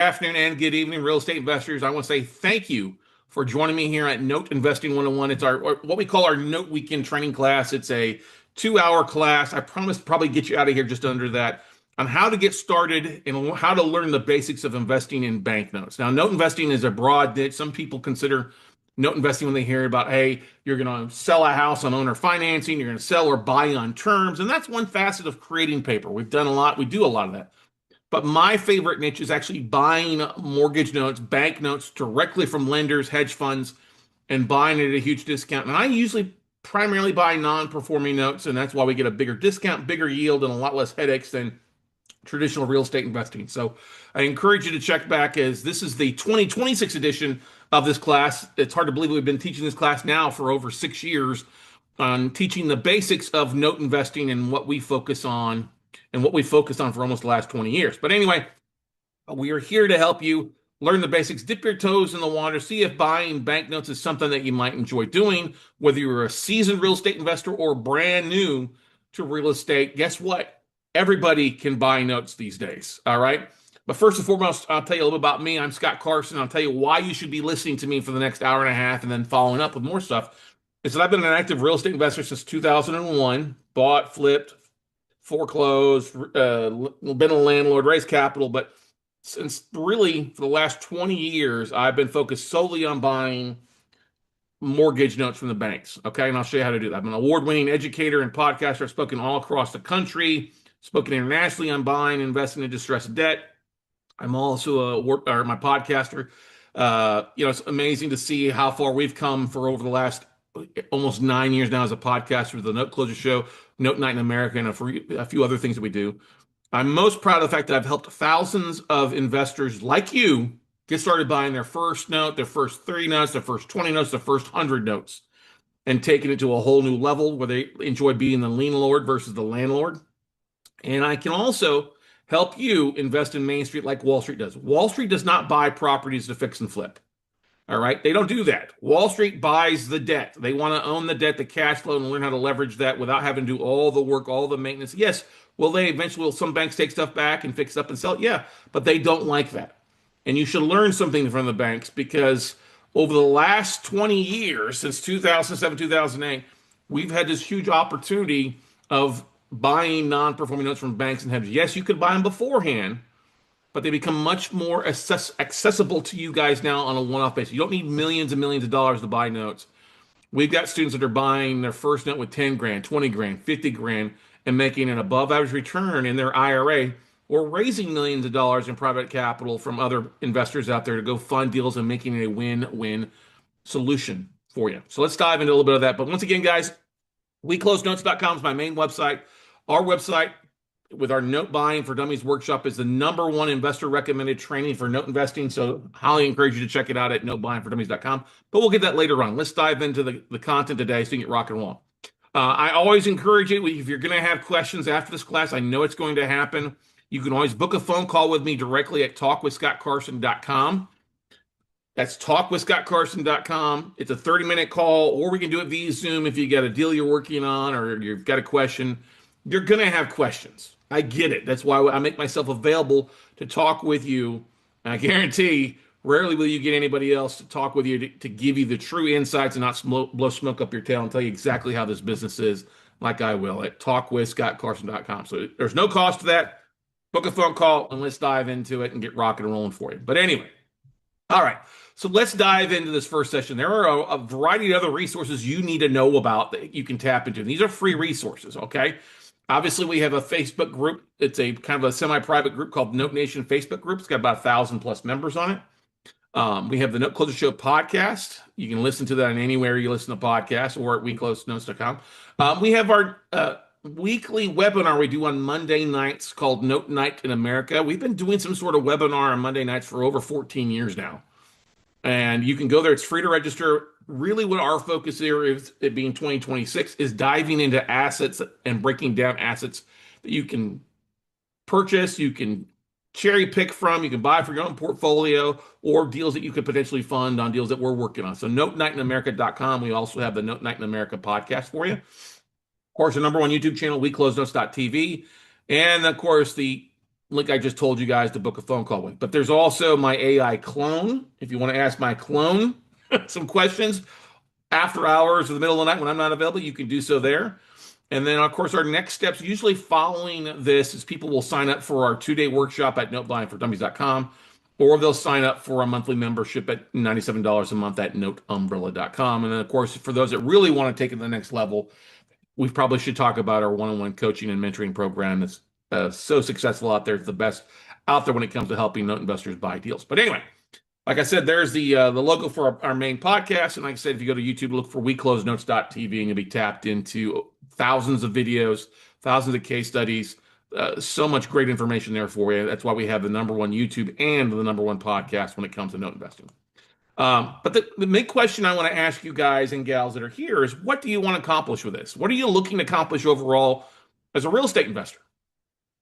Afternoon and good evening, real estate investors. I want to say thank you for joining me here at Note Investing 101. It's our what we call our Note Weekend training class. It's a 2-hour class. I promise to probably get you out of here just under that on how to get started and how to learn the basics of investing in banknotes. Now, note investing is a broad niche. Some people consider note investing when they hear about, hey, you're going to sell a house on owner financing, you're going to sell or buy on terms, and that's one facet of creating paper. We've done a lot. We do a lot of that. But my favorite niche is actually buying mortgage notes, bank notes directly from lenders, hedge funds, and buying it at a huge discount. And I usually primarily buy non-performing notes, and that's why we get a bigger discount, bigger yield, and a lot less headaches than traditional real estate investing. So I encourage you to check back as this is the 2026 edition of this class. It's hard to believe we've been teaching this class now for over 6 years on teaching the basics of note investing and what we focus on and what we focused on for almost the last 20 years. But anyway, we are here to help you learn the basics, dip your toes in the water, see if buying banknotes is something that you might enjoy doing, whether you're a seasoned real estate investor or brand new to real estate. Guess what? Everybody can buy notes these days. All right. But first and foremost, I'll tell you a little bit about me. I'm Scott Carson. I'll tell you why you should be listening to me for the next hour and a half and then following up with more stuff. Is that I've been an active real estate investor since 2001, bought, flipped, foreclosed, been a landlord, raised capital, but since really for the last 20 years, I've been focused solely on buying mortgage notes from the banks. Okay, and I'll show you how to do that. I'm an award-winning educator and podcaster. I've spoken all across the country, spoken internationally on buying and investing in distressed debt. I'm also my podcaster. It's amazing to see how far we've come for over the last almost 9 years now as a podcaster with the Note Closure Show, Note Night in America, and a few other things that we do. I'm most proud of the fact that I've helped thousands of investors like you get started buying their first note, their first 30 notes, their first 20 notes, their first 100 notes, and taking it to a whole new level where they enjoy being the Lien Lord versus the landlord. And I can also help you invest in Main Street like Wall Street does. Wall Street does not buy properties to fix and flip. All right. They don't do that. Wall Street buys the debt. They want to own the debt, the cash flow, and learn how to leverage that without having to do all the work, all the maintenance. Yes. Will some banks take stuff back and fix it up and sell it? Yeah. But they don't like that. And you should learn something from the banks because over the last 20 years, since 2007, 2008, we've had this huge opportunity of buying non-performing notes from banks and hedges. Yes, you could buy them beforehand, but they become much more accessible to you guys now on a one-off basis. You don't need millions and millions of dollars to buy notes. We've got students that are buying their first note with 10 grand, 20 grand, 50 grand, and making an above average return in their IRA or raising millions of dollars in private capital from other investors out there to go fund deals and making it a win-win solution for you. So let's dive into a little bit of that. But once again, guys, WeCloseNotes.com is my main website. Our website with our Note Buying for Dummies workshop is the #1 investor recommended training for note investing. So highly encourage you to check it out at notebuyingfordummies.com. But we'll get that later on. Let's dive into the content today so you can get rock and roll. I always encourage you, if you're going to have questions after this class, I know it's going to happen. You can always book a phone call with me directly at talkwithscottcarson.com. That's talkwithscottcarson.com. It's a 30-minute call, or we can do it via Zoom if you got a deal you're working on or you've got a question. You're going to have questions. I get it. That's why I make myself available to talk with you. And I guarantee rarely will you get anybody else to talk with you to give you the true insights and not blow smoke up your tail and tell you exactly how this business is like I will at talkwithscottcarson.com. So there's no cost to that. Book a phone call and let's dive into it and get rocking and rolling for you. But anyway, all right. So let's dive into this first session. There are a variety of other resources you need to know about that you can tap into. These are free resources, okay? Obviously, we have a Facebook group. It's a kind of a semi-private group called Note Nation Facebook group. It's got about 1,000 plus members on it. We have the Note Closure Show podcast. You can listen to that anywhere you listen to podcasts or at WeCloseNotes.com. We have our weekly webinar we do on Monday nights called Note Night in America. We've been doing some sort of webinar on Monday nights for over 14 years now. And you can go there. It's free to register. Really what our focus here is, it being 2026, is diving into assets and breaking down assets that you can purchase, you can cherry pick from, you can buy for your own portfolio, or deals that you could potentially fund on deals that we're working on. So NoteNightInAmerica.com. We also have the Note Night in America podcast for you. Of course, the #1 YouTube channel, WeCloseNotes.tv. And of course, the link I just told you guys to book a phone call with. But there's also my AI clone. If you want to ask my clone some questions after hours or the middle of the night when I'm not available, you can do so there. And then, of course, our next steps, usually following this, is people will sign up for our 2-day workshop at notebuyingfordummies.com, or they'll sign up for a monthly membership at $97 a month at noteumbrella.com. And then, of course, for those that really want to take it to the next level, we probably should talk about our one-on-one coaching and mentoring program that's so successful out there. It's the best out there when it comes to helping note investors buy deals. But anyway, like I said, there's the logo for our main podcast. And like I said, if you go to YouTube, look for WeCloseNotes.tv, and you'll be tapped into thousands of videos, thousands of case studies, so much great information there for you. That's why we have the #1 YouTube and the #1 podcast when it comes to note investing. But the main question I want to ask you guys and gals that are here is, what do you want to accomplish with this? What are you looking to accomplish overall as a real estate investor?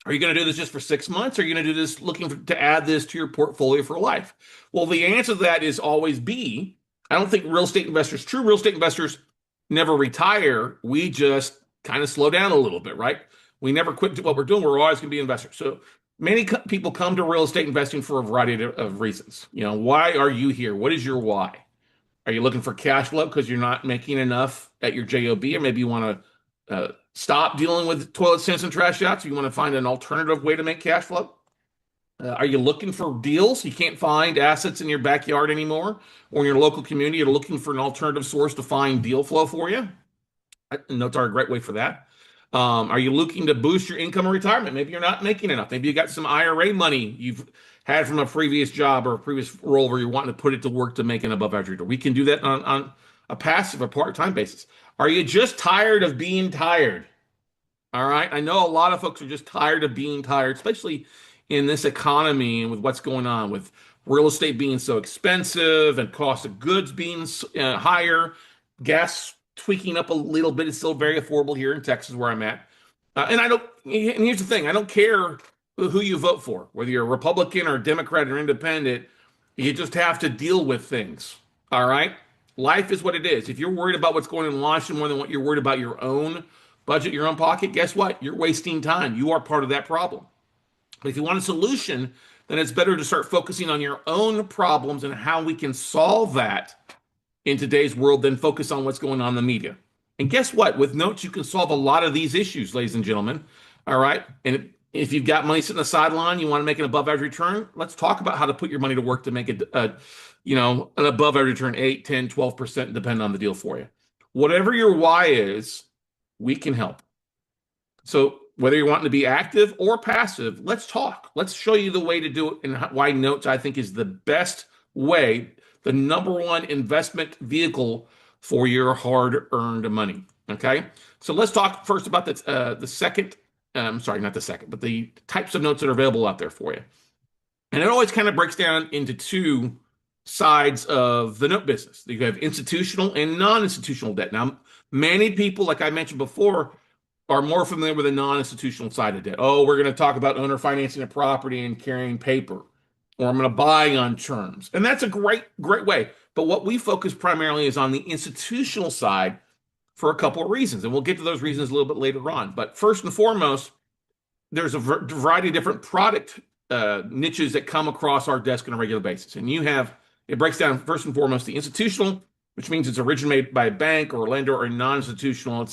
Are you going to do this just for 6 months? Or are you going to do this looking to add this to your portfolio for life? Well, the answer to that is always B. I don't think true real estate investors never retire. We just kind of slow down a little bit, right? We never quit to what we're doing. We're always going to be investors. So many people come to real estate investing for a variety of reasons. Why are you here? What is your why? Are you looking for cash flow because you're not making enough at your job, or maybe you want to stop dealing with toilet sinks and trash outs? You want to find an alternative way to make cash flow? Are you looking for deals? You can't find assets in your backyard anymore or in your local community. You're looking for an alternative source to find deal flow for you. Notes are a great way for that. Are you looking to boost your income or retirement? Maybe you're not making enough. Maybe you got some IRA money you've had from a previous job or a previous role where you're wanting to put it to work to make an above average return. We can do that on a passive or part-time basis. Are you just tired of being tired? All right. I know a lot of folks are just tired of being tired, especially in this economy and with what's going on with real estate being so expensive and cost of goods being higher, gas tweaking up a little bit. It's still very affordable here in Texas where I'm at. And here's the thing, I don't care who you vote for, whether you're a Republican or a Democrat or independent, you just have to deal with things. All right. Life is what it is. If you're worried about what's going on in Washington more than what you're worried about your own budget, your own pocket, guess what? You're wasting time. You are part of that problem. But if you want a solution, then it's better to start focusing on your own problems and how we can solve that in today's world than focus on what's going on in the media. And guess what? With notes, you can solve a lot of these issues, ladies and gentlemen. All right. And if you've got money sitting on the sideline, you want to make an above average return, let's talk about how to put your money to work to make it, an above average return, 8, 10, 12%, depending on the deal for you. Whatever your why is, we can help. So whether you're wanting to be active or passive, let's talk. Let's show you the way to do it and why notes, I think, is the best way, the #1 investment vehicle for your hard-earned money. Okay, so let's talk first about the second. Sorry, not the second, but the types of notes that are available out there for you. And it always kind of breaks down into two sides of the note business. You have institutional and non-institutional debt. Now, many people, like I mentioned before, are more familiar with the non-institutional side of debt. Oh, we're going to talk about owner financing a property and carrying paper, or I'm going to buy on terms. And that's a great way. But what we focus primarily is on the institutional side for a couple of reasons. And we'll get to those reasons a little bit later on. But first and foremost, there's a variety of different product niches that come across our desk on a regular basis. And it breaks down first and foremost the institutional, which means it's originated by a bank or a lender, or non-institutional.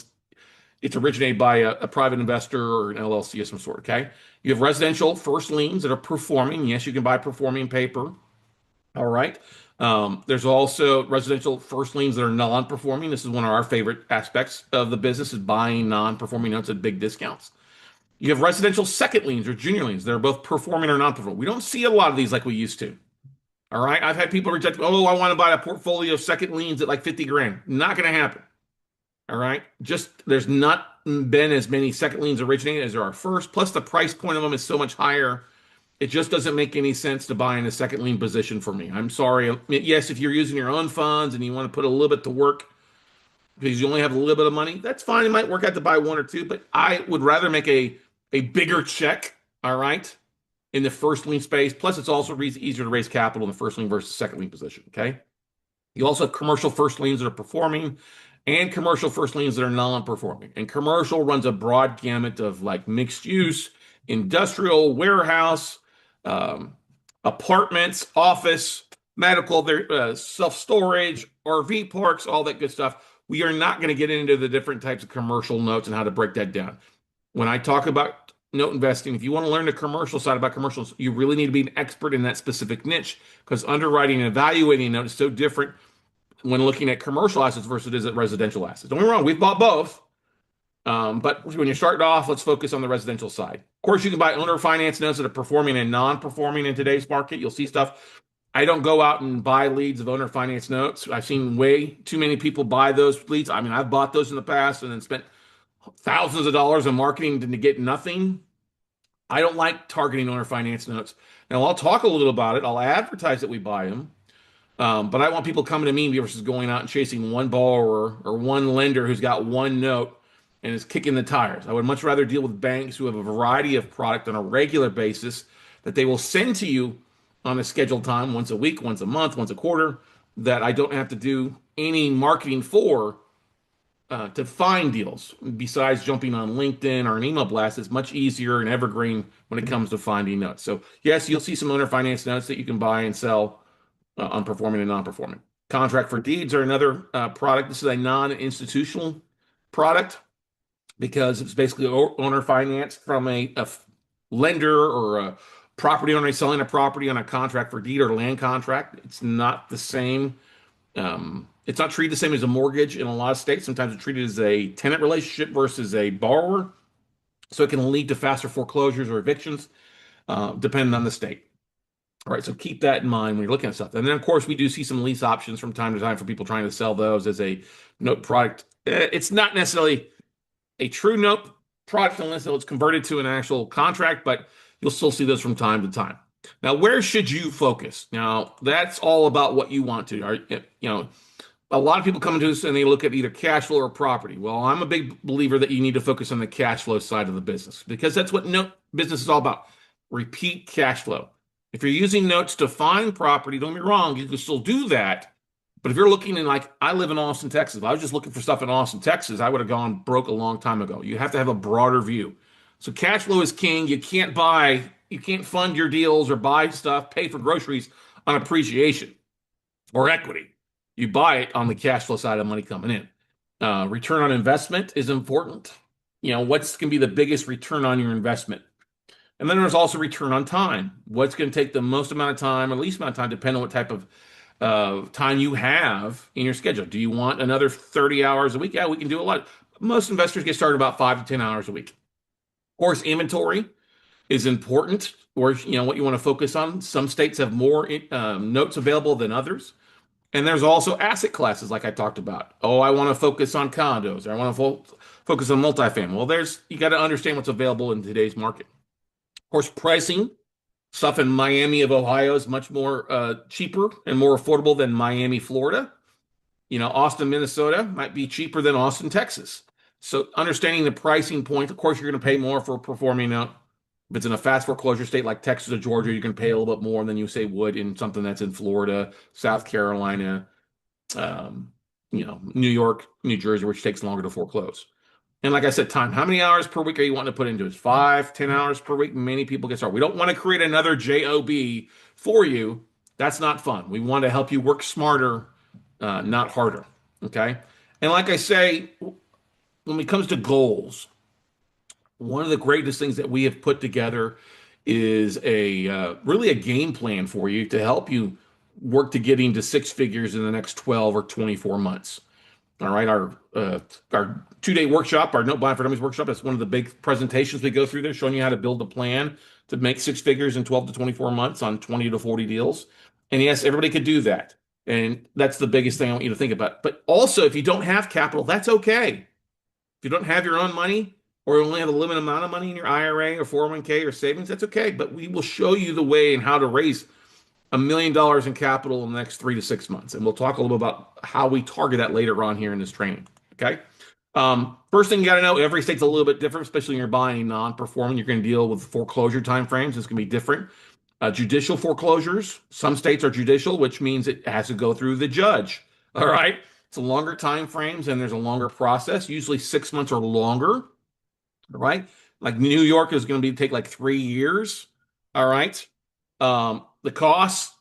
It's originated by a private investor or an LLC of some sort, okay? You have residential first liens that are performing. Yes, you can buy performing paper. All right. There's also residential first liens that are non-performing. This is one of our favorite aspects of the business, is buying non-performing notes at big discounts. You have residential second liens or junior liens that are both performing or non-performing. We don't see a lot of these like we used to. All right. I've had people reject, oh, I want to buy a portfolio of second liens at like 50 grand. Not going to happen. All right. There's not been as many second liens originated as there are first. Plus, the price point of them is so much higher. It just doesn't make any sense to buy in a second lien position for me. I'm sorry. Yes, if you're using your own funds and you want to put a little bit to work because you only have a little bit of money, that's fine. It might work out to buy one or two, but I would rather make a bigger check, all right, in the first lien space. Plus, it's also easier to raise capital in the first lien versus second lien position, okay? You also have commercial first liens that are performing and commercial first liens that are non-performing. And commercial runs a broad gamut of like mixed use, industrial, warehouse, um, apartments, office, medical, self-storage, RV parks, all that good stuff. We are not going to get into the different types of commercial notes and how to break that down. When I talk about note investing, if you want to learn the commercial side about commercials, you really need to be an expert in that specific niche because underwriting and evaluating a note is so different when looking at commercial assets versus it is at residential assets. Don't get me wrong, we've bought both. But when you're starting off, let's focus on the residential side. Of course, you can buy owner finance notes that are performing and non-performing in today's market. You'll see stuff. I don't go out and buy leads of owner finance notes. I've seen way too many people buy those leads. I mean, I've bought those in the past and then spent thousands of dollars on marketing to get nothing. I don't like targeting owner finance notes. Now, I'll talk a little about it. I'll advertise that we buy them. But I want people coming to me versus going out and chasing one borrower or one lender who's got one note and is kicking the tires. I would much rather deal with banks who have a variety of product on a regular basis that they will send to you on a scheduled time, once a week, once a month, once a quarter, that I don't have to do any marketing for to find deals. Besides jumping on LinkedIn or an email blast, it's much easier and evergreen when it comes to finding notes. So yes, you'll see some owner finance notes that you can buy and sell on performing and non-performing. Contract for deeds are another product. This is a non-institutional product because it's basically owner finance from a lender or a property owner selling a property on a contract for deed or land contract. It's not the same. It's not treated the same as a mortgage in a lot of states. Sometimes it's treated as a tenant relationship versus a borrower. So it can lead to faster foreclosures or evictions, depending on the state. All right, so keep that in mind when you're looking at stuff. And then, of course, we do see some lease options from time to time for people trying to sell those as a note product. It's not necessarily a true note product unless it's converted to an actual contract, but you'll still see those from time to time. Now, where should you focus? Now, that's all about what you want to. A lot of people come to us and they look at either cash flow or property. Well, I'm a big believer that you need to focus on the cash flow side of the business because that's what note business is all about. Repeat cash flow. If you're using notes to find property, don't get me wrong, you can still do that. But if you're looking in, like, I live in Austin, Texas. If I was just looking for stuff in Austin, Texas, I would have gone broke a long time ago. You have to have a broader view. So cash flow is king. You can't fund your deals or buy stuff, pay for groceries on appreciation or equity. You buy it on the cash flow side of money coming in. Return on investment is important. What's going to be the biggest return on your investment? And then there's also return on time. What's going to take the most amount of time or least amount of time, depending on what type of time you have in your schedule. Do you want another 30 hours a week? Yeah, we can do a lot. Most investors get started about 5 to 10 hours a week. Of course, inventory is important, or what you want to focus on. Some states have more notes available than others. And there's also asset classes, like I talked about. Oh, I want to focus on condos, or I want to focus on multifamily. Well, you got to understand what's available in today's market. Of course, pricing stuff in Miami of Ohio is much more cheaper and more affordable than Miami, Florida. Austin, Minnesota might be cheaper than Austin, Texas. So understanding the pricing point, of course, you're going to pay more for performing out. If it's in a fast foreclosure state like Texas or Georgia, you can pay a little bit more than you say would in something that's in Florida, South Carolina, New York, New Jersey, which takes longer to foreclose. And like I said, time. How many hours per week are you wanting to put into it? 5, 10 hours per week? Many people get started. We don't want to create another job for you. That's not fun. We want to help you work smarter, not harder. Okay. And like I say, when it comes to goals, one of the greatest things that we have put together is really a game plan for you to help you work to getting to 6 figures in the next 12 or 24 months. All right, our 2-day workshop, our Note Buying for Dummies workshop, that's one of the big presentations we go through there, showing you how to build a plan to make 6 figures in 12 to 24 months on 20 to 40 deals. And yes, everybody could do that. And that's the biggest thing I want you to think about. But also, if you don't have capital, that's okay. If you don't have your own money or you only have a limited amount of money in your IRA or 401k or savings, that's okay. But we will show you the way and how to raise $1 million in capital in the next 3 to 6 months. And we'll talk a little bit about how we target that later on here in this training. Okay. First thing you got to know, every state's a little bit different, especially when you're buying non-performing. You're going to deal with foreclosure timeframes. It's going to be different. Judicial foreclosures, some states are judicial, which means it has to go through the judge. All right. It's a longer time frames and there's a longer process, usually 6 months or longer. All right. Like New York is going to be take like 3 years. All right. The costs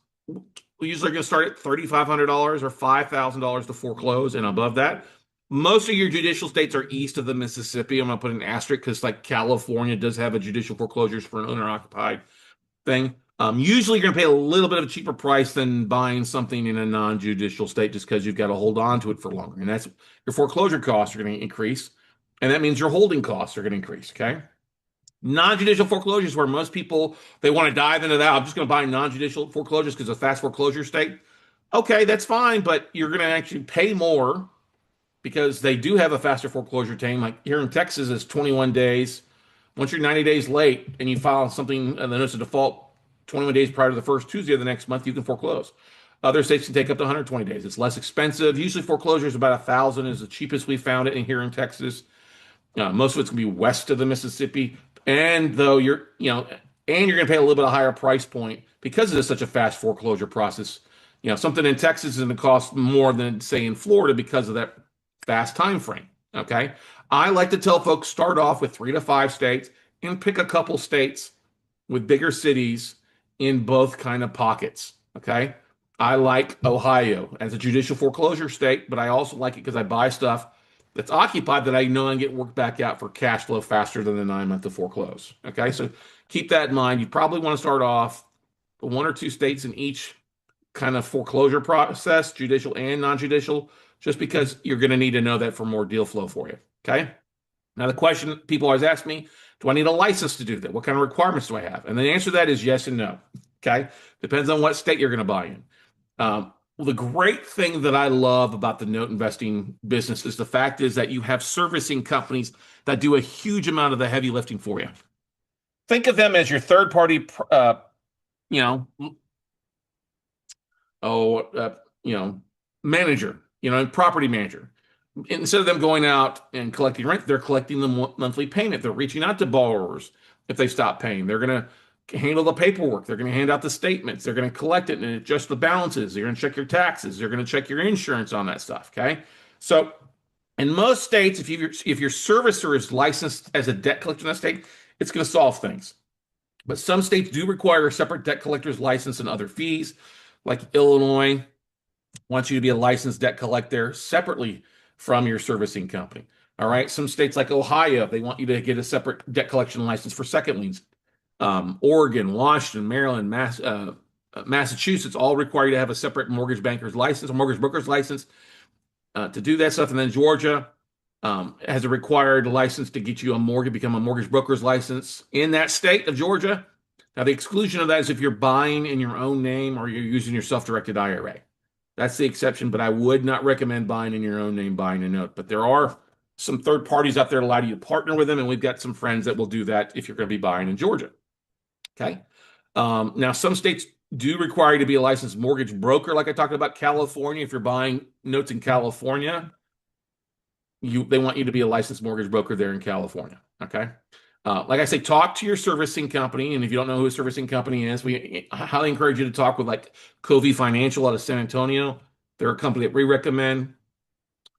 usually going to start at $3,500 or $5,000 to foreclose and above that. Most of your judicial states are east of the Mississippi. I'm going to put an asterisk because like California does have a judicial foreclosures for an owner occupied thing. Usually, you're going to pay a little bit of a cheaper price than buying something in a non-judicial state just because you've got to hold on to it for longer. And that's your foreclosure costs are going to increase. And that means your holding costs are going to increase. Okay. Non-judicial foreclosures, where most people they want to dive into that. I'm just going to buy non-judicial foreclosures because it's a fast foreclosure state. Okay, that's fine, but you're going to actually pay more because they do have a faster foreclosure time. Like here in Texas, it's 21 days. Once you're 90 days late and you file something and the notice of default 21 days prior to the first Tuesday of the next month, you can foreclose. Other states can take up to 120 days. It's less expensive. Usually foreclosure is about 1,000 is the cheapest we found it in here in Texas. Most of it's gonna be west of the Mississippi, and though and you're gonna pay a little bit of higher price point because it is such a fast foreclosure process. Something in Texas is gonna cost more than say in Florida because of that fast time frame. Okay, I like to tell folks start off with 3 to 5 states and pick a couple states with bigger cities in both kind of pockets. Okay, I like Ohio as a judicial foreclosure state, but I also like it because I buy stuff that's occupied that I know I can get worked back out for cash flow faster than the 9 month to foreclose. Okay, so keep that in mind. You probably want to start off 1 or 2 states in each kind of foreclosure process, judicial and non-judicial, just because you're going to need to know that for more deal flow for you. Okay. Now the question people always ask me, do I need a license to do that? What kind of requirements do I have? And the answer to that is yes and no. Okay. Depends on what state you're going to buy in. Well, the great thing that I love about the note investing business is the fact is that you have servicing companies that do a huge amount of the heavy lifting for you. Think of them as your third party, you know, oh, manager, property manager. Instead of them going out and collecting rent, they're collecting the monthly payment. They're reaching out to borrowers if they stop paying. They're going to handle the paperwork. They're going to hand out the statements. They're going to collect it and adjust the balances. They're going to check your taxes. They're going to check your insurance on that stuff. Okay. So in most states, if your servicer is licensed as a debt collector in that state, it's going to solve things. But some states do require a separate debt collector's license and other fees, like Illinois wants you to be a licensed debt collector separately from your servicing company. All right. Some states like Ohio, they want you to get a separate debt collection license for second liens. Oregon, Washington, Maryland, Massachusetts all require you to have a separate mortgage banker's license or mortgage broker's license to do that stuff. And then Georgia has a required license to get you become a mortgage broker's license in that state of Georgia. Now, the exclusion of that is if you're buying in your own name or you're using your self-directed IRA. That's the exception, but I would not recommend buying in your own name, buying a note. But there are some third parties out there that allow you to partner with them, and we've got some friends that will do that if you're going to be buying in Georgia. Okay. Now, some states do require you to be a licensed mortgage broker, like I talked about California. If you're buying notes in California, they want you to be a licensed mortgage broker there in California. Okay. Like I say, talk to your servicing company. And if you don't know who a servicing company is, we highly encourage you to talk with like Covey Financial out of San Antonio. They're a company that we recommend.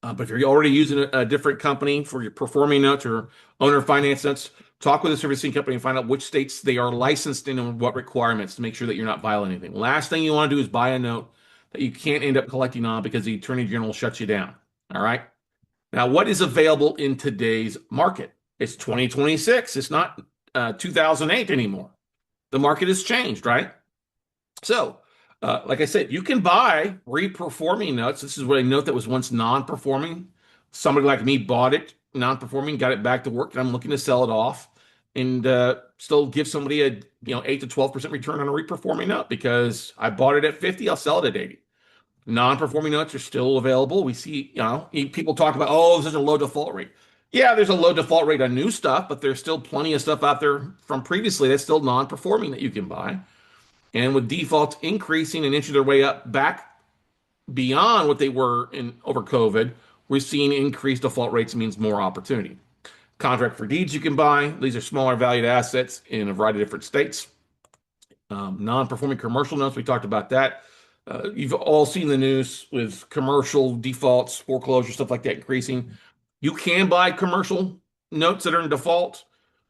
But if you're already using a different company for your performing notes or owner finance notes, talk with the servicing company and find out which states they are licensed in and what requirements to make sure that you're not violating anything. Last thing you want to do is buy a note that you can't end up collecting on because the attorney general shuts you down. All right. Now, what is available in today's market? It's 2026. It's not 2008 anymore. The market has changed, right? So, like I said, you can buy reperforming notes. This is what a note that was once non-performing. Somebody like me bought it non-performing, got it back to work, and I'm looking to sell it off and still give somebody a 8 to 12% return on a reperforming note because I bought it at 50. I'll sell it at 80. Non-performing notes are still available. We see, people talk about, oh, there's a low default rate. Yeah, there's a low default rate on new stuff, but there's still plenty of stuff out there from previously that's still non-performing that you can buy. And with defaults increasing and inching their way up back beyond what they were over COVID, we're seeing increased default rates means more opportunity. Contract for deeds you can buy. These are smaller valued assets in a variety of different states. Non-performing commercial notes, we talked about that. You've all seen the news with commercial defaults, foreclosure, stuff like that increasing. You can buy commercial notes that are in default.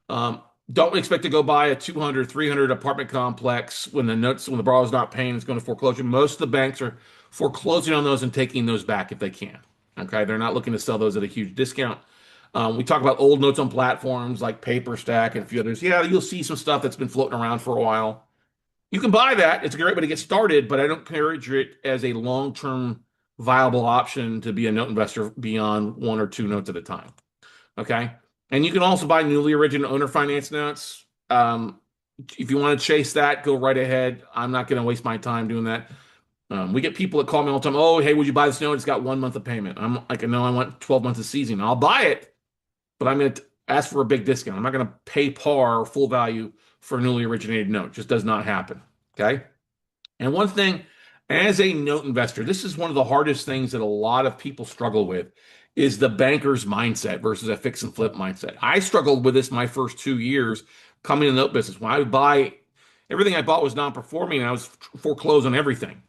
Um, don't expect to go buy a 200, 300 apartment complex when the borrower's not paying, it's going to foreclosure. Most of the banks are foreclosing on those and taking those back if they can. Okay, they're not looking to sell those at a huge discount. We talk about old notes on platforms like PaperStack and a few others. Yeah, you'll see some stuff that's been floating around for a while. You can buy that. It's a great way to get started, but I don't encourage it as a long-term viable option to be a note investor beyond one or two notes at a time. Okay. And you can also buy newly originated owner finance notes. If you want to chase that, go right ahead. I'm not going to waste my time doing that. We get people that call me all the time. Oh, hey, would you buy this note? It's got 1 month of payment. I'm like, no, I want 12 months of seasoning. I'll buy it, but I'm going to ask for a big discount. I'm not going to pay par or full value for a newly originated note. It just does not happen. Okay. And one thing, as a note investor, this is one of the hardest things that a lot of people struggle with is the banker's mindset versus a fix and flip mindset. I struggled with this my first 2 years coming in the note business. When I would buy, everything I bought was non-performing, and I was foreclosed on everything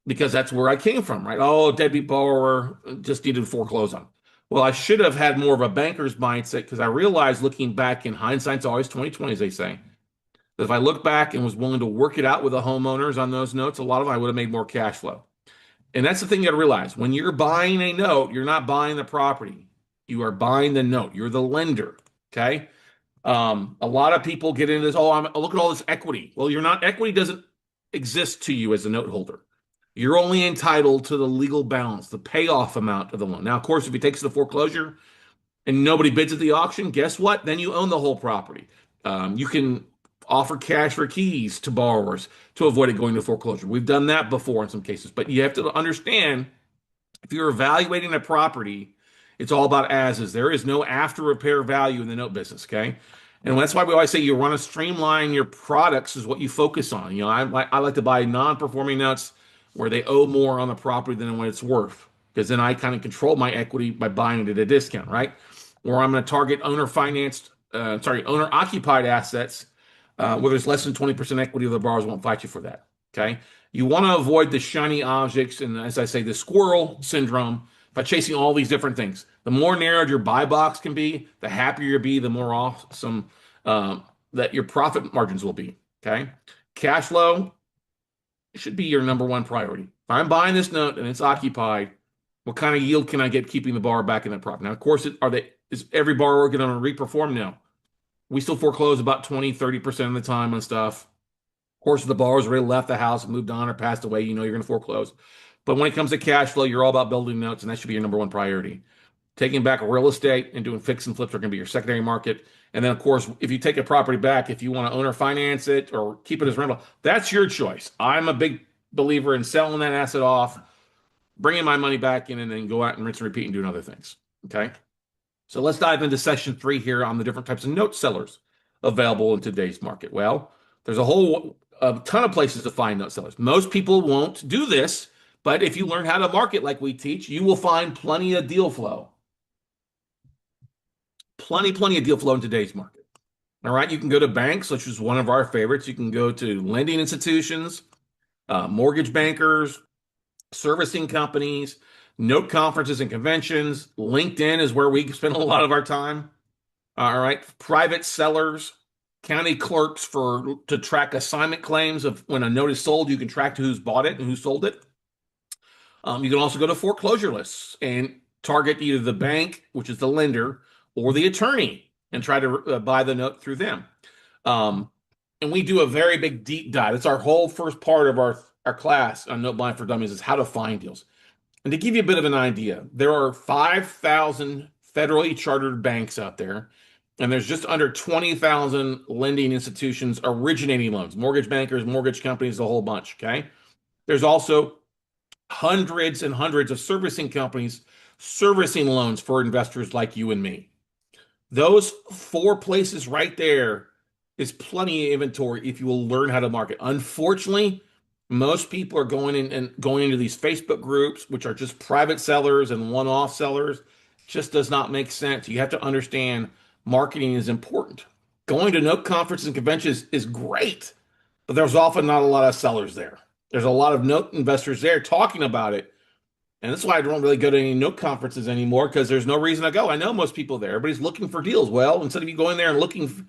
because that's where I came from, right? Oh, deadbeat borrower, just needed to foreclose on. Well, I should have had more of a banker's mindset because I realized looking back in hindsight's always 2020, as they say, that if I look back and was willing to work it out with the homeowners on those notes, a lot of them I would have made more cash flow. And that's the thing you got to realize. When you're buying a note, you're not buying the property. You are buying the note. You're the lender. Okay. A lot of people get into this. Oh, look at all this equity. Well, you're not. Equity doesn't exist to you as a note holder. You're only entitled to the legal balance, the payoff amount of the loan. Now, of course, if it takes the foreclosure and nobody bids at the auction, guess what? Then you own the whole property. You can offer cash for keys to borrowers to avoid it going to foreclosure. We've done that before in some cases, but you have to understand if you're evaluating a property, it's all about as is. There is no after repair value in the note business, okay? And that's why we always say you want to streamline your products is what you focus on. I like to buy non-performing notes where they owe more on the property than what it's worth, because then I kind of control my equity by buying it at a discount, right? Or I'm going to target owner occupied assets where there's less than 20% equity, the borrowers won't fight you for that. Okay. You want to avoid the shiny objects and, as I say, the squirrel syndrome by chasing all these different things. The more narrowed your buy box can be, the happier you'll be, the more awesome that your profit margins will be. Okay. Cash flow should be your number one priority. If I'm buying this note and it's occupied, what kind of yield can I get keeping the borrower back in that property? Now, of course, is every borrower going to reperform? No. We still foreclose about 20, 30% of the time on stuff. Of course, if the borrower's already left the house and moved on or passed away, you know you're going to foreclose. But when it comes to cash flow, you're all about building notes, and that should be your number one priority. Taking back real estate and doing fix and flips are going to be your secondary market. And then, of course, if you take a property back, if you want to owner finance it or keep it as rental, that's your choice. I'm a big believer in selling that asset off, bringing my money back in, and then go out and rinse and repeat and doing other things. Okay. So let's dive into session 3 here on the different types of note sellers available in today's market. Well, there's a ton of places to find note sellers. Most people won't do this, but if you learn how to market like we teach, you will find plenty of deal flow. Plenty of deal flow in today's market. All right, you can go to banks, which is one of our favorites. You can go to lending institutions, mortgage bankers, servicing companies, note conferences and conventions. LinkedIn is where we spend a lot of our time. All right, private sellers, county clerks to track assignment claims of when a note is sold. You can track to who's bought it and who sold it. You can also go to foreclosure lists and target either the bank, which is the lender, or the attorney and try to buy the note through them. And we do a very big deep dive. It's our whole first part of our class on Note Buying for Dummies is how to find deals. And to give you a bit of an idea, there are 5,000 federally chartered banks out there, and there's just under 20,000 lending institutions originating loans, mortgage bankers, mortgage companies, a whole bunch, okay? There's also hundreds and hundreds of servicing companies servicing loans for investors like you and me. Those 4 places right there is plenty of inventory if you will learn how to market. Unfortunately, most people are going into these Facebook groups, which are just private sellers and one-off sellers. Just does not make sense. You have to understand marketing is important. Going to note conferences and conventions is great, but there's often not a lot of sellers there. There's a lot of note investors there talking about it, And that's why I don't really go to any note conferences anymore because there's no reason to go. I know most people there. Everybody's looking for deals. Well, instead of you going there and looking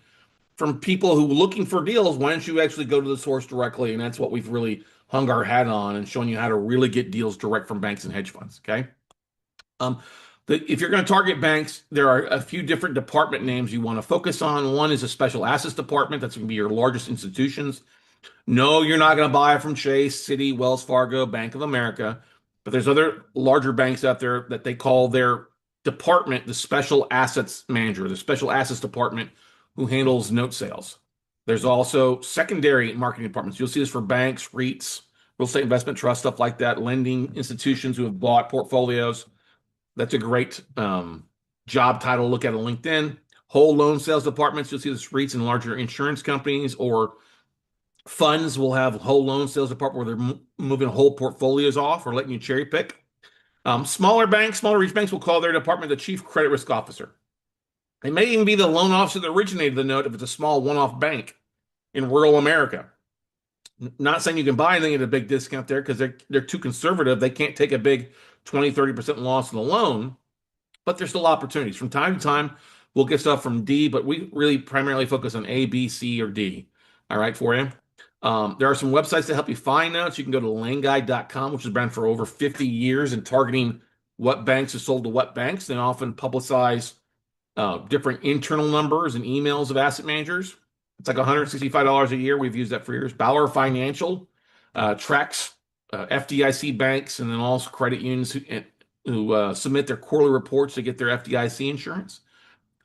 from people who are looking for deals, why don't you actually go to the source directly? And that's what we've really hung our hat on and showing you how to really get deals direct from banks and hedge funds. Okay. Um, if you're going to target banks, there are a few different department names you want to focus on. One is a special assets department. That's going to be your largest institutions. No, you're not going to buy from Chase, Citi, Wells Fargo, Bank of America, but there's other larger banks out there that they call their department the special assets manager, the special assets department who handles note sales. There's also secondary marketing departments. You'll see this for banks, REITs, real estate investment trusts, stuff like that, lending institutions who have bought portfolios. That's a great job title to look at on LinkedIn. Whole loan sales departments. You'll see this REITs and larger insurance companies or funds will have whole loan sales department where they're moving whole portfolios off or letting you cherry pick. Smaller banks, smaller region banks will call their department the chief credit risk officer. They may even be the loan officer that originated the note if it's a small one-off bank in rural America. Not saying you can buy anything at a big discount there because they're too conservative. They can't take a big 20, 30% loss on the loan, but there's still opportunities. From time to time, we'll get stuff from D, but we really primarily focus on A, B, C, or D. All right, for you. There are some websites that help you find notes. You can go to landguide.com, which has been for over 50 years in targeting what banks are sold to what banks. They often publicize different internal numbers and emails of asset managers. It's like $165 a year. We've used that for years. Bauer Financial tracks FDIC banks and then also credit unions who submit their quarterly reports to get their FDIC insurance.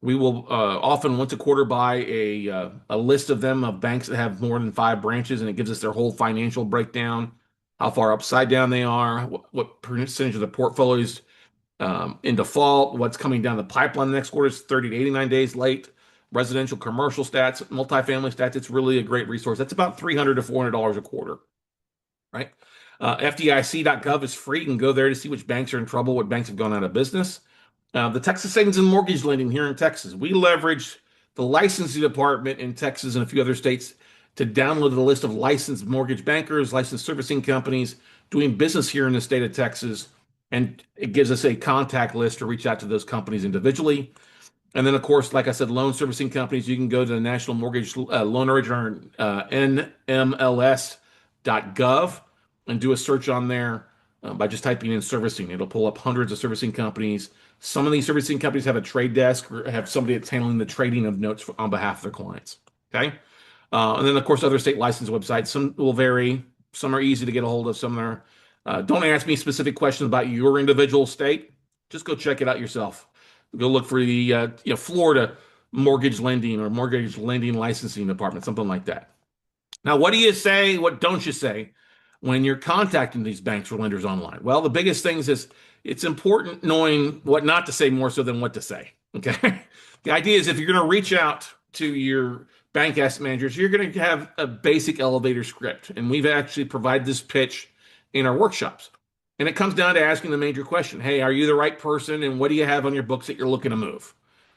We will often once a quarter buy a list of them of banks that have more than 5 branches, and it gives us their whole financial breakdown, how far upside down they are, what percentage of the portfolios in default, what's coming down the pipeline the next quarter is 30 to 89 days late, residential, commercial stats, multifamily stats. It's really a great resource. That's about $300 to $400 a quarter, right? FDIC.gov is free. You can go there to see which banks are in trouble, what banks have gone out of business. The Texas Savings and Mortgage Lending here in Texas. We leverage the licensing department in Texas and a few other states to download the list of licensed mortgage bankers, licensed servicing companies doing business here in the state of Texas. And it gives us a contact list to reach out to those companies individually. And then, of course, like I said, loan servicing companies, you can go to the National Mortgage Loan Originator, NMLS.gov, and do a search on there by just typing in servicing. It'll pull up hundreds of servicing companies. Some of these servicing companies have a trade desk or have somebody that's handling the trading of notes on behalf of their clients. Okay. And then, of course, other state license websites. Some will vary. Some are easy to get a hold of. Some are. Don't ask me specific questions about your individual state. Just go check it out yourself. Go look for the Florida mortgage lending or mortgage lending licensing department, something like that. Now, what do you say? What don't you say when you're contacting these banks or lenders online? Well, the biggest thing is it's important knowing what not to say more so than what to say. Okay. The idea is if you're going to reach out to your bank asset managers, you're going to have a basic elevator script. And we've actually provided this pitch in our workshops. And it comes down to asking the major question. Hey, are you the right person? And what do you have on your books that you're looking to move?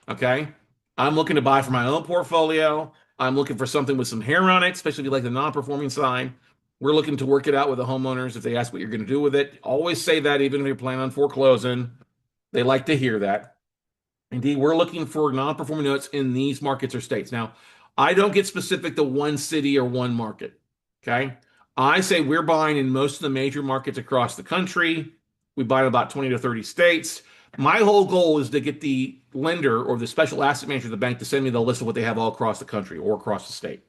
Okay. I'm looking to buy for my own portfolio. I'm looking for something with some hair on it, especially if you like the non-performing side. We're looking to work it out with the homeowners if they ask what you're going to do with it. Always say that, even if you're planning on foreclosing. They like to hear that. Indeed, we're looking for non-performing notes in these markets or states. Now, I don't get specific to one city or one market. Okay. I say we're buying in most of the major markets across the country. We buy in about 20 to 30 states. My whole goal is to get the lender or the special asset manager of the bank to send me the list of what they have all across the country or across the state.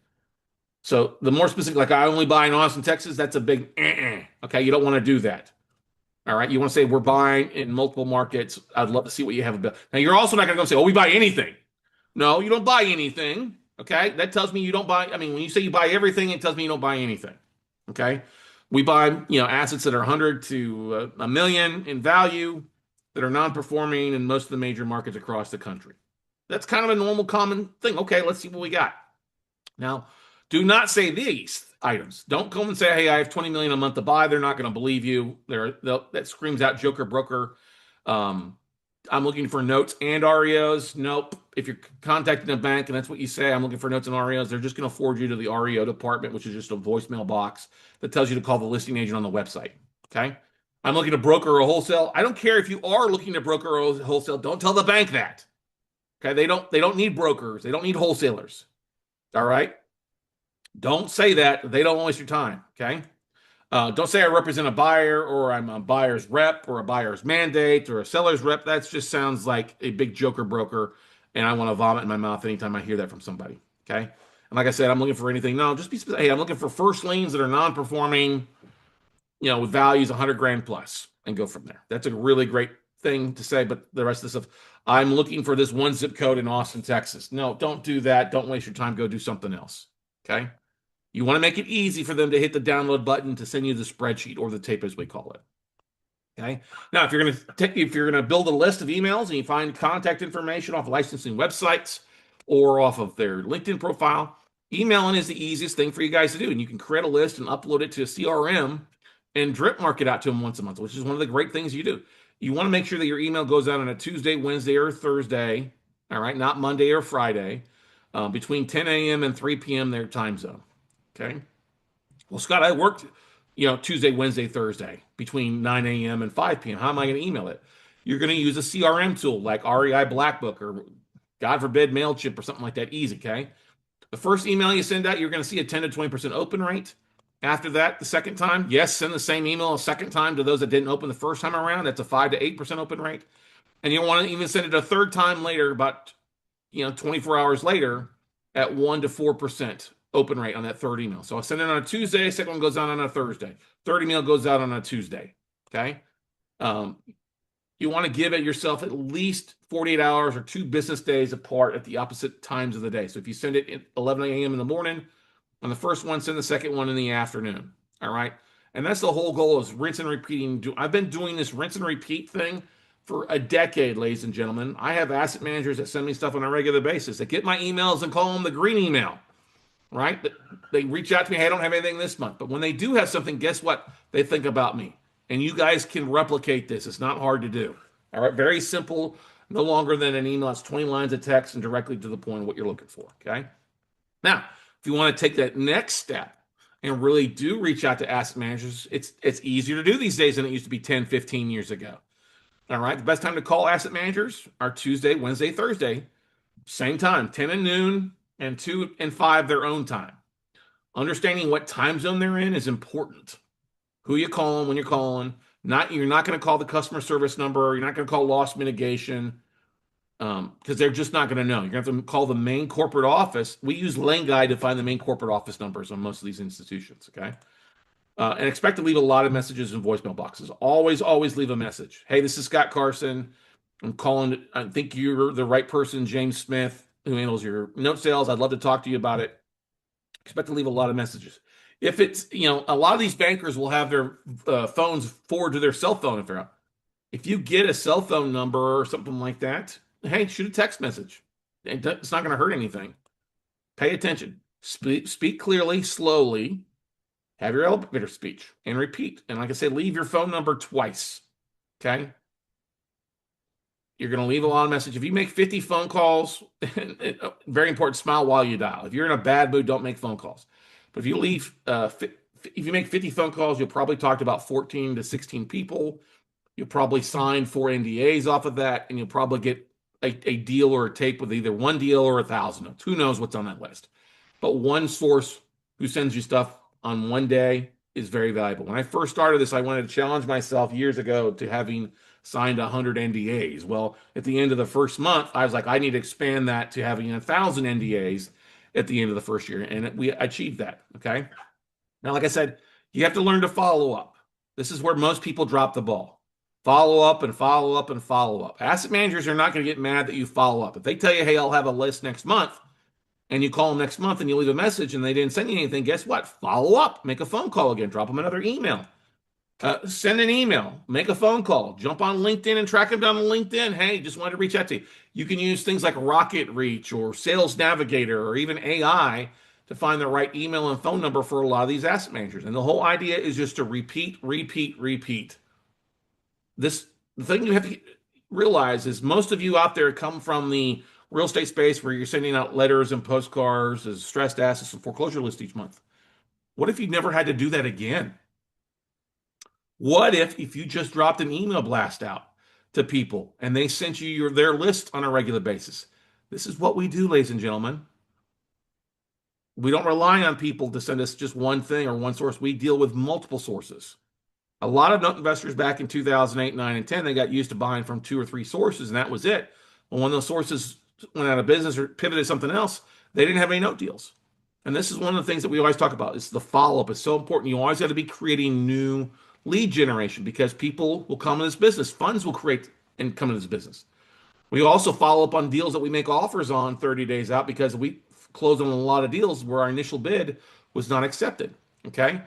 So the more specific, like I only buy in Austin, Texas, that's a big okay. You don't want to do that. All right. You want to say we're buying in multiple markets. I'd love to see what you have. Now, you're also not going to go say, oh, we buy anything. No, you don't buy anything. Okay. That tells me you don't buy. I mean, when you say you buy everything, it tells me you don't buy anything. Okay. We buy, assets that are 100 to a million in value that are non-performing in most of the major markets across the country. That's kind of a normal common thing. Okay. Let's see what we got. Now, do not say these items. Don't come and say, hey, I have 20 million a month to buy. They're not going to believe you. That screams out joker broker. I'm looking for notes and REOs. Nope. If you're contacting a bank and that's what you say, I'm looking for notes and REOs, they're just going to forward you to the REO department, which is just a voicemail box that tells you to call the listing agent on the website. Okay. I'm looking to broker or wholesale. I don't care if you are looking to broker or wholesale. Don't tell the bank that. Okay, they don't need brokers. They don't need wholesalers. All right. Don't say that. They don't waste your time. Okay. Don't say I represent a buyer or I'm a buyer's rep or a buyer's mandate or a seller's rep. That just sounds like a big joker broker, and I want to vomit in my mouth anytime I hear that from somebody. Okay. And like I said, I'm looking for anything. No, just be specific. Hey, I'm looking for first liens that are non-performing, with values 100 grand plus, and go from there. That's a really great thing to say. But the rest of the stuff, I'm looking for this one zip code in Austin, Texas. No, don't do that. Don't waste your time. Go do something else. Okay. You want to make it easy for them to hit the download button to send you the spreadsheet or the tape, as we call it. Okay. Now, if you're gonna build a list of emails and you find contact information off licensing websites or off of their LinkedIn profile, emailing is the easiest thing for you guys to do, and you can create a list and upload it to a CRM and drip mark it out to them once a month, which is one of the great things you do. You want to make sure that your email goes out on a Tuesday, Wednesday, or Thursday. All right, not Monday or Friday, between 10 a.m. and 3 p.m. their time zone. Okay. Well, Scott, I worked, Tuesday, Wednesday, Thursday between 9 a.m. and 5 p.m. How am I going to email it? You're going to use a CRM tool like REI Blackbook or, God forbid, MailChimp or something like that. Easy, okay? The first email you send out, you're going to see a 10 to 20% open rate. After that, the second time, yes, send the same email a second time to those that didn't open the first time around. That's a 5 to 8% open rate. And you want to even send it a third time later, about 24 hours later, at 1 to 4% open rate on that third email. So I send it on a Tuesday, second one goes out on a Thursday. Third email goes out on a Tuesday. Okay. Um, you want to give it yourself at least 48 hours or 2 business days apart at the opposite times of the day. So if you send it at 11 a.m. in the morning, on the first one, send the second one in the afternoon. All right. And that's the whole goal, is rinse and repeating. I've been doing this rinse and repeat thing for a decade, ladies and gentlemen. I have asset managers that send me stuff on a regular basis. They get my emails and call them the green email, right? They reach out to me, hey, I don't have anything this month. But when they do have something, guess what? They think about me. And you guys can replicate this. It's not hard to do. All right. Very simple, no longer than an email. It's 20 lines of text and directly to the point of what you're looking for. Okay. Now, if you want to take that next step and really do reach out to asset managers, it's easier to do these days than it used to be 10, 15 years ago. All right. The best time to call asset managers are Tuesday, Wednesday, Thursday. Same time, 10 and noon and 2 and 5 their own time. Understanding what time zone they're in is important. Who you calling, when you're calling. You're not going to call the customer service number. You're not going to call loss mitigation, because they're just not going to know. You're going to have to call the main corporate office. We use Lane Guide to find the main corporate office numbers on most of these institutions. Okay. And expect to leave a lot of messages in voicemail boxes. Always, always leave a message. Hey, this is Scott Carson. I'm calling. I think you're the right person, James Smith, who handles your note sales. I'd love to talk to you about it. Expect to leave a lot of messages. If it's, a lot of these bankers will have their phones forward to their cell phone if they're out. If you get a cell phone number or something like that, hey, shoot a text message. It's not going to hurt anything. Pay attention. Speak clearly, slowly. Have your elevator speech and repeat. And like I said, leave your phone number twice. Okay. You're going to leave a lot of message. If you make 50 phone calls, very important, smile while you dial. If you're in a bad mood, don't make phone calls. But if you if you make 50 phone calls, you'll probably talk to about 14 to 16 people. You'll probably sign 4 NDAs off of that, and you'll probably get a deal or a tape with either one deal or 1,000 notes. Who knows what's on that list? But one source who sends you stuff on one day is very valuable. When I first started this, I wanted to challenge myself years ago to having signed 100 NDAs. Well, at the end of the first month, I was like, I need to expand that to having 1,000 NDAs at the end of the first year. And we achieved that. Okay. Now, like I said, you have to learn to follow up. This is where most people drop the ball. Follow up and follow up and follow up. Asset managers are not going to get mad that you follow up. If they tell you, hey, I'll have a list next month, and you call them next month and you leave a message and they didn't send you anything, guess what? Follow up. Make a phone call again. Drop them another email. Send an email. Make a phone call. Jump on LinkedIn and track them down on LinkedIn. Hey, just wanted to reach out to you. You can use things like Rocket Reach or Sales Navigator or even AI to find the right email and phone number for a lot of these asset managers. And the whole idea is just to repeat, repeat, repeat. The thing you have to realize is most of you out there come from the real estate space where you're sending out letters and postcards as stressed assets and foreclosure list each month. What if you never had to do that again? What if you just dropped an email blast out to people and they sent you their list on a regular basis? This is what we do, ladies and gentlemen. We don't rely on people to send us just one thing or one source. We deal with multiple sources. A lot of note investors back in 2008, 9, and 10, they got used to buying from two or three sources, and that was it. But when those sources went out of business or pivoted to something else, they didn't have any note deals. And this is one of the things that we always talk about. It's the follow-up. It's so important. You always got to be creating new lead generation because people will come in this business. Funds will create and come in this business. We also follow up on deals that we make offers on 30 days out because we close on a lot of deals where our initial bid was not accepted. Okay.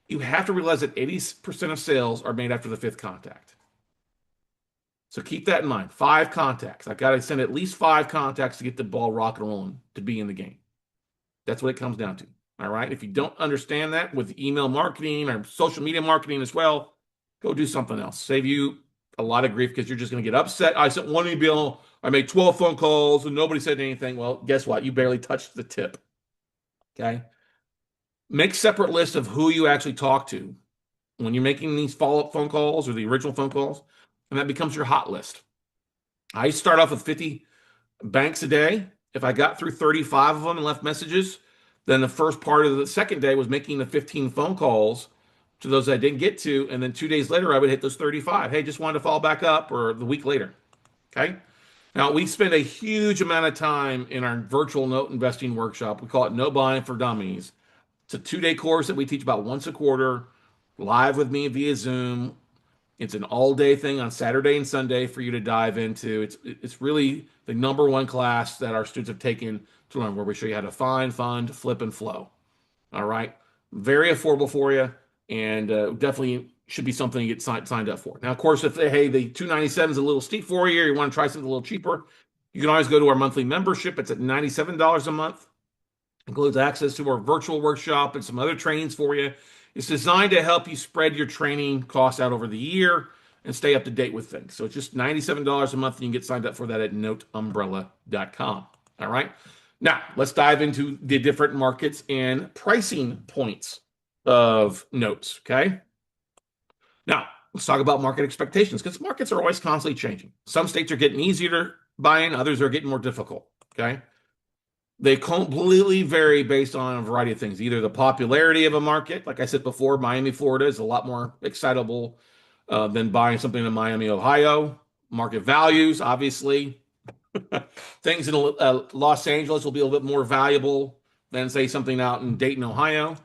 You have to realize that 80% of sales are made after the fifth contact. So keep that in mind. Five contacts. I've got to send at least five contacts to get the ball rock and rolling to be in the game. That's what it comes down to. All right. If you don't understand that with email marketing or social media marketing as well, go do something else. Save you a lot of grief because you're just going to get upset. I sent one email, I made 12 phone calls, and nobody said anything. Well, guess what? You barely touched the tip. Okay. Make separate lists of who you actually talk to when you're making these follow-up phone calls or the original phone calls, and that becomes your hot list. I start off with 50 banks a day. If I got through 35 of them and left messages, then the first part of the second day was making the 15 phone calls to those I didn't get to. And then 2 days later, I would hit those 35. Hey, just wanted to follow back up, or the week later. Okay. Now, we spend a huge amount of time in our virtual note investing workshop. We call it No Buying for Dummies. It's a 2-day course that we teach about once a quarter, live with me via Zoom. It's an all-day thing on Saturday and Sunday for you to dive into. It's really the number one class that our students have taken to learn, where we show you how to find, fund, flip, and flow. All right, very affordable for you, and definitely should be something you get signed up for. Now, of course, if hey, the 297 is a little steep for you, or you want to try something a little cheaper, you can always go to our monthly membership. It's at $97 a month. Includes access to our virtual workshop and some other trainings for you. It's designed to help you spread your training costs out over the year and stay up to date with things. So it's just $97 a month, and you can get signed up for that at noteumbrella.com. All right. Now, let's dive into the different markets and pricing points of notes. Okay. Now, let's talk about market expectations because markets are always constantly changing. Some states are getting easier to buy in, others are getting more difficult. Okay. They completely vary based on a variety of things. Either the popularity of a market, like I said before, Miami, Florida is a lot more excitable than buying something in Miami, Ohio. Market values, obviously. Things in Los Angeles will be a little bit more valuable than, say, something out in Dayton, Ohio.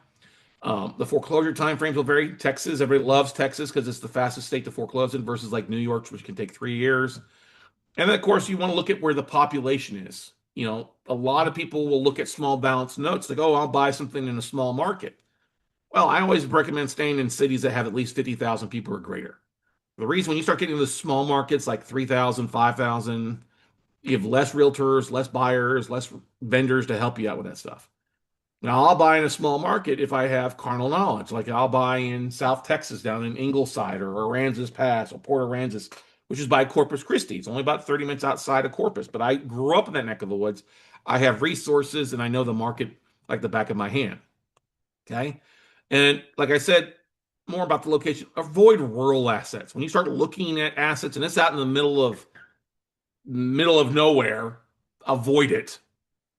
The foreclosure timeframes will vary. Texas, everybody loves Texas because it's the fastest state to foreclose in versus like New York, which can take 3 years. And then, of course, you want to look at where the population is. You know, a lot of people will look at small balance notes like, oh, I'll buy something in a small market. Well, I always recommend staying in cities that have at least 50,000 people or greater. The reason when you start getting into the small markets like 3,000, 5,000, you have less realtors, less buyers, less vendors to help you out with that stuff. Now, I'll buy in a small market if I have carnal knowledge. Like I'll buy in South Texas, down in Ingleside or Aransas Pass or Port Aransas, which is by Corpus Christi. It's only about 30 minutes outside of Corpus, but I grew up in that neck of the woods. I have resources and I know the market like the back of my hand. Okay. And like I said, more about the location, avoid rural assets. When you start looking at assets and it's out in the middle of nowhere, avoid it.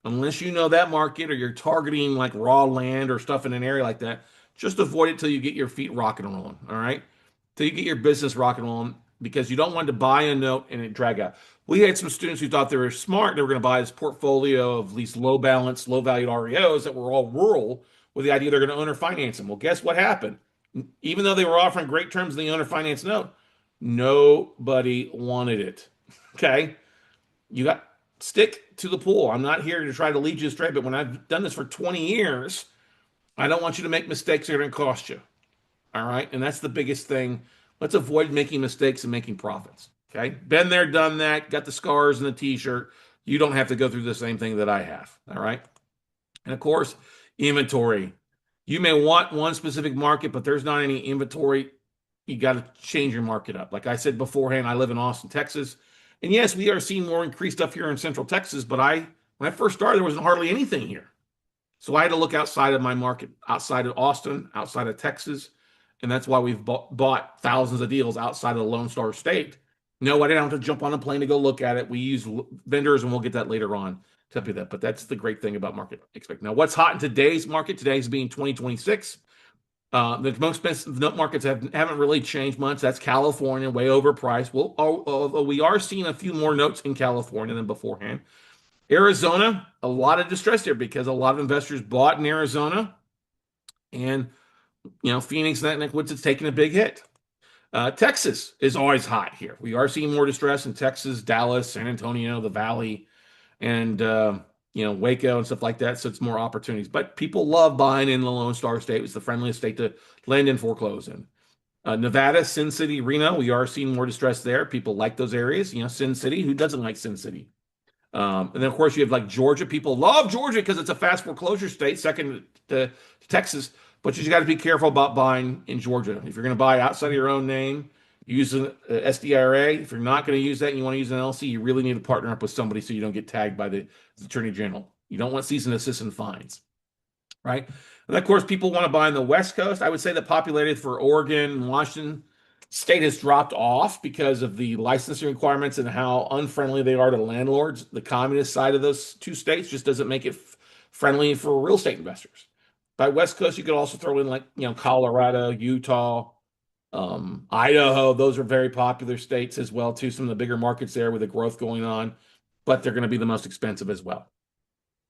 Unless you know that market or you're targeting like raw land or stuff in an area like that, just avoid it till you get your feet rocking and rolling. All right. Till you get your business rocking and rolling because you don't want to buy a note and it drag out. We had some students who thought they were smart. They were going to buy this portfolio of these low balance, low valued REOs that were all rural with the idea they're going to owner finance them. Well, guess what happened? Even though they were offering great terms in the owner finance note, nobody wanted it. Okay. You got stick to the pool. I'm not here to try to lead you astray, but when I've done this for 20 years, I don't want you to make mistakes that are going to cost you. All right. And that's the biggest thing. Let's avoid making mistakes and making profits. Okay. Been there, done that, got the scars and the t-shirt. You don't have to go through the same thing that I have. All right. And of course, inventory. You may want one specific market, but there's not any inventory. You got to change your market up. Like I said beforehand, I live in Austin, Texas. And yes, we are seeing more increased stuff here in Central Texas, but when I first started, there wasn't hardly anything here. So I had to look outside of my market, outside of Austin, outside of Texas, And that's why we've bought thousands of deals outside of the Lone Star State. No, I didn't have to jump on a plane to go look at it. We use vendors, and we'll get that later on to help you that. But that's the great thing about market expect. Now, what's hot in today's market? Today's being 2026. The most expensive note markets haven't really changed much. That's California, way overpriced. Well, although we are seeing a few more notes in California than beforehand. Arizona, a lot of distress there because a lot of investors bought in Arizona, and Phoenix and that woods, it's taking a big hit. Texas is always hot here. We are seeing more distress in Texas, Dallas, San Antonio, the Valley, and Waco and stuff like that. So it's more opportunities. But people love buying in the Lone Star State. It's the friendliest state to lend and foreclose in. Nevada, Sin City, Reno, we are seeing more distress there. People like those areas. Sin City, who doesn't like Sin City? And then, of course, you have like Georgia. People love Georgia because it's a fast foreclosure state, second to Texas. But you just got to be careful about buying in Georgia. If you're going to buy outside of your own name, use an SDRA. If you're not going to use that and you want to use an LC, you really need to partner up with somebody so you don't get tagged by the Attorney General. You don't want cease and desist and fines, right? And of course, people want to buy on the West Coast. I would say the popularity for Oregon, Washington State has dropped off because of the licensing requirements and how unfriendly they are to landlords. The communist side of those two states just doesn't make it friendly for real estate investors. By West Coast, you could also throw in like Colorado, Utah, Idaho. Those are very popular states as well too. Some of the bigger markets there with the growth going on, but they're going to be the most expensive as well.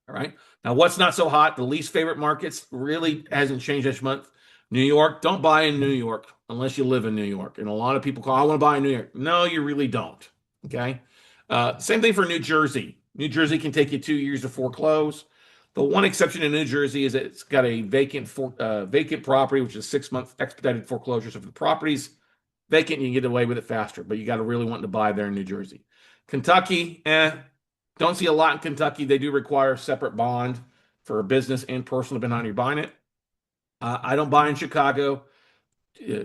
All right. Now, what's not so hot? The least favorite markets really hasn't changed this month. New York. Don't buy in New York unless you live in New York. And a lot of people call, I want to buy in New York. No, you really don't. Okay. Same thing for New Jersey. New Jersey can take you 2 years to foreclose. The one exception in New Jersey is that it's got a vacant property, which is 6-month expedited foreclosure. So if the property's vacant, you can get away with it faster, but you got to really want to buy there in New Jersey. Kentucky, don't see a lot in Kentucky. They do require a separate bond for a business and personal, depending on how you're buying it. I don't buy in Chicago.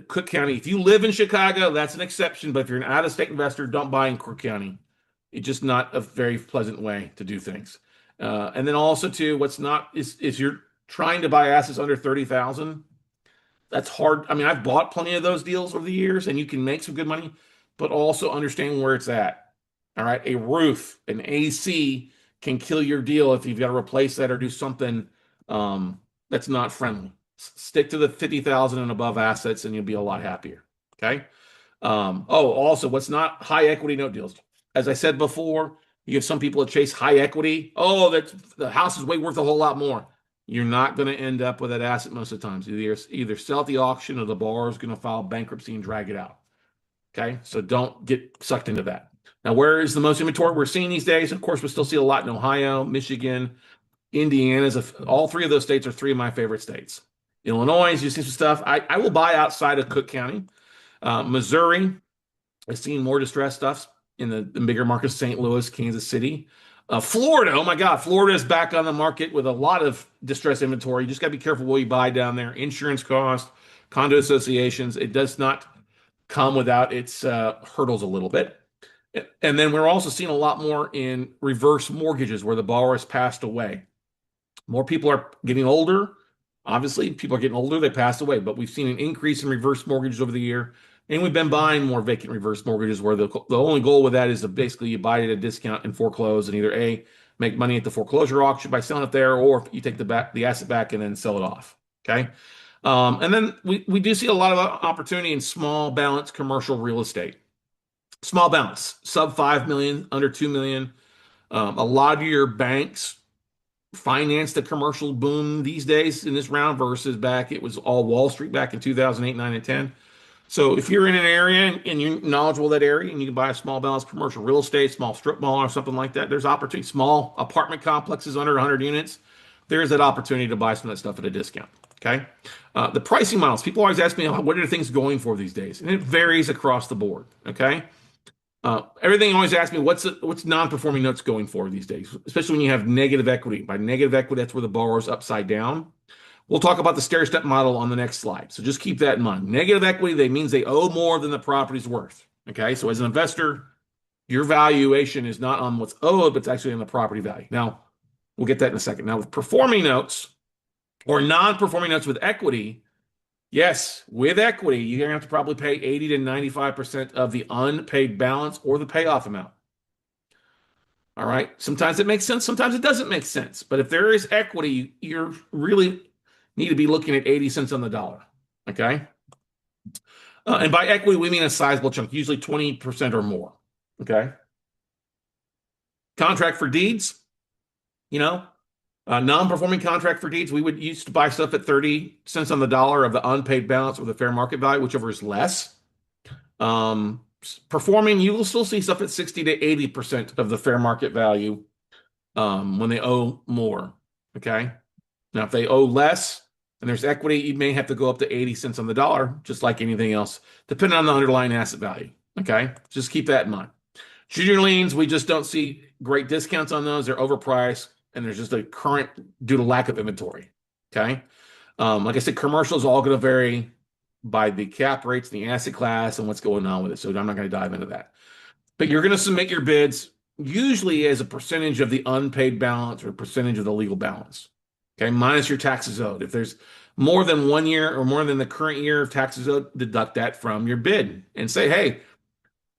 Cook County, if you live in Chicago, that's an exception, but if you're an out-of-state investor, don't buy in Cook County. It's just not a very pleasant way to do things. And then also too, what's not is you're trying to buy assets under 30,000. That's hard. I mean, I've bought plenty of those deals over the years, and you can make some good money, but also understand where it's at. All right, a roof, an AC can kill your deal if you've got to replace that or do something that's not friendly. Stick to the 50,000 and above assets, and you'll be a lot happier. Okay. Also, what's not high equity note deals? As I said before, you have some people that chase high equity. Oh, the house is way worth a whole lot more. You're not going to end up with that asset most of the times. Either sell at the auction or the borrower is going to file bankruptcy and drag it out. Okay, so don't get sucked into that. Now, where is the most inventory we're seeing these days? Of course, we still see a lot in Ohio, Michigan, Indiana. All three of those states are three of my favorite states. Illinois, you see some stuff. I will buy outside of Cook County. Missouri, I've seen more distressed stuff in the bigger markets, St. Louis, Kansas City. Florida, oh my God, Florida is back on the market with a lot of distressed inventory. You just got to be careful what you buy down there. Insurance costs, condo associations, it does not come without its hurdles a little bit. And then we're also seeing a lot more in reverse mortgages where the borrower has passed away. More people are getting older. Obviously, people are getting older, they passed away, but we've seen an increase in reverse mortgages over the year. And we've been buying more vacant reverse mortgages where the only goal with that is to basically you buy it at a discount and foreclose and either A, make money at the foreclosure auction by selling it there, or you take the asset back and then sell it off. Okay. And then we do see a lot of opportunity in small balance commercial real estate. Small balance, sub 5 million, under 2 million. A lot of your banks finance the commercial boom these days in this round versus back, it was all Wall Street back in 2008, 9, and 10. So if you're in an area and you're knowledgeable of that area and you can buy a small balance commercial real estate, small strip mall or something like that, there's opportunity. Small apartment complexes under 100 units, there's that opportunity to buy some of that stuff at a discount. Okay. The pricing models, people always ask me, what are things going for these days? And it varies across the board. Okay. Everything always asks me, what's non-performing notes going for these days, especially when you have negative equity. By negative equity, that's where the borrower's upside down. We'll talk about the stair-step model on the next slide. So just keep that in mind. Negative equity, that means they owe more than the property's worth. Okay, so as an investor, your valuation is not on what's owed, but it's actually on the property value. Now, we'll get that in a second. Now, with performing notes or non-performing notes with equity, Yes, with equity, you're going to have to probably pay 80 to 95% of the unpaid balance or the payoff amount. All right. Sometimes it makes sense, sometimes it doesn't make sense. But if there is equity, you really need to be looking at 80 cents on the dollar. Okay. And by equity, we mean a sizable chunk, usually 20% or more. Okay. Contract for deeds, you know, non-performing contract for deeds, we would used to buy stuff at 30 cents on the dollar of the unpaid balance or the fair market value, whichever is less. Performing, you will still see stuff at 60 to 80% of the fair market value when they owe more. Okay. Now, if they owe less and there's equity, you may have to go up to 80 cents on the dollar, just like anything else, depending on the underlying asset value. Okay. Just keep that in mind. Junior liens, we just don't see great discounts on those. They're overpriced and there's just a current due to lack of inventory. Okay. Like I said, commercial is all going to vary by the cap rates, the asset class, and what's going on with it. So I'm not going to dive into that. But you're going to submit your bids usually as a percentage of the unpaid balance or a percentage of the legal balance. Okay, minus your taxes owed. If there's more than 1 year or more than the current year of taxes owed, deduct that from your bid and say, hey,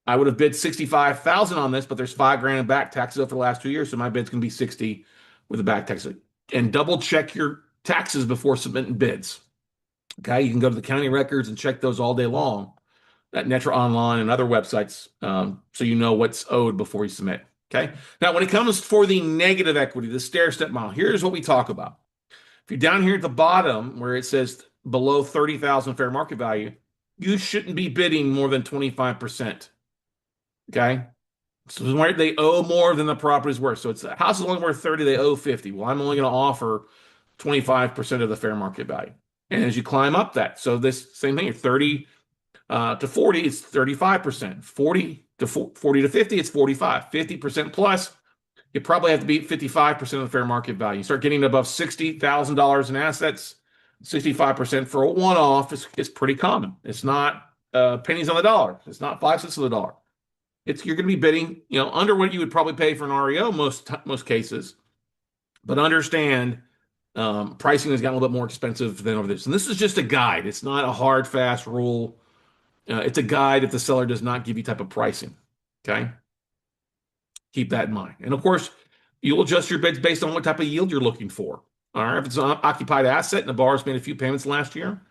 I would have bid 65,000 on this, but there's 5 grand in back taxes owed for the last 2 years, so my bid's going to be 60 with the back taxes. And double check your taxes before submitting bids. Okay, you can go to the county records and check those all day long at Netra Online and other websites, so you know what's owed before you submit. Okay. Now, when it comes for the negative equity, the stair step model, here's what we talk about. If you're down here at the bottom where it says below 30,000 fair market value, you shouldn't be bidding more than 25%. Okay. So they owe more than the property's worth. So it's the house is only worth 30, they owe 50. Well, I'm only going to offer 25% of the fair market value. And as you climb up that, so this same thing, 30 to 40, it's 35%. 40 to 50, it's 45. 50% plus, you probably have to beat 55% of the fair market value. You start getting above $60,000 in assets, 65% for a one-off is pretty common. It's not pennies on the dollar. It's not 5 cents on the dollar. You're going to be bidding, under what you would probably pay for an REO most cases. But understand, pricing has gotten a little bit more expensive than over this. And this is just a guide. It's not a hard, fast rule. It's a guide if the seller does not give you type of pricing. Okay. Keep that in mind. And of course, you'll adjust your bids based on what type of yield you're looking for. All right. If it's an occupied asset and the borrower's made a few payments last year,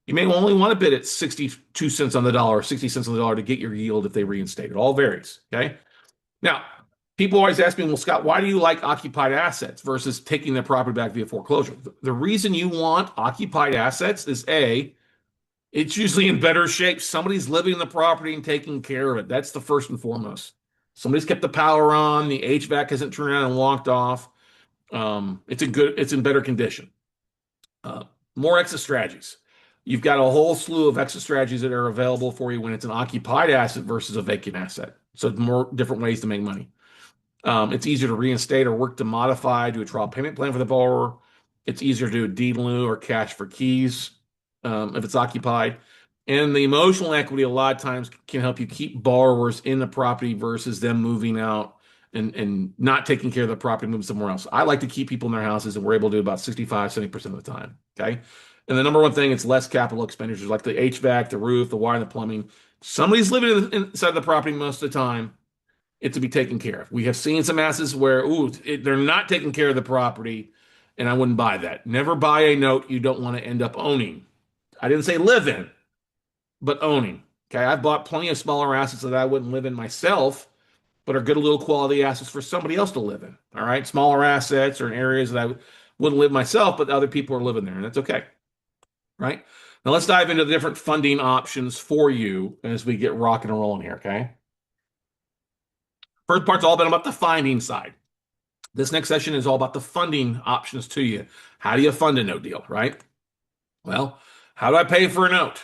you may only want to bid at 62 cents on the dollar or 60 cents on the dollar to get your yield if they reinstate. It all varies. Okay. Now, people always ask me, well, Scott, why do you like occupied assets versus taking their property back via foreclosure? The reason you want occupied assets is A, it's usually in better shape. Somebody's living in the property and taking care of it. That's the first and foremost. Somebody's kept the power on. The HVAC hasn't turned around and walked off. It's in better condition. More exit strategies. You've got a whole slew of exit strategies that are available for you when it's an occupied asset versus a vacant asset. So more different ways to make money. It's easier to reinstate or work to modify, do a trial payment plan for the borrower. It's easier to do a deed in lieu or cash for keys if it's occupied. And the emotional equity a lot of times can help you keep borrowers in the property versus them moving out and not taking care of the property, moving somewhere else. I like to keep people in their houses, and we're able to do about 65, 70% of the time. Okay. And the number one thing, it's less capital expenditures like the HVAC, the roof, the wire, and the plumbing. Somebody's living inside the property most of the time. It's to be taken care of. We have seen some assets where, they're not taking care of the property, and I wouldn't buy that. Never buy a note you don't want to end up owning. I didn't say live in, but owning. Okay, I've bought plenty of smaller assets that I wouldn't live in myself, but are good little quality assets for somebody else to live in. All right, smaller assets or in areas that I wouldn't live myself, but other people are living there, and that's okay. Right? Now let's dive into the different funding options for you as we get rocking and rolling here. Okay. First part's all about the finding side. This next session is all about the funding options to you. How do you fund a note deal, right? Well, how do I pay for a note?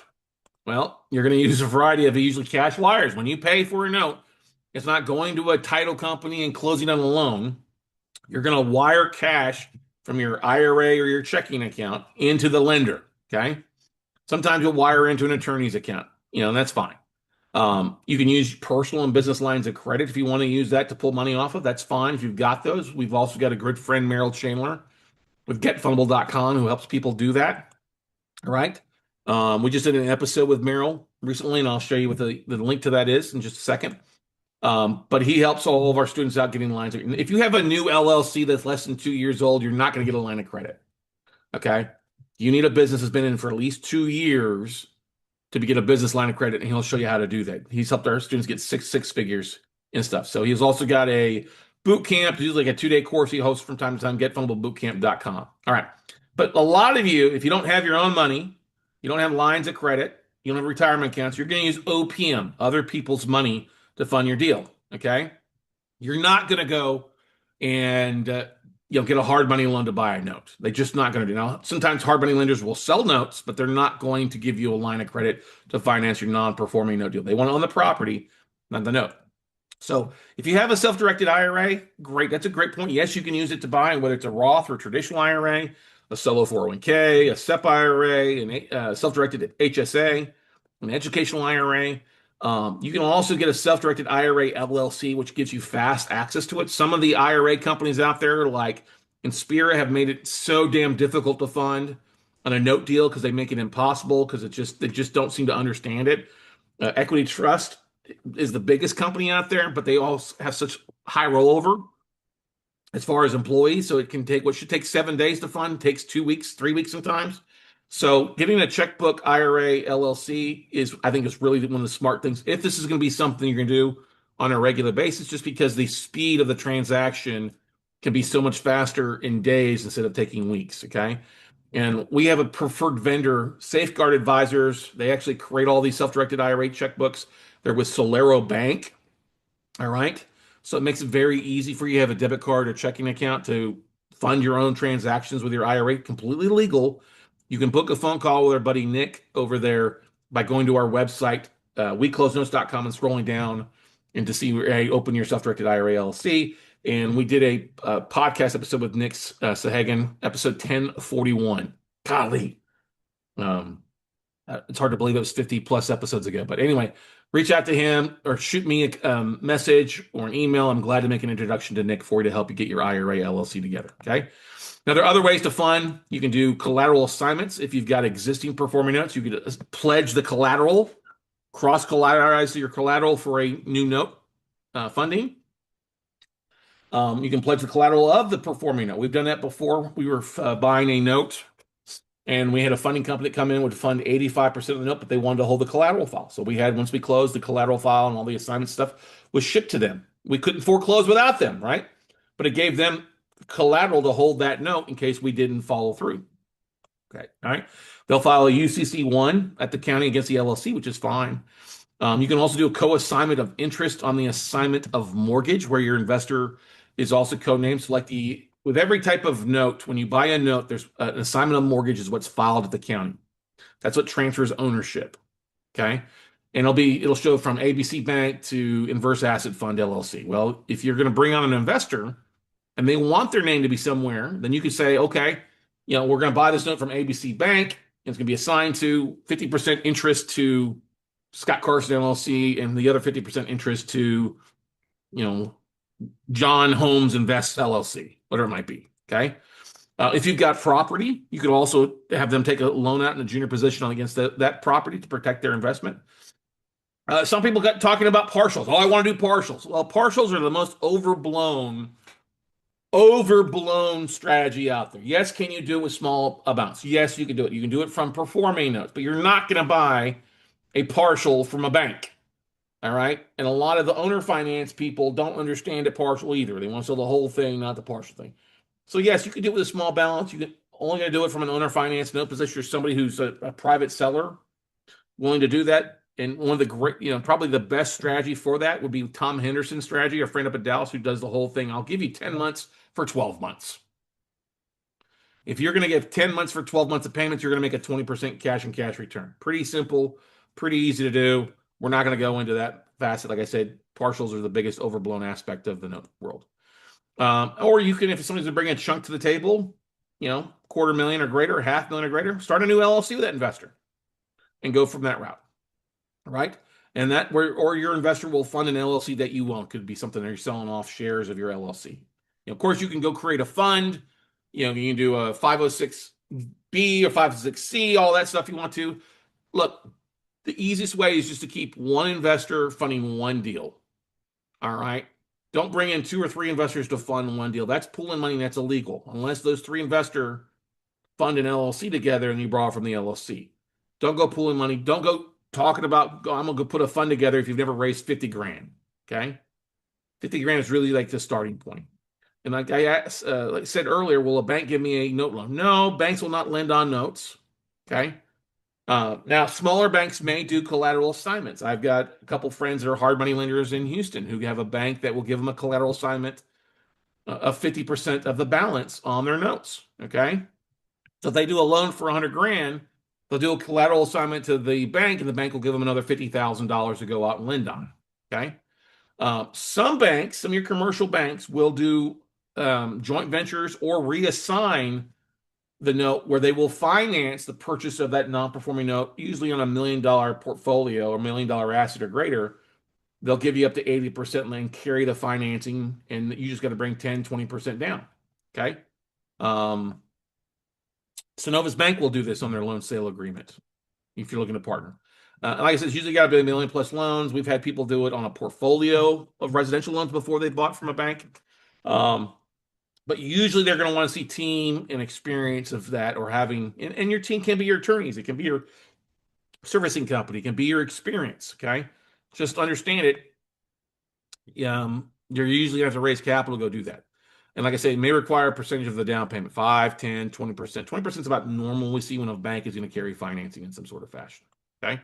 Well, you're going to use a variety of usually cash wires. When you pay for a note, it's not going to a title company and closing on a loan. You're going to wire cash from your IRA or your checking account into the lender, okay? Sometimes you'll wire into an attorney's account, and that's fine. You can use personal and business lines of credit if you want to use that to pull money off of. That's fine if you've got those. We've also got a good friend, Merrill Chandler, with getfundable.com, who helps people do that. All right. We just did an episode with Merrill recently, and I'll show you what the link to that is in just a second. But he helps all of our students out getting lines. If you have a new LLC that's less than 2 years old, you're not going to get a line of credit. Okay. You need a business that's been in for at least 2 years to get a business line of credit, and he'll show you how to do that. He's helped our students get six figures and stuff. So he's also got a boot camp, usually like a 2-day course he hosts from time to time, getfunnelbootcamp.com. All right. But a lot of you, if you don't have your own money, you don't have lines of credit, you don't have retirement accounts, you're going to use OPM, other people's money, to fund your deal. Okay. You're not going to go and get a hard money loan to buy a note. They're just not going to do. Now, sometimes hard money lenders will sell notes, but they're not going to give you a line of credit to finance your non-performing note deal. They want to own the property, not the note. So if you have a self-directed IRA, great. That's a great point. Yes, you can use it to buy, whether it's a Roth or traditional IRA, a solo 401k, a SEP IRA, a self-directed HSA, an educational IRA. You can also get a self-directed IRA LLC, which gives you fast access to it. Some of the IRA companies out there, like Inspira, have made it so damn difficult to fund on a note deal because they make it impossible because they just don't seem to understand it. Equity Trust is the biggest company out there, but they all have such high rollover as far as employees. So it can take what should take 7 days to fund, takes 2 weeks, 3 weeks sometimes. So getting a checkbook IRA LLC I think is really one of the smart things. If this is going to be something you're going to do on a regular basis, just because the speed of the transaction can be so much faster in days instead of taking weeks. Okay. And we have a preferred vendor, Safeguard Advisors. They actually create all these self-directed IRA checkbooks. They're with Solero Bank. All right. So it makes it very easy for you to have a debit card or checking account to fund your own transactions with your IRA, completely legal. You can book a phone call with our buddy Nick over there by going to our website, weclosenotes.com, and scrolling down and to see where you open your self-directed IRA LLC. And we did a podcast episode with Nick Sahagan, episode 1041. Golly. It's hard to believe it was 50 plus episodes ago. But anyway, reach out to him or shoot me a message or an email. I'm glad to make an introduction to Nick for you to help you get your IRA LLC together. Okay. Now, there are other ways to fund. You can do collateral assignments. If you've got existing performing notes, you could pledge the collateral, cross collateralize your collateral for a new note funding. You can pledge the collateral of the performing note. We've done that before. We were buying a note, and we had a funding company that come in would fund 85% of the note, but they wanted to hold the collateral file. So once we closed, the collateral file and all the assignment stuff was shipped to them. We couldn't foreclose without them, right? But it gave them collateral to hold that note in case we didn't follow through. Okay, all right. They'll file a UCC1 at the county against the LLC, which is fine. You can also do a co-assignment of interest on the assignment of mortgage, where your investor is also codenamed. So with every type of note, when you buy a note, there's an assignment of mortgage is what's filed at the county. That's what transfers ownership. Okay. And it'll show from ABC Bank to Inverse Asset Fund LLC. Well, if you're going to bring on an investor and they want their name to be somewhere, then you could say, okay, we're going to buy this note from ABC Bank. And it's going to be assigned to 50% interest to Scott Carson LLC and the other 50% interest to, John Holmes Invest LLC, whatever it might be. Okay. If you've got property, you could also have them take a loan out in a junior position against that property to protect their investment. Some people got talking about partials. Oh, I want to do partials. Well, partials are the most overblown strategy out there. Yes, can you do it with small amounts? Yes, you can do it. You can do it from performing notes, but you're not going to buy a partial from a bank. All right. And a lot of the owner finance people don't understand it partial either. They want to sell the whole thing, not the partial thing. So yes, you can do it with a small balance. You can only going to do it from an owner finance note position. You're somebody who's a private seller willing to do that. And one of the great, probably the best strategy for that would be Tom Henderson's strategy, a friend up at Dallas who does the whole thing. I'll give you 10 months for 12 months. If you're going to give 10 months for 12 months of payments, you're going to make a 20% cash and cash return. Pretty simple, pretty easy to do. We're not going to go into that facet. Like I said, partials are the biggest overblown aspect of the note world. Or you can, if somebody's going to bring a chunk to the table, $250,000 or greater, $500,000 or greater, start a new LLC with that investor and go from that route. Right? And or your investor will fund an LLC that you own. Could be something that you're selling off shares of your LLC. Of course, you can go create a fund. You can do a 506B or 506C, all that stuff you want to. Look, the easiest way is just to keep one investor funding one deal. All right. Don't bring in two or three investors to fund one deal. That's pooling money that's illegal unless those three investors fund an LLC together and you borrow from the LLC. Don't go pooling money. Don't go talking about, I'm going to go put a fund together if you've never raised 50 grand. Okay. 50 grand is really like the starting point. And like I asked, like I said earlier, will a bank give me a note loan? No, banks will not lend on notes. Okay. Now, smaller banks may do collateral assignments. I've got a couple friends that are hard money lenders in Houston who have a bank that will give them a collateral assignment of 50% of the balance on their notes. Okay. So if they do a loan for 100 grand, they'll do a collateral assignment to the bank, and the bank will give them another $50,000 to go out and lend on. Okay. Some banks, some of your commercial banks, will do joint ventures or reassign the note where they will finance the purchase of that non-performing note, usually on $1 million portfolio or $1 million asset or greater. They'll give you up to 80% and carry the financing, and you just got to bring 10, 20% down. Okay. Um, Novice Bank will do this on their loan sale agreement if you're looking to partner. Like I said, it's usually got to be $1 million plus loans. We've had people do it on a portfolio of residential loans before they bought from a bank. But usually they're going to want to see team and experience of that, or having, and your team can be your attorneys. It can be your servicing company. It can be your experience. Okay. Just understand it. You're usually going to have to raise capital to go do that. And like I say, it may require a percentage of the down payment, 5, 10, 20%. 20% is about normal we see when a bank is going to carry financing in some sort of fashion. Okay.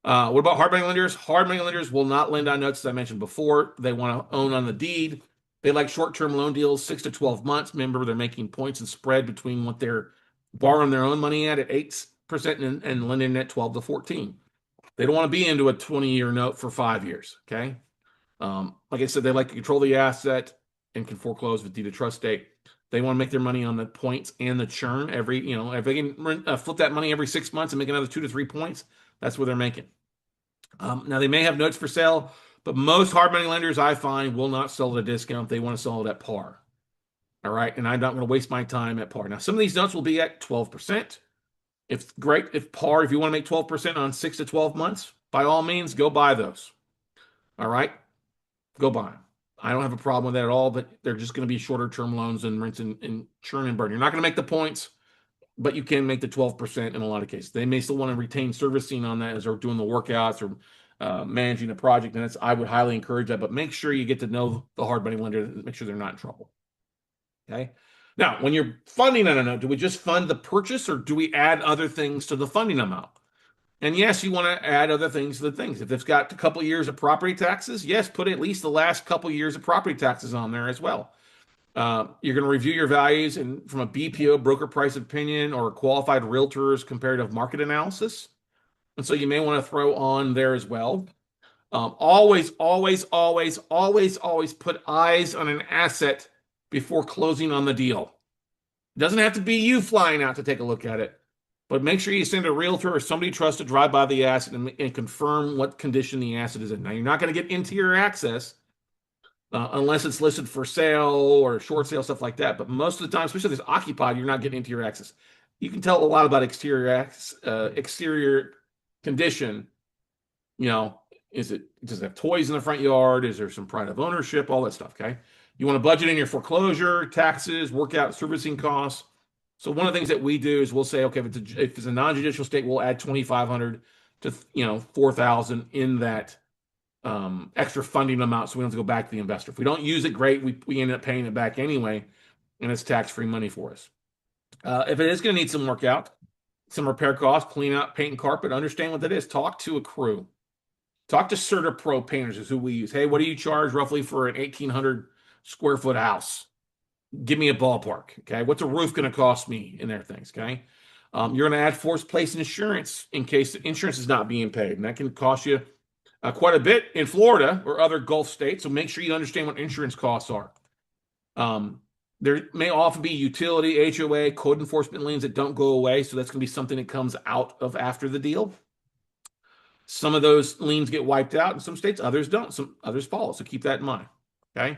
What about hard money lenders? Hard money lenders will not lend on notes, as I mentioned before. They want to own on the deed. They like short-term loan deals, 6 to 12 months. Remember, they're making points and spread between what they're borrowing their own money at 8% and lending at 12 to 14. They don't want to be into a 20-year note for 5 years. Okay. Like I said, they like to control the asset and can foreclose with deed of trust state. They want to make their money on the points and the churn if they can flip that money every 6 months and make another 2 to 3 points, that's what they're making. Now they may have notes for sale, but most hard money lenders I find will not sell at a discount. They want to sell it at par. All right. And I'm not going to waste my time at par. Now, some of these notes will be at 12%. If great, if par, if you want to make 12% on 6 to 12 months, by all means, go buy those. All right. Go buy them. I don't have a problem with that at all, but they're just going to be shorter term loans and rinse and churn and burn. You're not going to make the points, but you can make the 12% in a lot of cases. They may still want to retain servicing on that as they're doing the workouts or managing the project. And I would highly encourage that, but make sure you get to know the hard money lender, make sure they're not in trouble. Okay. Now, when you're funding on a note, do we just fund the purchase, or do we add other things to the funding amount? And yes, you want to add other things to the things. If it's got a couple of years of property taxes, yes, put at least the last couple of years of property taxes on there as well. You're going to review your values and from a BPO, broker price opinion, or a qualified realtor's comparative market analysis. And so you may want to throw on there as well. Always, always, always, always, always put eyes on an asset before closing on the deal. It doesn't have to be you flying out to take a look at it, but make sure you send a realtor or somebody you trust to drive by the asset and confirm what condition the asset is in. Now, you're not going to get interior access unless it's listed for sale or short sale, stuff like that. But most of the time, especially if it's occupied, you're not getting interior access. You can tell a lot about exterior condition. Does it have toys in the front yard? Is there some pride of ownership? All that stuff. Okay. You want to budget in your foreclosure, taxes, work out servicing costs. So one of the things that we do is we'll say, okay, if it's a non-judicial state, we'll add 2,500 to 4,000 in that extra funding amount, so we don't have to go back to the investor. If we don't use it, great. We end up paying it back anyway, and it's tax-free money for us. If it is going to need some work out, some repair costs, clean out, paint and carpet, understand what that is. Talk to a crew. Talk to CertaPro painters is who we use. Hey, what do you charge roughly for an 1,800 square foot house? Give me a ballpark. Okay. What's a roof going to cost me in there things? Okay. You're going to add forced place insurance in case the insurance is not being paid. And that can cost you quite a bit in Florida or other Gulf states. So make sure you understand what insurance costs are. There may often be utility, HOA, code enforcement liens that don't go away. So that's going to be something that comes out of after the deal. Some of those liens get wiped out in some states, others don't. Some others follow. So keep that in mind. Okay.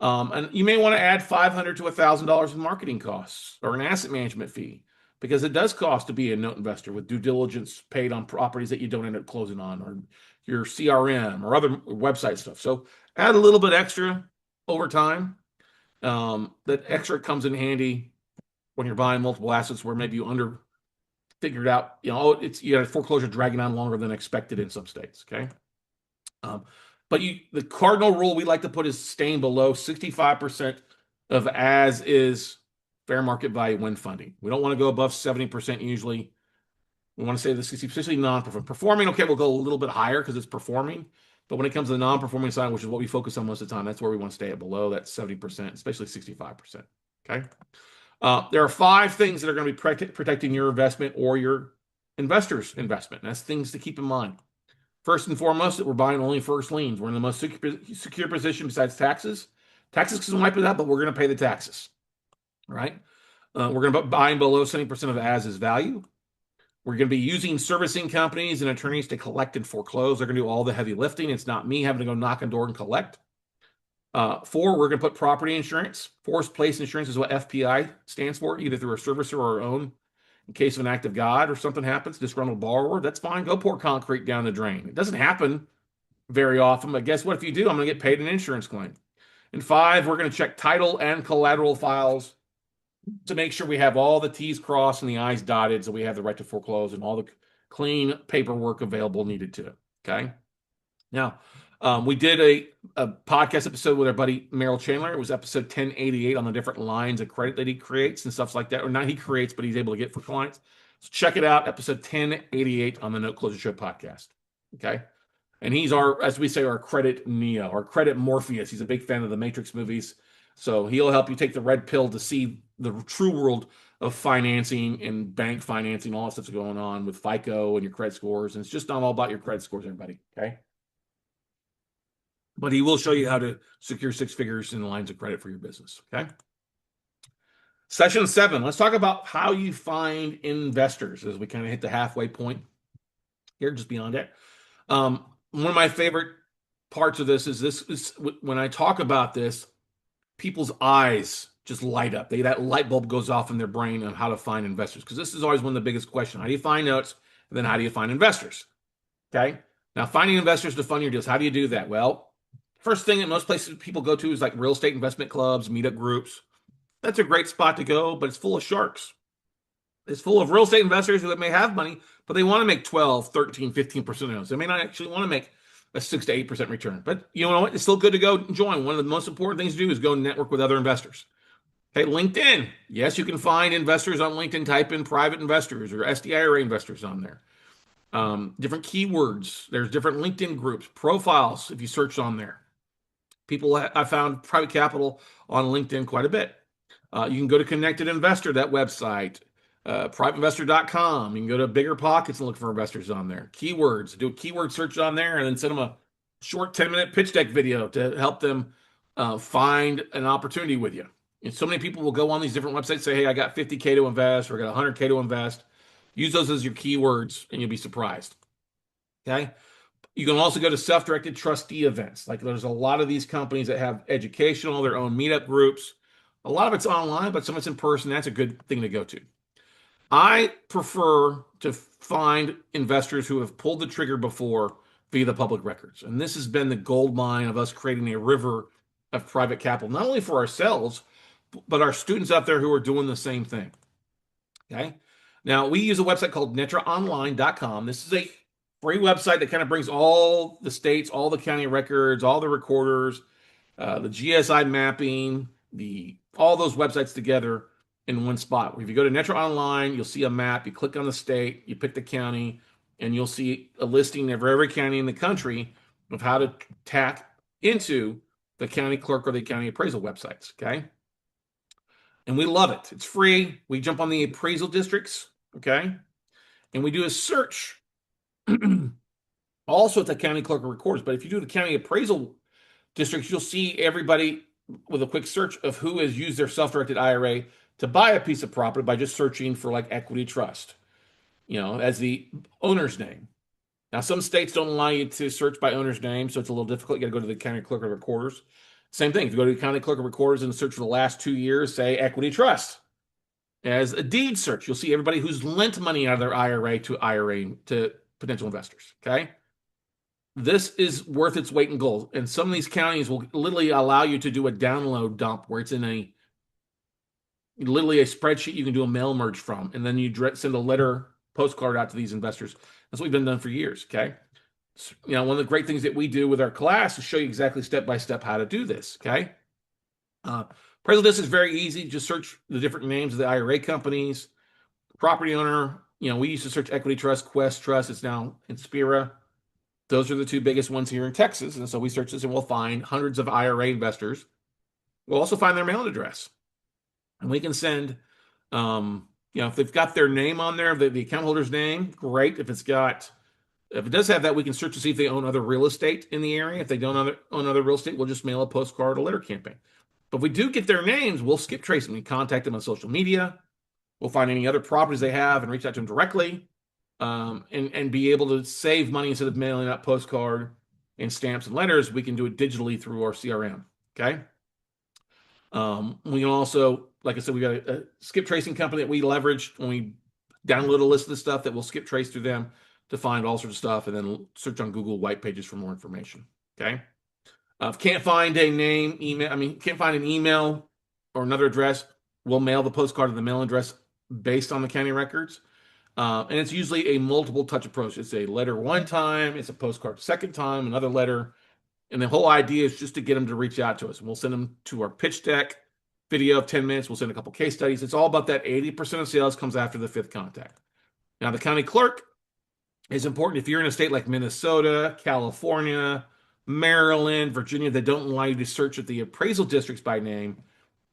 And you may want to add $500 to $1,000 in marketing costs or an asset management fee. because it does cost to be a note investor with due diligence paid on properties that you don't end up closing on, or your CRM or other website stuff. So add a little bit extra over time. That extra comes in handy when you're buying multiple assets where maybe you under figured out, you got a foreclosure dragging on longer than expected in some states. Okay. Um, but the cardinal rule we like to put is staying below 65% of as is fair market value when funding. We don't want to go above 70% usually. We want to say the 60, especially non-performing. Performing, okay, we'll go a little bit higher because it's performing. But when it comes to the non-performing side, which is what we focus on most of the time, that's where we want to stay at below that 70%, especially 65%. Okay. There are 5 things that are going to be protecting your investment or your investor's investment. And that's things to keep in mind. First and foremost, that we're buying only first liens. We're in the most secure position besides taxes. Taxes can wipe it out, but we're going to pay the taxes. Right? We're going to be buying below 70% of as is value. We're going to be using servicing companies and attorneys to collect and foreclose. They're going to do all the heavy lifting. It's not me having to go knock on door and collect. 4, we're going to put property insurance. Forced place insurance is what FPI stands for, either through a servicer or our own. In case of an act of God or something happens, disgruntled borrower, that's fine. Go pour concrete down the drain. It doesn't happen very often, but guess what? If you do, I'm going to get paid an insurance claim. And 5, we're going to check title and collateral files to make sure we have all the T's crossed and the I's dotted so we have the right to foreclose and all the clean paperwork available needed to it. Okay. Now, we did a podcast episode with our buddy Merrill Chandler. It was episode 1088 on the different lines of credit that he creates and stuff like that. Or not he creates, but he's able to get for clients. So check it out, episode 1088 on the Note Closure Show podcast. Okay. And he's as we say, our credit Neo, our credit Morpheus. He's a big fan of the Matrix movies. So he'll help you take the red pill to see the true world of financing and bank financing, all that stuff's going on with FICO and your credit scores. And it's just not all about your credit scores, everybody. Okay. But he will show you how to secure 6 figures in lines of credit for your business. Okay. Session 7. Let's talk about how you find investors as we kind of hit the halfway point here, just beyond it. One of my favorite parts of this is when I talk about this, people's eyes just light up. That light bulb goes off in their brain on how to find investors, because this is always one of the biggest questions. How do you find notes? And then how do you find investors? Okay. Now, finding investors to fund your deals. How do you do that? Well, first thing that most places people go to is like real estate investment clubs, meetup groups. That's a great spot to go, but it's full of sharks. It's full of real estate investors who may have money, but they want to make 12, 13, 15% of those. They may not actually want to make a 6 to 8% return. But you know what? It's still good to go join. One of the most important things to do is go network with other investors. Hey, LinkedIn. Yes, you can find investors on LinkedIn. Type in private investors or SDIRA investors on there. Different keywords. There's different LinkedIn groups, profiles if you search on there. I found private capital on LinkedIn quite a bit. You can go to Connected Investor, that website, privateinvestor.com. You can go to Bigger Pockets and look for investors on there. Keywords, do a keyword search on there and then send them a short 10-minute pitch deck video to help them find an opportunity with you. And so many people will go on these different websites, say, hey, I got 50K to invest or I got 100K to invest. Use those as your keywords and you'll be surprised. Okay. You can also go to self-directed trustee events. Like there's a lot of these companies that have educational, their own meetup groups. A lot of it's online, but some of it's in person. That's a good thing to go to. I prefer to find investors who have pulled the trigger before via the public records. And this has been the gold mine of us creating a river of private capital, not only for ourselves, but our students out there who are doing the same thing. Okay. Now, we use a website called netraonline.com. This is a free website that kind of brings all the states, all the county records, all the recorders, the GSI mapping, all those websites together in one spot. If you go to Netra Online, you'll see a map. You click on the state, you pick the county, and you'll see a listing of every county in the country of how to tack into the county clerk or the county appraisal websites. Okay. And we love it. It's free. We jump on the appraisal districts. Okay. And we do a search also at the county clerk or recorders. But if you do the county appraisal districts, you'll see everybody with a quick search of who has used their self-directed IRA to buy a piece of property by just searching for like equity trust, as the owner's name. Now, some states don't allow you to search by owner's name, so it's a little difficult. You got to go to the county clerk or recorders. Same thing. If you go to the county clerk or recorders and search for the last 2 years, say equity trust. As a deed search, you'll see everybody who's lent money out of their IRA to potential investors. Okay. This is worth its weight in gold. And some of these counties will literally allow you to do a download dump where it's in a literally a spreadsheet you can do a mail merge from, and then you send a letter postcard out to these investors. That's what we've been done for years. Okay. So, one of the great things that we do with our class is show you exactly step by step how to do this. Okay. Uh, Appraisal List is very easy. Just search the different names of the IRA companies, property owner. We used to search Equity Trust, Quest Trust. It's now Inspira. Those are the two biggest ones here in Texas. And so we search this and we'll find hundreds of IRA investors. We'll also find their mailing address. And we can send, if they've got their name on there, the account holder's name, great. If it does have that, we can search to see if they own other real estate in the area. If they don't own other real estate, we'll just mail a postcard, a letter campaign. But if we do get their names, we'll skip trace them. We contact them on social media. We'll find any other properties they have and reach out to them directly, and be able to save money instead of mailing out postcard and stamps and letters. We can do it digitally through our CRM. Okay. We can also, like I said, we got a skip tracing company that we leverage when we download a list of the stuff that we'll skip trace through them to find all sorts of stuff, and then search on Google white pages for more information. Okay. If can't find a name, can't find an email or another address, we'll mail the postcard to the mail address based on the county records. And it's usually a multiple touch approach. It's a letter one time, it's a postcard second time, another letter. And the whole idea is just to get them to reach out to us. And we'll send them to our pitch deck video of 10 minutes. We'll send a couple case studies. It's all about that 80% of sales comes after the fifth contact. Now, the county clerk is important. If you're in a state like Minnesota, California, Maryland, Virginia, that don't allow you to search at the appraisal districts by name,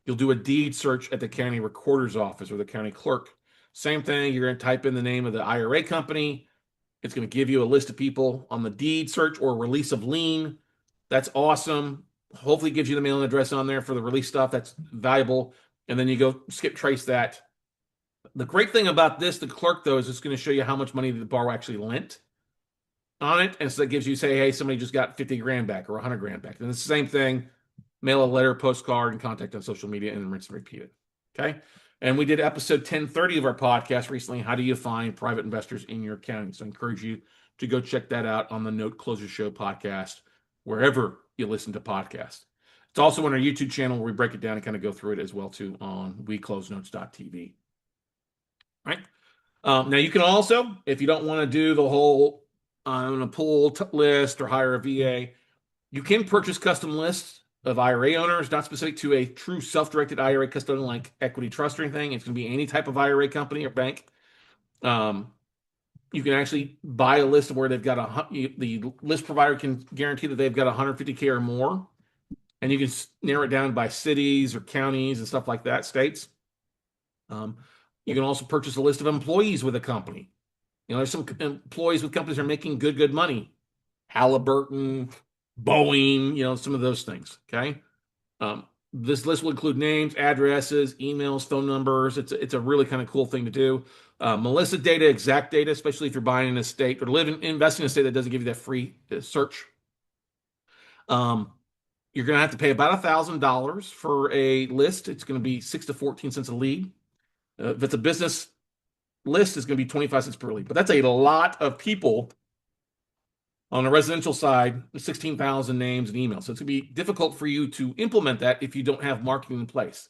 you'll do a deed search at the county recorder's office or the county clerk. Same thing. You're going to type in the name of the IRA company. It's going to give you a list of people on the deed search or release of lien. That's awesome. Hopefully it gives you the mailing address on there for the release stuff. That's valuable. And then you go skip trace that. The great thing about this, the clerk, though, is it's going to show you how much money the borrower actually lent on it. And so that gives you, say, hey, somebody just got 50 grand back or 100 grand back. And it's the same thing. Mail a letter, postcard, and contact on social media, and rinse and repeat it. Okay. And we did episode 1030 of our podcast recently. How do you find private investors in your county? So I encourage you to go check that out on the Note Closer Show podcast, wherever you listen to podcasts. It's also on our YouTube channel where we break it down and kind of go through it as well, too, on weclosenotes.tv. Right. Now, you can also, if you don't want to do the whole I'm going to pull list or hire a VA, you can purchase custom lists of IRA owners, not specific to a true self-directed IRA custodian like Equity Trust or anything. It's going to be any type of IRA company or bank. You can actually buy a list of where they've got the list provider can guarantee that they've got 150K or more, and you can narrow it down by cities or counties and stuff like that, states. You can also purchase a list of employees with a company. There's some employees with companies that are making good money. Halliburton, Boeing, some of those things. Okay. This list will include names, addresses, emails, phone numbers. It's a really kind of cool thing to do. Melissa data, exact data, especially if you're buying in a state or investing in a state that doesn't give you that free search. You're going to have to pay about $1,000 for a list. It's going to be 6 to 14 cents a lead. If it's a business list, it's going to be 25 cents per lead. But that's a lot of people on the residential side, 16,000 names and emails. So it's going to be difficult for you to implement that if you don't have marketing in place.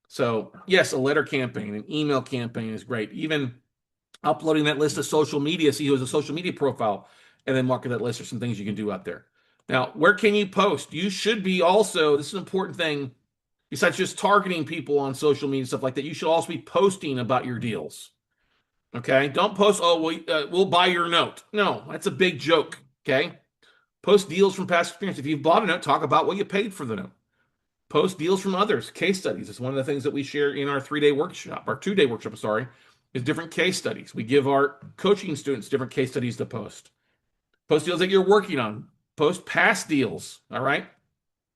So yes, a letter campaign, an email campaign is great. Even uploading that list to social media, see who has a social media profile, and then market that list. Or some things you can do out there. Now, where can you post? You should be also, this is an important thing, besides just targeting people on social media and stuff like that, you should also be posting about your deals. Okay, don't post, we'll buy your note. No, that's a big joke. Okay, post deals from past experience. If you've bought a note, talk about what you paid for the note. Post deals from others, case studies. It's one of the things that we share in our 2-day workshop, is different case studies. We give our coaching students different case studies to post. Post deals that you're working on. Post past deals, all right?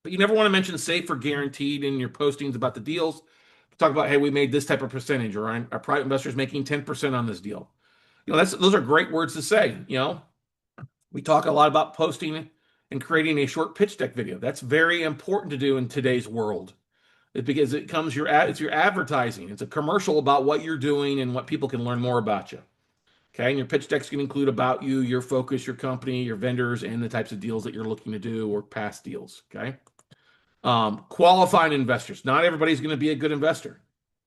But you never want to mention safe or guaranteed in your postings about the deals. Talk about, hey, we made this type of percentage, or our private investors making 10% on this deal. Those are great words to say. We talk a lot about posting and creating a short pitch deck video. That's very important to do in today's world. because it's your advertising. It's a commercial about what you're doing and what people can learn more about you. Okay, and your pitch decks can include about you, your focus, your company, your vendors, and the types of deals that you're looking to do or past deals. Okay, qualifying investors. Not everybody's going to be a good investor.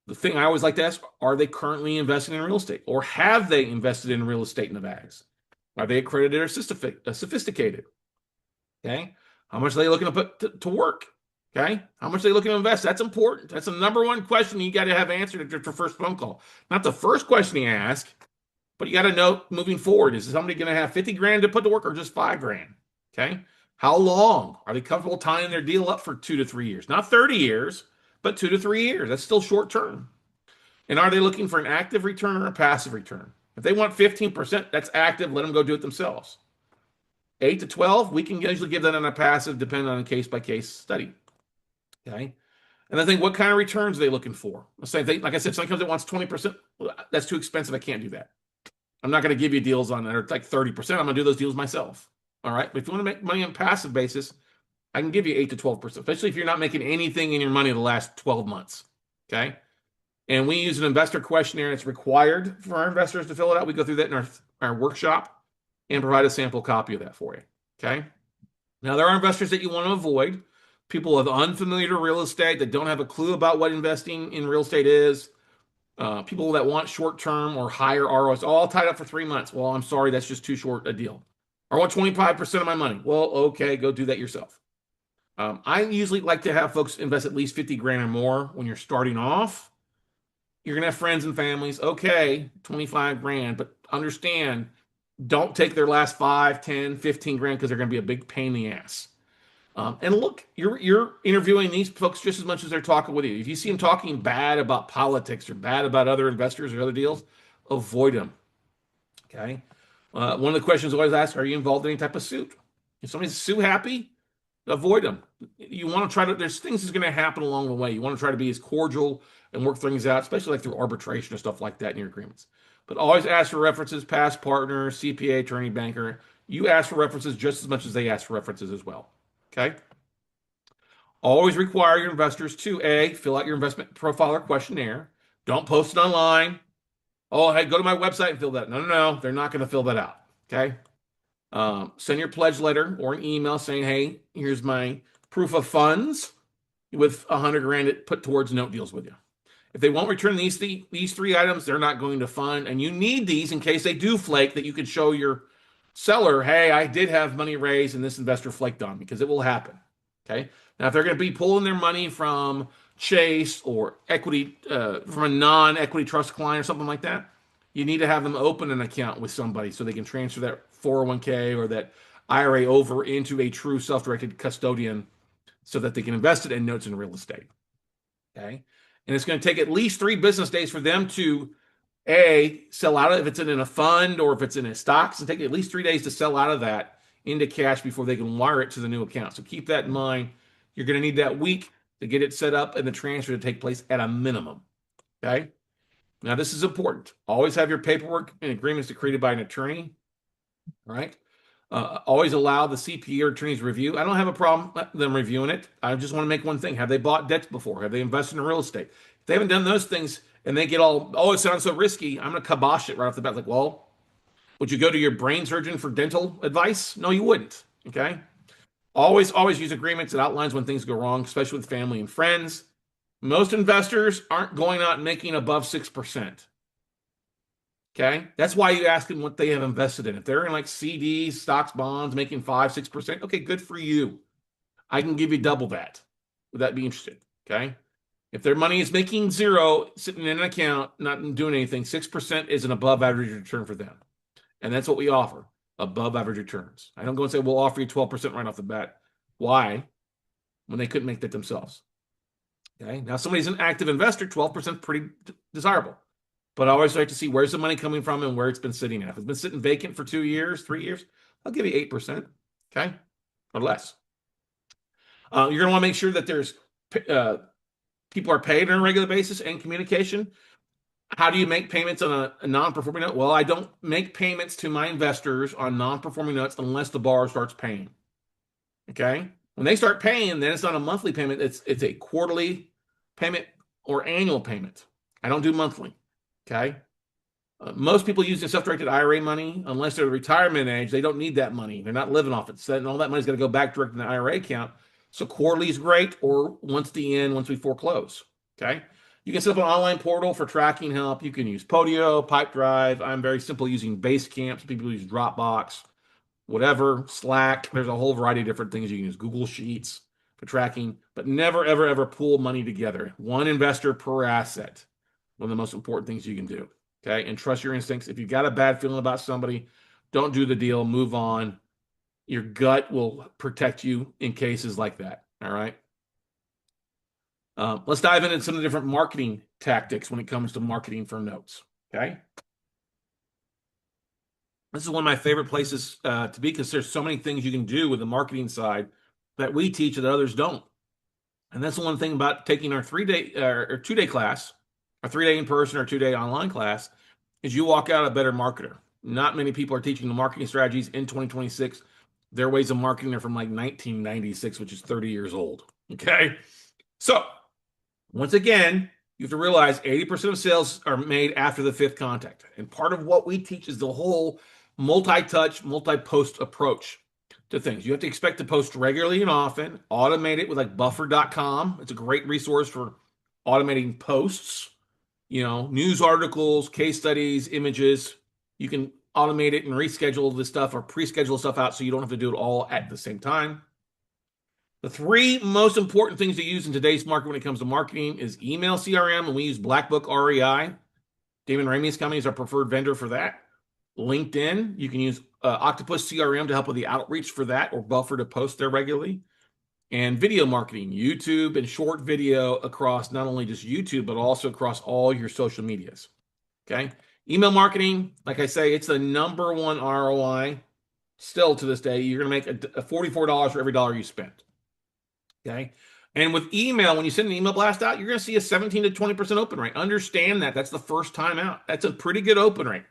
The thing I always like to ask: are they currently investing in real estate, or have they invested in real estate in the bags? Are they accredited or sophisticated? Okay, how much are they looking to put to work? Okay, how much are they looking to invest? That's important. That's the number one question you got to have answered at your first phone call. Not the first question you ask. But you got to know moving forward, is somebody going to have 50 grand to put to work or just 5 grand? Okay. How long? Are they comfortable tying their deal up for 2 to 3 years? Not 30 years, but 2 to 3 years. That's still short term. And are they looking for an active return or a passive return? If they want 15%, that's active. Let them go do it themselves. 8 to 12, we can usually give that on a passive, depending on a case by case study. Okay. And I think, what kind of returns are they looking for? Same thing. Like I said, sometimes it wants 20%. That's too expensive. I can't do that. I'm not going to give you deals on that are like 30%. I'm going to do those deals myself. All right. But if you want to make money on passive basis, I can give you 8 to 12%, especially if you're not making anything in your money the last 12 months. Okay. And we use an investor questionnaire. It's required for our investors to fill it out. We go through that in our workshop and provide a sample copy of that for you. Okay. Now, there are investors that you want to avoid. People with unfamiliar to real estate that don't have a clue about what investing in real estate is. People that want short-term or higher ROIs, all tied up for 3 months. Well, I'm sorry, that's just too short a deal. I want 25% of my money. Well, okay, go do that yourself. I usually like to have folks invest at least 50 grand or more when you're starting off. You're going to have friends and families. Okay, 25 grand, but understand, don't take their last 5, 10, 15 grand because they're going to be a big pain in the ass. And look, you're interviewing these folks just as much as they're talking with you. If you see them talking bad about politics or bad about other investors or other deals, avoid them. Okay. One of the questions I always ask: are you involved in any type of suit? If somebody's sue happy, avoid them. You want to try to. There's things that's going to happen along the way. You want to try to be as cordial and work things out, especially like through arbitration or stuff like that in your agreements. But always ask for references: past partner, CPA, attorney, banker. You ask for references just as much as they ask for references as well. Okay. Always require your investors to fill out your investment profile or questionnaire. Don't post it online. Oh, hey, go to my website and fill that. No. They're not going to fill that out. Okay. Send your pledge letter or an email saying, hey, here's my proof of funds with 100 grand put towards note deals with you. If they won't return these three items, they're not going to fund. And you need these in case they do flake, that you can show your seller, hey, I did have money raised and this investor flaked on me, because it will happen. Okay. Now, if they're going to be pulling their money from Chase or equity, from a non-equity trust client or something like that, you need to have them open an account with somebody so they can transfer that 401k or that IRA over into a true self-directed custodian so that they can invest it in notes in real estate. Okay. And it's going to take at least 3 business days for them to sell out of it. If it's in a fund or if it's in a stock, it's going to take at least 3 days to sell out of that into cash before they can wire it to the new account. So keep that in mind. You're going to need that week to get it set up and the transfer to take place at a minimum. Okay. Now, this is important. Always have your paperwork and agreements created by an attorney. All right. Always allow the CPA or attorney's review. I don't have a problem them reviewing it. I just want to make one thing. Have they bought debts before? Have they invested in real estate? If they haven't done those things and they get it sounds so risky, I'm going to kibosh it right off the bat. Like, well, would you go to your brain surgeon for dental advice? No, you wouldn't. Okay. Always use agreements that outlines when things go wrong, especially with family and friends. Most investors aren't going out and making above 6%. Okay. That's why you ask them what they have invested in. If they're in like CDs, stocks, bonds, making 5-6%, okay, good for you. I can give you double that. Would that be interesting? Okay. If their money is making 0, sitting in an account, not doing anything, 6% is an above average return for them. And that's what we offer, above average returns. I don't go and say, we'll offer you 12% right off the bat. Why? When they couldn't make that themselves. Okay. Now, somebody's an active investor, 12% pretty desirable. But I always like to see where's the money coming from and where it's been sitting at. If it's been sitting vacant for 2 years, 3 years, I'll give you 8%, okay, or less. You're going to want to make sure that there's people are paid on a regular basis and communication. How do you make payments on a non-performing note? Well, I don't make payments to my investors on non-performing notes unless the borrower starts paying. Okay, when they start paying, then it's not a monthly payment. It's a quarterly payment or annual payment. I don't do monthly. Okay. Most people using self-directed IRA money, unless they're retirement age, they don't need that money. They're not living off it. So all that money's going to go back direct in the IRA account. So quarterly is great, or once we foreclose. Okay. You can set up an online portal for tracking help. You can use Podio, Pipedrive. I'm very simple using Basecamp. Some people use Dropbox, whatever, Slack. There's a whole variety of different things you can use. Google Sheets for tracking, but never, ever, ever pool money together. One investor per asset. One of the most important things you can do. Okay. And trust your instincts. If you've got a bad feeling about somebody, don't do the deal. Move on. Your gut will protect you in cases like that. All right. Let's dive into some of the different marketing tactics when it comes to marketing for notes. Okay. This is one of my favorite places to be because there's so many things you can do with the marketing side that we teach that others don't. And that's the one thing about taking our 3-day or 2-day class, a 3-day in person or 2-day online class, is you walk out a better marketer. Not many people are teaching the marketing strategies in 2026. Their ways of marketing are from like 1996, which is 30 years old. Okay. So once again, you have to realize 80% of sales are made after the 5th contact. And part of what we teach is the whole multi-touch, multi-post approach to things. You have to expect to post regularly and often, automate it with like buffer.com. It's a great resource for automating posts, news articles, case studies, images. You can automate it and reschedule this stuff or pre-schedule stuff out so you don't have to do it all at the same time. The 3 most important things to use in today's market when it comes to marketing is email CRM, and we use Black Book REI. Damon Ramey's company is our preferred vendor for that. LinkedIn, you can use Octopus CRM to help with the outreach for that, or Buffer to post there regularly. And video marketing, YouTube and short video across not only just YouTube, but also across all your social medias. Okay. Email marketing, like I say, it's the number one ROI. Still to this day, you're going to make a $44 for every dollar you spend. Okay. And with email, when you send an email blast out, you're going to see a 17 to 20% open rate. Understand that. That's the first time out. That's a pretty good open rate.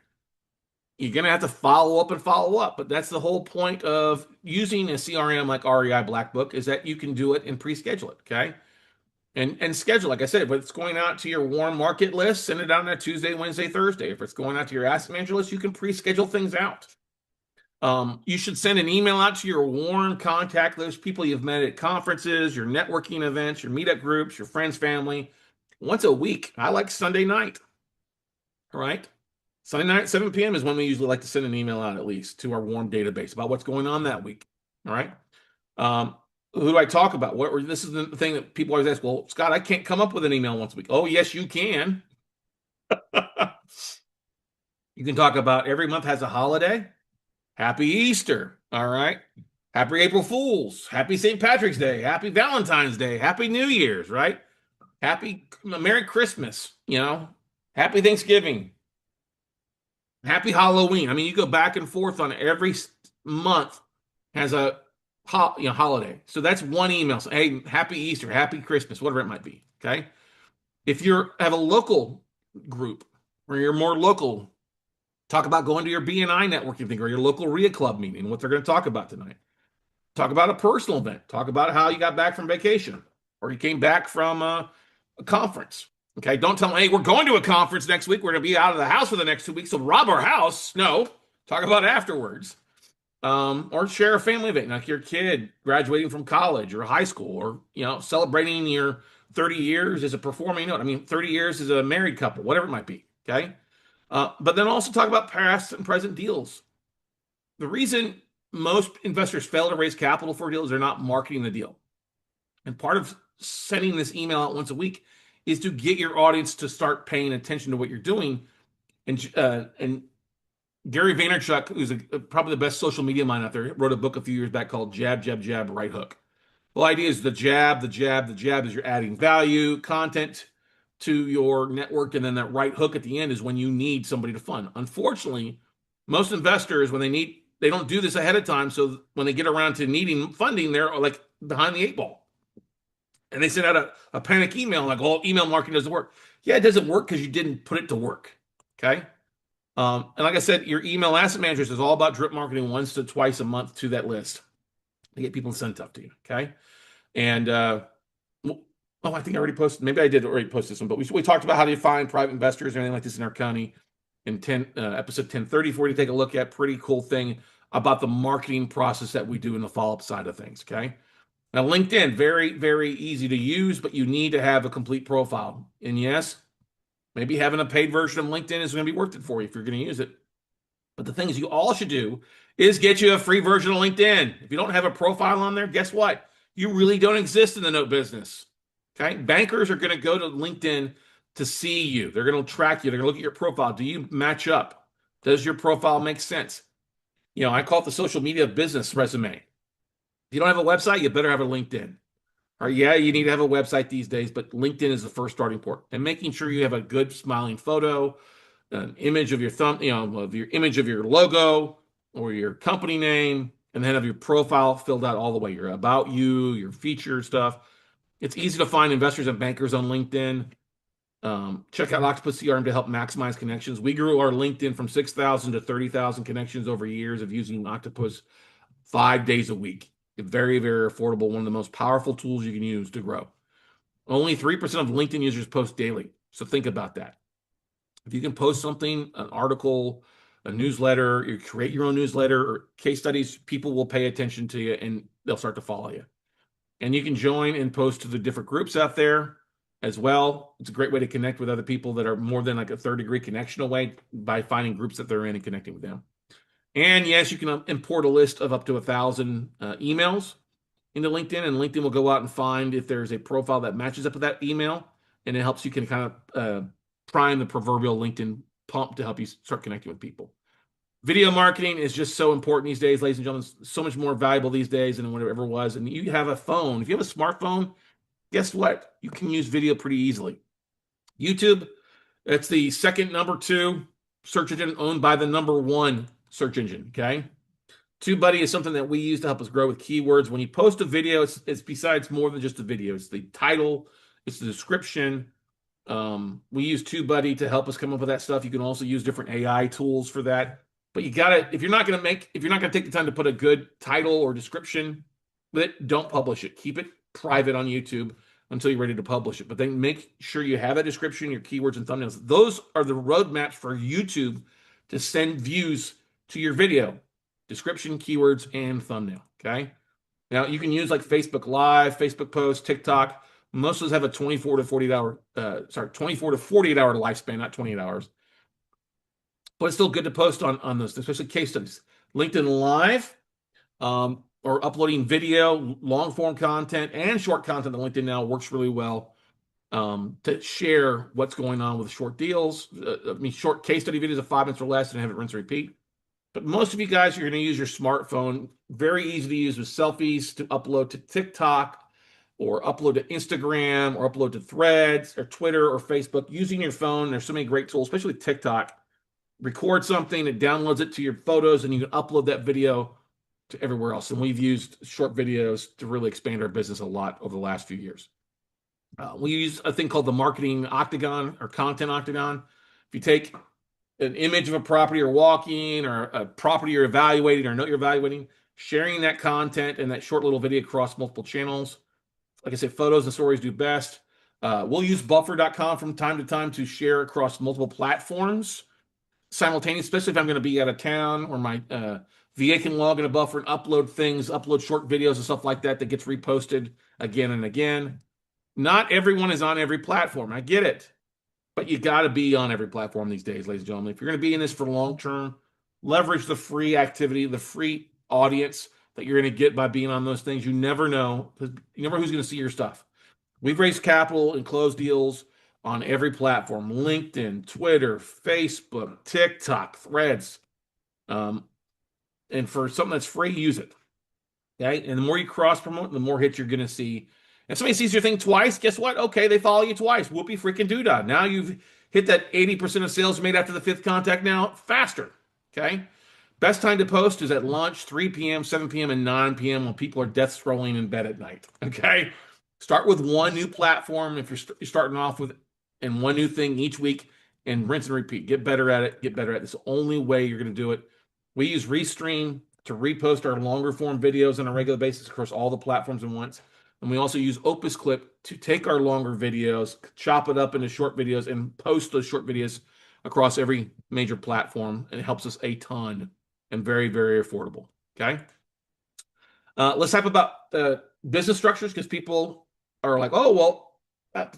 You're going to have to follow up, but that's the whole point of using a CRM like REI Black Book, is that you can do it and pre-schedule it. Okay. And schedule, like I said, if it's going out to your warm market list, send it out on a Tuesday, Wednesday, Thursday. If it's going out to your asset manager list, you can pre-schedule things out. You should send an email out to your warm contact list, people you've met at conferences, your networking events, your meetup groups, your friends, family, once a week. I like Sunday night. All right. Sunday night at 7 p.m. is when we usually like to send an email out, at least to our warm database about what's going on that week. All right. Who do I talk about? This is the thing that people always ask. Well, Scott, I can't come up with an email once a week. Oh, yes, you can. You can talk about every month has a holiday. Happy Easter. All right. Happy April Fools. Happy St. Patrick's Day. Happy Valentine's Day. Happy New Year's, right? Happy Merry Christmas, Happy Thanksgiving. Happy Halloween. I mean, you go back and forth on every month has a holiday. So that's one email. So, hey, happy Easter, happy Christmas, whatever it might be. Okay. If you have a local group where you're more local, talk about going to your BNI networking thing or your local RIA club meeting, what they're going to talk about tonight. Talk about a personal event. Talk about how you got back from vacation or you came back from a conference. Okay, don't tell them, hey, we're going to a conference next week. We're going to be out of the house for the next 2 weeks, so rob our house. No, talk about it afterwards. Or share a family event, like your kid graduating from college or high school, or celebrating your 30 years as a performing note. I mean, 30 years as a married couple, whatever it might be. Okay, but then also talk about past and present deals. The reason most investors fail to raise capital for deals is they're not marketing the deal. And part of sending this email out once a week is to get your audience to start paying attention to what you're doing. And Gary Vaynerchuk, who's probably the best social media mind out there, wrote a book a few years back called Jab, Jab, Jab, Right Hook. The whole idea is the jab is you're adding value, content to your network, and then that right hook at the end is when you need somebody to fund. Unfortunately, most investors, when they don't do this ahead of time, so when they get around to needing funding, they're like behind the 8 ball. And they send out a panic email like, oh, email marketing doesn't work. Yeah, it doesn't work because you didn't put it to work. Okay. And like I said, your email asset managers is all about drip marketing once to twice a month to that list to get people sent up to you. Okay. And Oh, I think I already posted. Maybe I did already post this one, but we talked about how do you find private investors or anything like this in our county in episode 1030 for you to take a look at. Pretty cool thing about the marketing process that we do in the follow-up side of things. Okay. Now, LinkedIn, very, very easy to use, but you need to have a complete profile. And yes, maybe having a paid version of LinkedIn is going to be worth it for you if you're going to use it. But the things you all should do is get you a free version of LinkedIn. If you don't have a profile on there, guess what? You really don't exist in the note business. Okay. Bankers are going to go to LinkedIn to see you. They're going to track you. They're going to look at your profile. Do you match up? Does your profile make sense? I call it the social media business resume. If you don't have a website, you better have a LinkedIn. Or yeah, you need to have a website these days, but LinkedIn is the first starting point. And making sure you have a good smiling photo, an image of your of your image of your logo or your company name, and then have your profile filled out all the way. Your about you, your feature stuff. It's easy to find investors and bankers on LinkedIn. Check out Octopus CRM to help maximize connections. We grew our LinkedIn from 6,000 to 30,000 connections over years of using Octopus 5 days a week. Very, very affordable. One of the most powerful tools you can use to grow. Only 3% of LinkedIn users post daily. So think about that. If you can post something, an article, a newsletter, you create your own newsletter or case studies, people will pay attention to you and they'll start to follow you. And you can join and post to the different groups out there as well. It's a great way to connect with other people that are more than like a third-degree connection away by finding groups that they're in and connecting with them. And yes, you can import a list of up to 1,000 emails into LinkedIn, and LinkedIn will go out and find if there's a profile that matches up with that email, and it helps you can kind of prime the proverbial LinkedIn pump to help you start connecting with people. Video marketing is just so important these days, ladies and gentlemen. So much more valuable these days than whatever it was. And you have a phone. If you have a smartphone, guess what? You can use video pretty easily. YouTube, that's the second number 2 search engine owned by the number 1 search engine. Okay. TubeBuddy is something that we use to help us grow with keywords. When you post a video, it's besides more than just a video. It's the title, it's the description. We use TubeBuddy to help us come up with that stuff. You can also use different AI tools for that. But you gotta, if you're not gonna take the time to put a good title or description with it, don't publish it. Keep it private on YouTube until you're ready to publish it. But then make sure you have a description, your keywords and thumbnails. Those are the roadmaps for YouTube to send views to your video. Description, keywords, and thumbnail. Okay. Now you can use like Facebook Live, Facebook Post, TikTok. Most of those have a 24 to 48 hour lifespan, not 28 hours. But it's still good to post on those, especially case studies. LinkedIn Live, or uploading video, long form content, and short content on LinkedIn now works really well to share what's going on with short deals. Short case study videos of 5 minutes or less and have it rinse and repeat. But most of you guys are going to use your smartphone. Very easy to use with selfies to upload to TikTok or upload to Instagram or upload to Threads or Twitter or Facebook using your phone. There's so many great tools, especially TikTok. Record something, it downloads it to your photos, and you can upload that video to everywhere else. And we've used short videos to really expand our business a lot over the last few years. We use a thing called the marketing octagon or content octagon. If you take an image of a property you're walking or a property you're evaluating or a note you're evaluating, sharing that content and that short little video across multiple channels. Like I said, photos and stories do best. We'll use buffer.com from time to time to share across multiple platforms simultaneously, especially if I'm going to be out of town or my VA can log in a buffer and upload things, upload short videos and stuff like that gets reposted again and again. Not everyone is on every platform. I get it. But you got to be on every platform these days, ladies and gentlemen. If you're going to be in this for long term, leverage the free activity, the free audience that you're going to get by being on those things. You never know. You never know who's going to see your stuff. We've raised capital and closed deals on every platform: LinkedIn, Twitter, Facebook, TikTok, Threads. And for something that's free, use it. Okay. And the more you cross promote, the more hits you're going to see. And somebody sees your thing twice, guess what? Okay, they follow you twice. Whoopee freaking doodah. Now you've hit that 80% of sales made after the 5th contact now faster. Okay. Best time to post is at lunch, 3 p.m., 7 p.m., and 9 p.m. when people are death scrolling in bed at night. Okay. Start with one new platform if you're starting off with, and one new thing each week, and rinse and repeat. Get better at it. Get better at it. It's the only way you're going to do it. We use Restream to repost our longer form videos on a regular basis across all the platforms at once. And we also use Opus Clip to take our longer videos, chop it up into short videos, and post those short videos across every major platform. And it helps us a ton and very, very affordable. Okay. Let's talk about business structures because people are like, oh, well,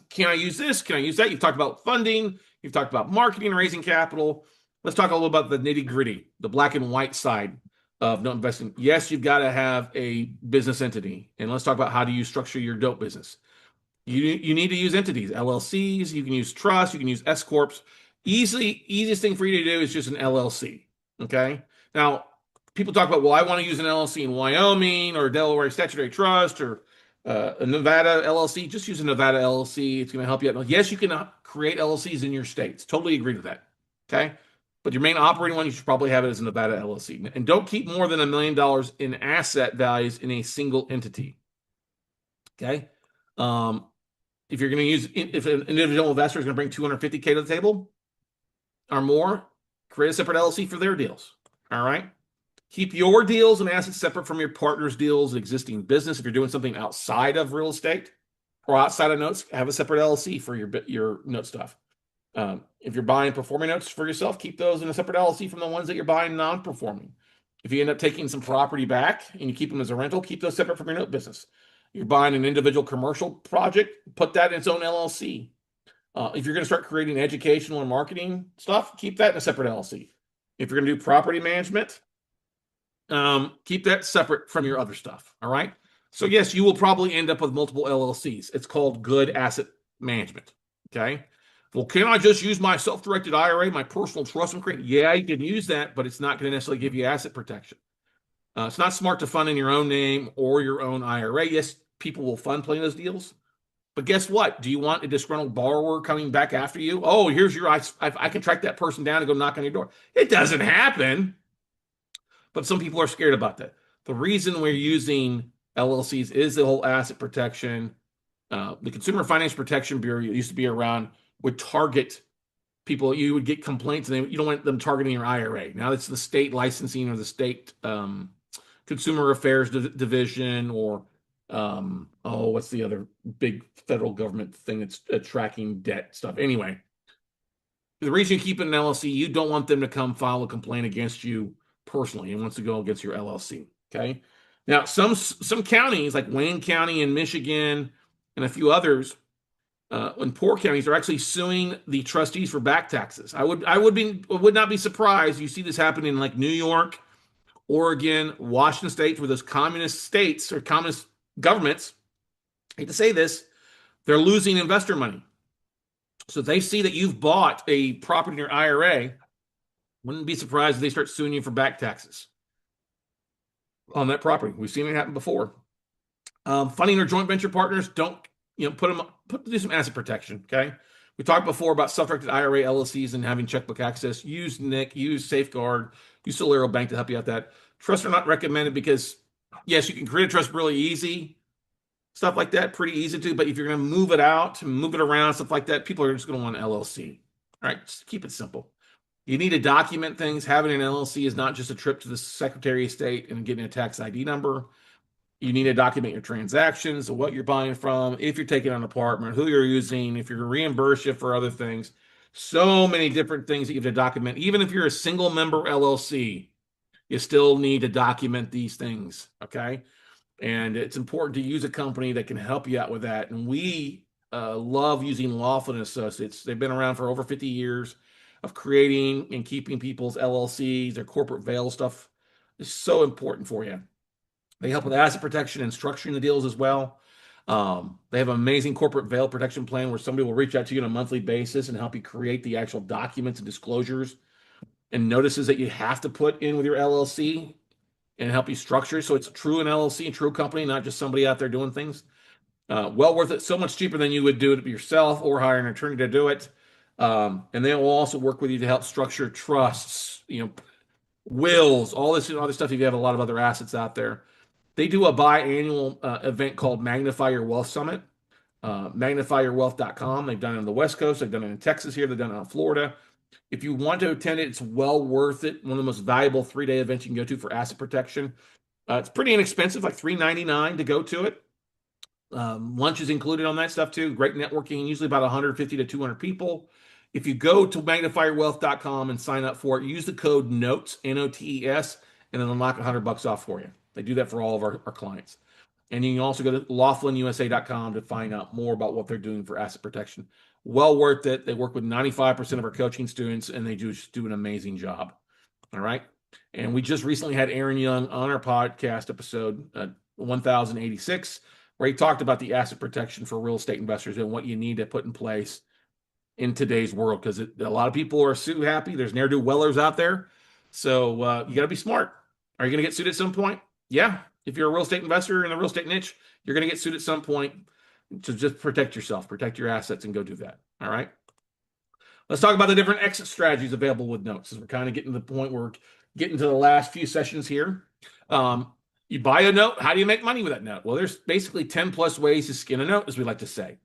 can I use this? Can I use that? You've talked about funding. You've talked about marketing, raising capital. Let's talk a little about the nitty gritty, the black and white side of note investing. Yes, you've got to have a business entity. And let's talk about how do you structure your note business. You need to use entities, LLCs. You can use trusts. You can use S corps. Easiest thing for you to do is just an LLC. Okay. Now, people talk about, well, I want to use an LLC in Wyoming or Delaware Statutory Trust or a Nevada LLC. Just use a Nevada LLC. It's going to help you out. Yes, you can create LLCs in your states. Totally agree with that. Okay. But your main operating one, you should probably have it as a Nevada LLC. And don't keep more than $1 million in asset values in a single entity. Okay. If you're going to use, if an individual investor is going to bring 250K to the table or more, create a separate LLC for their deals. All right. Keep your deals and assets separate from your partner's deals, existing business. If you're doing something outside of real estate or outside of notes, have a separate LLC for your note stuff. If you're buying performing notes for yourself, keep those in a separate LLC from the ones that you're buying non-performing. If you end up taking some property back and you keep them as a rental, keep those separate from your note business. You're buying an individual commercial project, put that in its own LLC. If you're going to start creating educational and marketing stuff, keep that in a separate LLC. If you're going to do property management, keep that separate from your other stuff. All right. So yes, you will probably end up with multiple LLCs. It's called good asset management. Okay. Well, can I just use my self-directed IRA, my personal trust and create? Yeah, you can use that, but it's not going to necessarily give you asset protection. It's not smart to fund in your own name or your own IRA. Yes, people will fund playing those deals. But guess what? Do you want a disgruntled borrower coming back after you? Oh, here's your, I can track that person down and go knock on your door. It doesn't happen. But some people are scared about that. The reason we're using LLCs is the whole asset protection. The Consumer Finance Protection Bureau used to be around, would target people. You would get complaints and you don't want them targeting your IRA. Now it's the state licensing or the state consumer affairs division or what's the other big federal government thing that's tracking debt stuff. Anyway, the reason you keep it in an LLC, you don't want them to come file a complaint against you personally and wants to go against your LLC. Okay. Now, some counties like Wayne County in Michigan and a few others, in poor counties, are actually suing the trustees for back taxes. I would not be surprised you see this happening in like New York, Oregon, Washington State, where those communist states or communist governments, I hate to say this, they're losing investor money. So if they see that you've bought a property in your IRA, wouldn't be surprised if they start suing you for back taxes on that property. We've seen it happen before. Funding or joint venture partners, don't do some asset protection. Okay. We talked before about self-directed IRA LLCs and having checkbook access. Use NIC, use Safeguard, use Solero Bank to help you out. That trusts are not recommended because yes, you can create a trust really easy, stuff like that, pretty easy to. But if you're going to move it out, move it around, stuff like that, people are just going to want an LLC. All right, just keep it simple. You need to document things. Having an LLC is not just a trip to the Secretary of State and getting a tax ID number. You need to document your transactions, what you're buying from, if you're taking an apartment, who you're using, if you're reimbursed you for other things. So many different things that you have to document. Even if you're a single member LLC, you still need to document these things, okay? And it's important to use a company that can help you out with that. And we love using Laughlin Associates. They've been around for over 50 years of creating and keeping people's LLCs, their corporate veil stuff is so important for you. They help with asset protection and structuring the deals as well. They have an amazing corporate veil protection plan where somebody will reach out to you on a monthly basis and help you create the actual documents and disclosures and notices that you have to put in with your LLC and help you structure. So it's true an LLC, a true company, not just somebody out there doing things. Well worth it. So much cheaper than you would do it yourself or hire an attorney to do it. And they will also work with you to help structure trusts, wills, all this other stuff if you have a lot of other assets out there. They do a biannual event called Magnify Your Wealth Summit, magnifyyourwealth.com. They've done it on the West Coast. They've done it in Texas here. They've done it in Florida. If you want to attend it, it's well worth it. One of the most valuable 3-day events you can go to for asset protection. It's pretty inexpensive, like $3.99 to go to it. Lunch is included on that stuff too. Great networking, usually about 150 to 200 people. If you go to magnifyyourwealth.com and sign up for it, use the code NOTES, NOTES, and then unlock $100 off for you. They do that for all of our clients. And you can also go to lawfulusa.com to find out more about what they're doing for asset protection. Well worth it. They work with 95% of our coaching students, and they just do an amazing job. All right. And we just recently had Aaron Young on our podcast episode 1086, where he talked about the asset protection for real estate investors and what you need to put in place in today's world, because a lot of people are sue happy. There's ne'er-do-wellers out there. So you got to be smart. Are you going to get sued at some point? Yeah. If you're a real estate investor in the real estate niche, you're going to get sued at some point. So just protect yourself, protect your assets, and go do that. All right. Let's talk about the different exit strategies available with notes, as we're kind of getting to the point where we're getting to the last few sessions here. You buy a note. How do you make money with that note? Well, there's basically 10 plus ways to skin a note, as we like to say.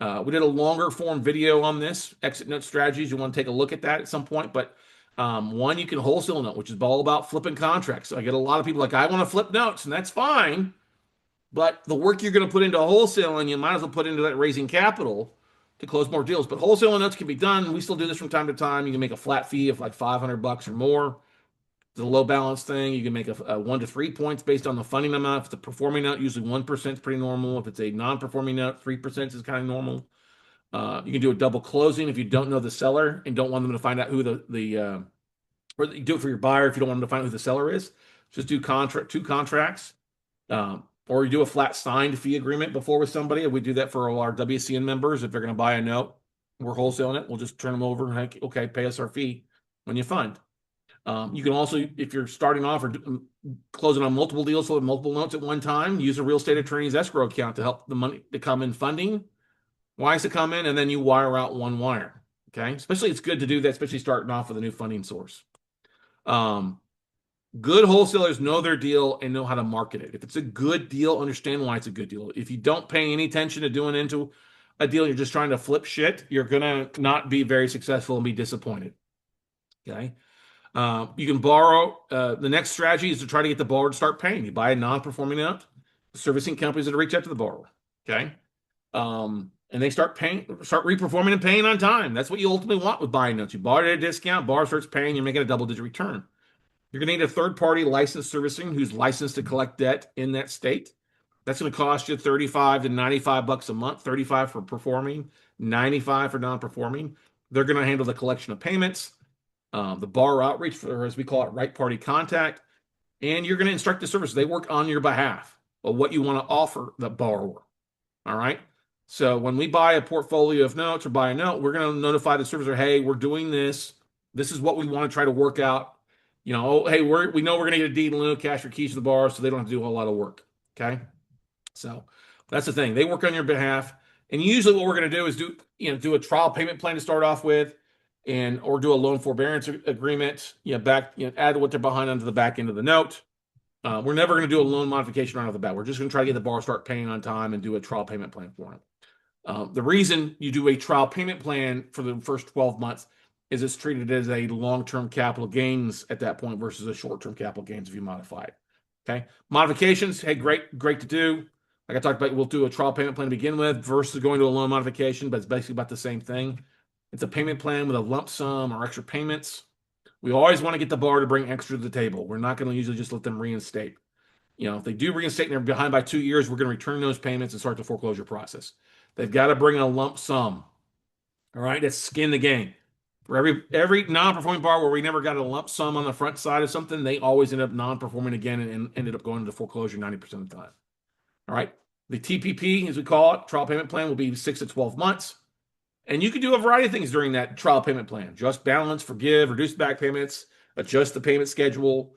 We did a longer form video on this, exit note strategies. You want to take a look at that at some point. But one, you can wholesale note, which is all about flipping contracts. So I get a lot of people like, I want to flip notes, and that's fine. But the work you're going to put into wholesaling, you might as well put into that raising capital to close more deals. But wholesaling notes can be done. We still do this from time to time. You can make a flat fee of like $500 or more. It's a low balance thing. You can make a 1 to 3 points based on the funding amount. If it's a performing note, usually 1% is pretty normal. If it's a non-performing note, 3% is kind of normal. You can do a double closing if you don't know the seller and don't want them to find out who or you do it for your buyer if you don't want them to find out who the seller is. Just do two contracts. Or you do a flat signed fee agreement before with somebody. We do that for all our WCN members. If they're going to buy a note, we're wholesaling it. We'll just turn them over and, okay, pay us our fee when you fund. You can also, if you're starting off or closing on multiple deals with multiple notes at one time, use a real estate attorney's escrow account to help the money to come in funding wise to come in, and then you wire out one wire. Okay. Especially it's good to do that, especially starting off with a new funding source. Good wholesalers know their deal and know how to market it. If it's a good deal, understand why it's a good deal. If you don't pay any attention to doing into a deal, you're just trying to flip shit, you're going to not be very successful and be disappointed. Okay. You can borrow. The next strategy is to try to get the borrower to start paying. You buy a non-performing note, servicing companies that reach out to the borrower. Okay. And they start reperforming and paying on time. That's what you ultimately want with buying notes. You bought it at a discount, borrower starts paying, you're making a double-digit return. You're going to need a third-party licensed servicing who's licensed to collect debt in that state. That's going to cost you $35 to $95 a month, 35 for performing, 95 for non-performing. They're going to handle the collection of payments, the borrower outreach, or as we call it, right party contact, and you're going to instruct the servicer. They work on your behalf of what you want to offer the borrower. All right. So when we buy a portfolio of notes or buy a note, we're going to notify the servicer, hey, we're doing this. This is what we want to try to work out. You know, hey, we know we're going to get a deed in lieu, cash or keys to the borrower, so they don't have to do a whole lot of work. Okay. So that's the thing. They work on your behalf. And usually what we're going to do is do a trial payment plan to start off with, or do a loan forbearance agreement, add what they're behind onto the back end of the note. We're never going to do a loan modification right off the bat. We're just going to try to get the borrower to start paying on time and do a trial payment plan for them. The reason you do a trial payment plan for the first 12 months is it's treated as a long-term capital gains at that point versus a short-term capital gains if you modify it. Okay. Modifications, hey, great to do. Like I talked about, we'll do a trial payment plan to begin with versus going to a loan modification, but it's basically about the same thing. It's a payment plan with a lump sum or extra payments. We always want to get the borrower to bring extra to the table. We're not going to usually just let them reinstate. If they do reinstate and they're behind by 2 years, we're going to return those payments and start the foreclosure process. They've got to bring a lump sum. All right, that's skin the game. For every non-performing borrower where we never got a lump sum on the front side of something, they always end up non-performing again and ended up going into foreclosure 90% of the time. All right, the TPP, as we call it, trial payment plan, will be 6 to 12 months. And you can do a variety of things during that trial payment plan. Adjust balance, forgive, reduce back payments, adjust the payment schedule,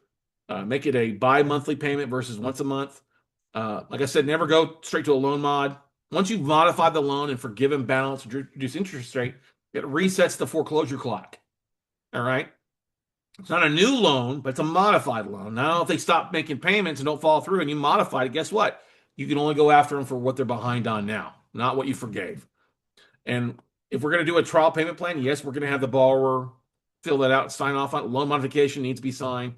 make it a bi-monthly payment versus once a month. Like I said, never go straight to a loan mod. Once you've modified the loan and forgiven balance, reduce interest rate, it resets the foreclosure clock. All right. It's not a new loan, but it's a modified loan. Now, if they stop making payments and don't follow through and you modify it, guess what? You can only go after them for what they're behind on now, not what you forgave. And if we're going to do a trial payment plan, yes, we're going to have the borrower fill that out, sign off on it. Loan modification needs to be signed.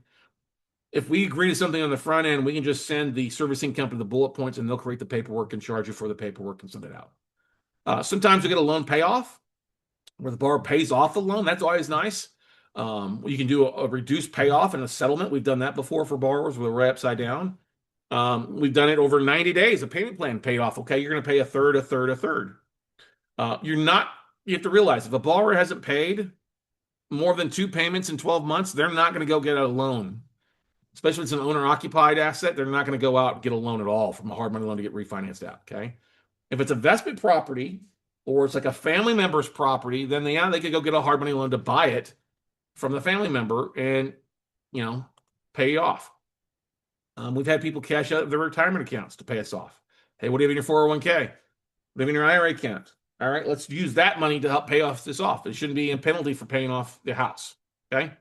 If we agree to something on the front end, we can just send the servicing company the bullet points and they'll create the paperwork and charge you for the paperwork and send it out. Sometimes we get a loan payoff where the borrower pays off the loan. That's always nice. You can do a reduced payoff and a settlement. We've done that before for borrowers where we're upside down. We've done it over 90 days. A payment plan paid off. Okay, you're going to pay a third, a third, a third. You're not, you have to realize if a borrower hasn't paid more than 2 payments in 12 months, they're not going to go get a loan. Especially if it's an owner occupied asset, they're not going to go out and get a loan at all from a hard money loan to get refinanced out. Okay. If it's investment property or it's like a family member's property, then they could go get a hard money loan to buy it from the family member and, you know, pay you off. We've had people cash out their retirement accounts to pay us off. Hey, what do you have in your 401k? What do you have in your IRA account? All right, let's use that money to help pay off this off. It shouldn't be a penalty for paying off the house. Okay.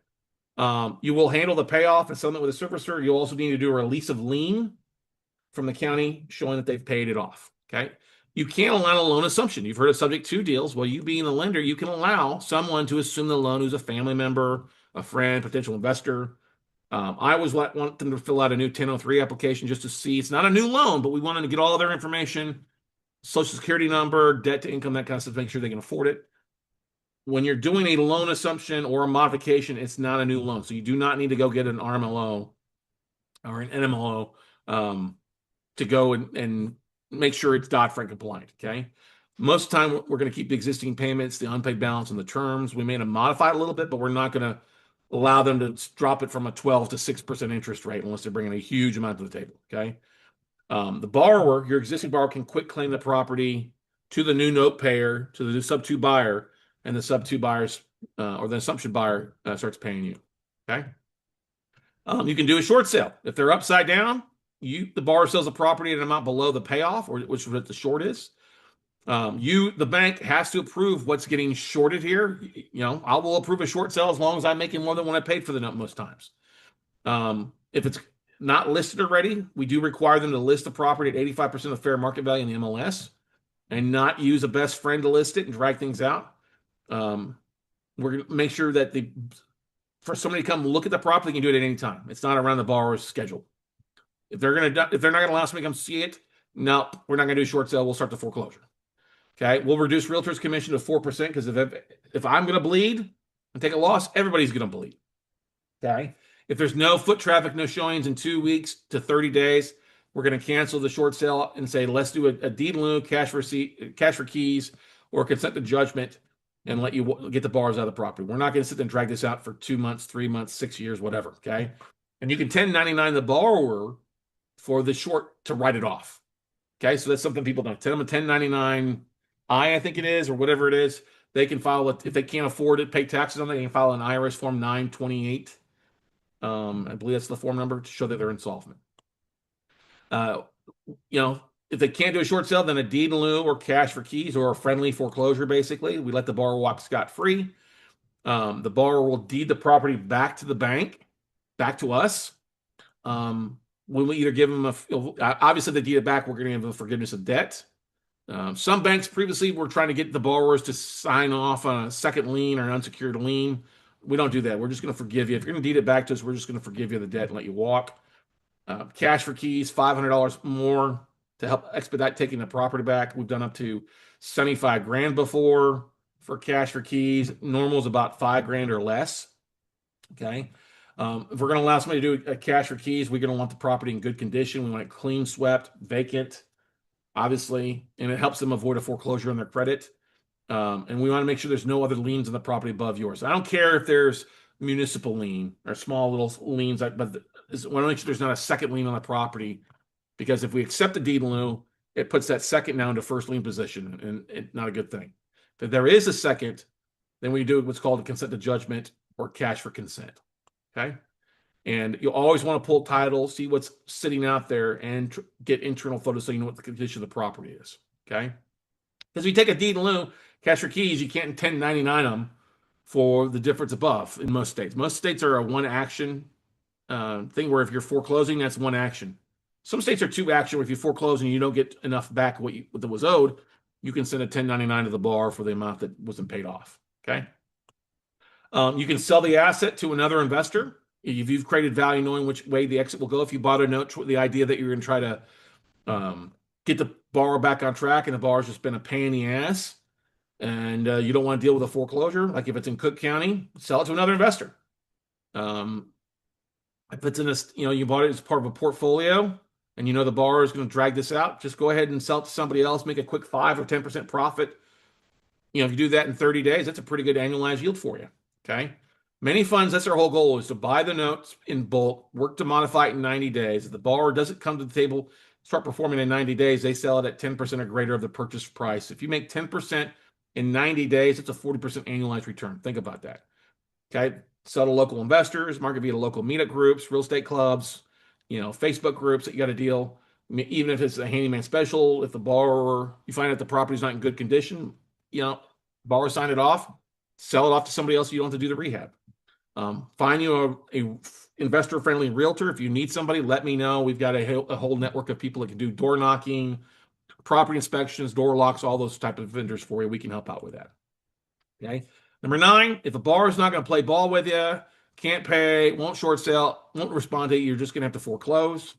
You will handle the payoff and settlement with a servicer. You'll also need to do a release of lien from the county showing that they've paid it off. Okay. You can't allow a loan assumption. You've heard of subject to deals. Well, you being the lender, you can allow someone to assume the loan who's a family member, a friend, potential investor. I always want them to fill out a new 1003 application just to see it's not a new loan, but we want them to get all of their information, social security number, debt to income, that kind of stuff, to make sure they can afford it. When you're doing a loan assumption or a modification, it's not a new loan. So you do not need to go get an RMLO or an NMLO to go and make sure it's Dodd-Frank compliant, okay? Most of the time, we're going to keep the existing payments, the unpaid balance, and the terms. We may have modified a little bit, but we're not going to allow them to drop it from a 12 to 6% interest rate unless they're bringing a huge amount to the table, okay? The borrower, your existing borrower, can quit claim the property to the new note payer, to the new sub-2 buyer, and the sub-2 buyers or the assumption buyer starts paying you, okay? You can do a short sale. If they're upside down, the borrower sells the property at an amount below the payoff, or which is what the short is. The bank has to approve what's getting shorted here. You know, I will approve a short sale as long as I'm making more than what I paid for the note most times. If it's not listed already, we do require them to list the property at 85% of fair market value in the MLS and not use a best friend to list it and drag things out. We're going to make sure that for somebody to come look at the property, they can do it at any time. It's not around the borrower's schedule. If they're not going to allow somebody to come see it, no, we're not going to do a short sale. We'll start the foreclosure. Okay, we'll reduce realtor's commission to 4% because if I'm going to bleed and take a loss, everybody's going to bleed. Okay, if there's no foot traffic, no showings in 2 weeks to 30 days, we're going to cancel the short sale and say let's do a deed in lieu, cash for keys, or consent to judgment, and let you get the borrowers out of the property. We're not going to sit there and drag this out for 2 months, 3 months, 6 years, whatever. Okay, and you can 1099 the borrower for the short to write it off. Okay, so that's something people don't. Tell them a 1099. I think it is, or whatever it is, they can file it if they can't afford it, pay taxes on it. They can file an IRS form 928. I believe that's the form number to show that they're insolvent. If they can't do a short sale, then a deed in lieu or cash for keys or a friendly foreclosure. Basically, we let the borrower walk scot-free. The borrower will deed the property back to the bank, back to us. We'll either give them obviously they deed it back. We're going to give them forgiveness of debt. Some banks previously were trying to get the borrowers to sign off on a second lien or an unsecured lien. We don't do that. We're just going to forgive you. If you're going to deed it back to us, we're just going to forgive you the debt and let you walk. Cash for keys, $500 more to help expedite taking the property back. We've done up to 75 grand before for cash for keys. Normal is about 5 grand or less. Okay. If we're going to allow somebody to do a cash for keys, we're going to want the property in good condition. We want it clean, swept, vacant, obviously, and it helps them avoid a foreclosure on their credit. And we want to make sure there's no other liens on the property above yours. I don't care if there's municipal lien or small little liens, but we want to make sure there's not a second lien on the property, because if we accept the deed in lieu, it puts that second now into first lien position, and it's not a good thing. If there is a second, then we do what's called a consent to judgment or cash for consent. Okay. And you'll always want to pull title, see what's sitting out there, and get internal photos so you know what the condition of the property is. Okay. Because if you take a deed in lieu, cash for keys, you can't 1099 them for the difference above in most states. Most states are a one action thing where if you're foreclosing, that's one action. Some states are two action where if you foreclose and you don't get enough back what that was owed, you can send a 1099 to the borrower for the amount that wasn't paid off. Okay. You can sell the asset to another investor. If you've created value knowing which way the exit will go, if you bought a note, the idea that you're going to try to get the borrower back on track and the borrower's just been a pain in the ass and you don't want to deal with a foreclosure, like if it's in Cook County, sell it to another investor. Um, if it's in a, you bought it as part of a portfolio and you know the borrower is going to drag this out, just go ahead and sell it to somebody else, make a quick 5 or 10% profit. If you do that in 30 days, that's a pretty good annualized yield for you. Okay. Many funds, that's their whole goal is to buy the notes in bulk, work to modify it in 90 days. If the borrower doesn't come to the table, start performing in 90 days, they sell it at 10% or greater of the purchase price. If you make 10% in 90 days, it's a 40% annualized return. Think about that. Okay. Sell to local investors, market via local meetup groups, real estate clubs, Facebook groups that you got to deal. Even if it's a handyman special, if the borrower, you find out the property's not in good condition, you know, borrower sign it off, sell it off to somebody else. You don't have to do the rehab. Find you a investor friendly realtor. If you need somebody, let me know. We've got a whole network of people that can do door knocking, property inspections, door locks, all those type of vendors for you. We can help out with that. Okay. Number 9, if a borrower's not going to play ball with you, can't pay, won't short sell, won't respond to you, you're just going to have to foreclose.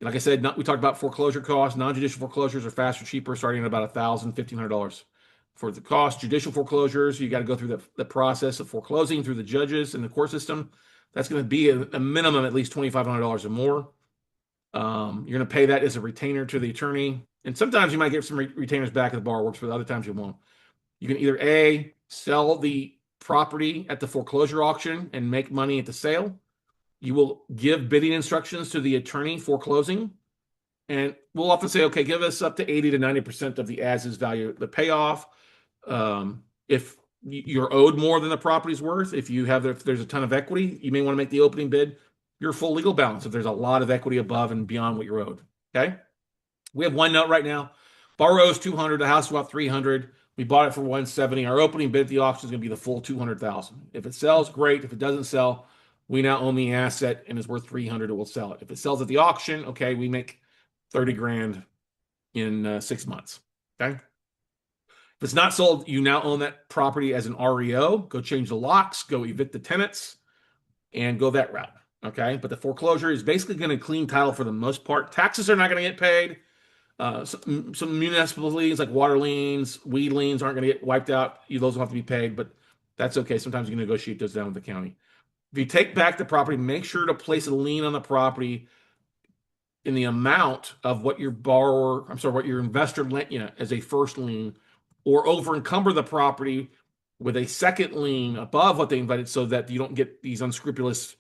Like I said, we talked about foreclosure costs. Non-judicial foreclosures are faster, cheaper, starting at about $1,000, $1,500 for the cost. Judicial foreclosures, you got to go through the process of foreclosing through the judges and the court system. That's going to be a minimum at least $2,500 or more. You're going to pay that as a retainer to the attorney. And sometimes you might get some retainers back if the borrower works, but other times you won't. You can either A, sell the property at the foreclosure auction and make money at the sale. You will give bidding instructions to the attorney foreclosing. And we'll often say, okay, give us up to 80 to 90% of the as-is value, the payoff. If you're owed more than the property's worth, if there's a ton of equity, you may want to make the opening bid your full legal balance if there's a lot of equity above and beyond what you're owed. Okay. We have one note right now. Borrower owes 200, the house is about 300. We bought it for 170. Our opening bid at the auction is going to be the full 200,000. If it sells, great. If it doesn't sell, we now own the asset and it's worth 300. It will sell it. If it sells at the auction, okay, we make 30 grand in 6 months. Okay. If it's not sold, you now own that property as an REO. Go change the locks, go evict the tenants, and go that route. Okay. But the foreclosure is basically going to clean title for the most part. Taxes are not going to get paid. Some municipal liens like water liens, weed liens aren't going to get wiped out. Those will have to be paid, but that's okay. Sometimes you can negotiate those down with the county. If you take back the property, make sure to place a lien on the property in the amount of what your investor lent you as a first lien, or over encumber the property with a second lien above what they invited so that you don't get these unscrupulous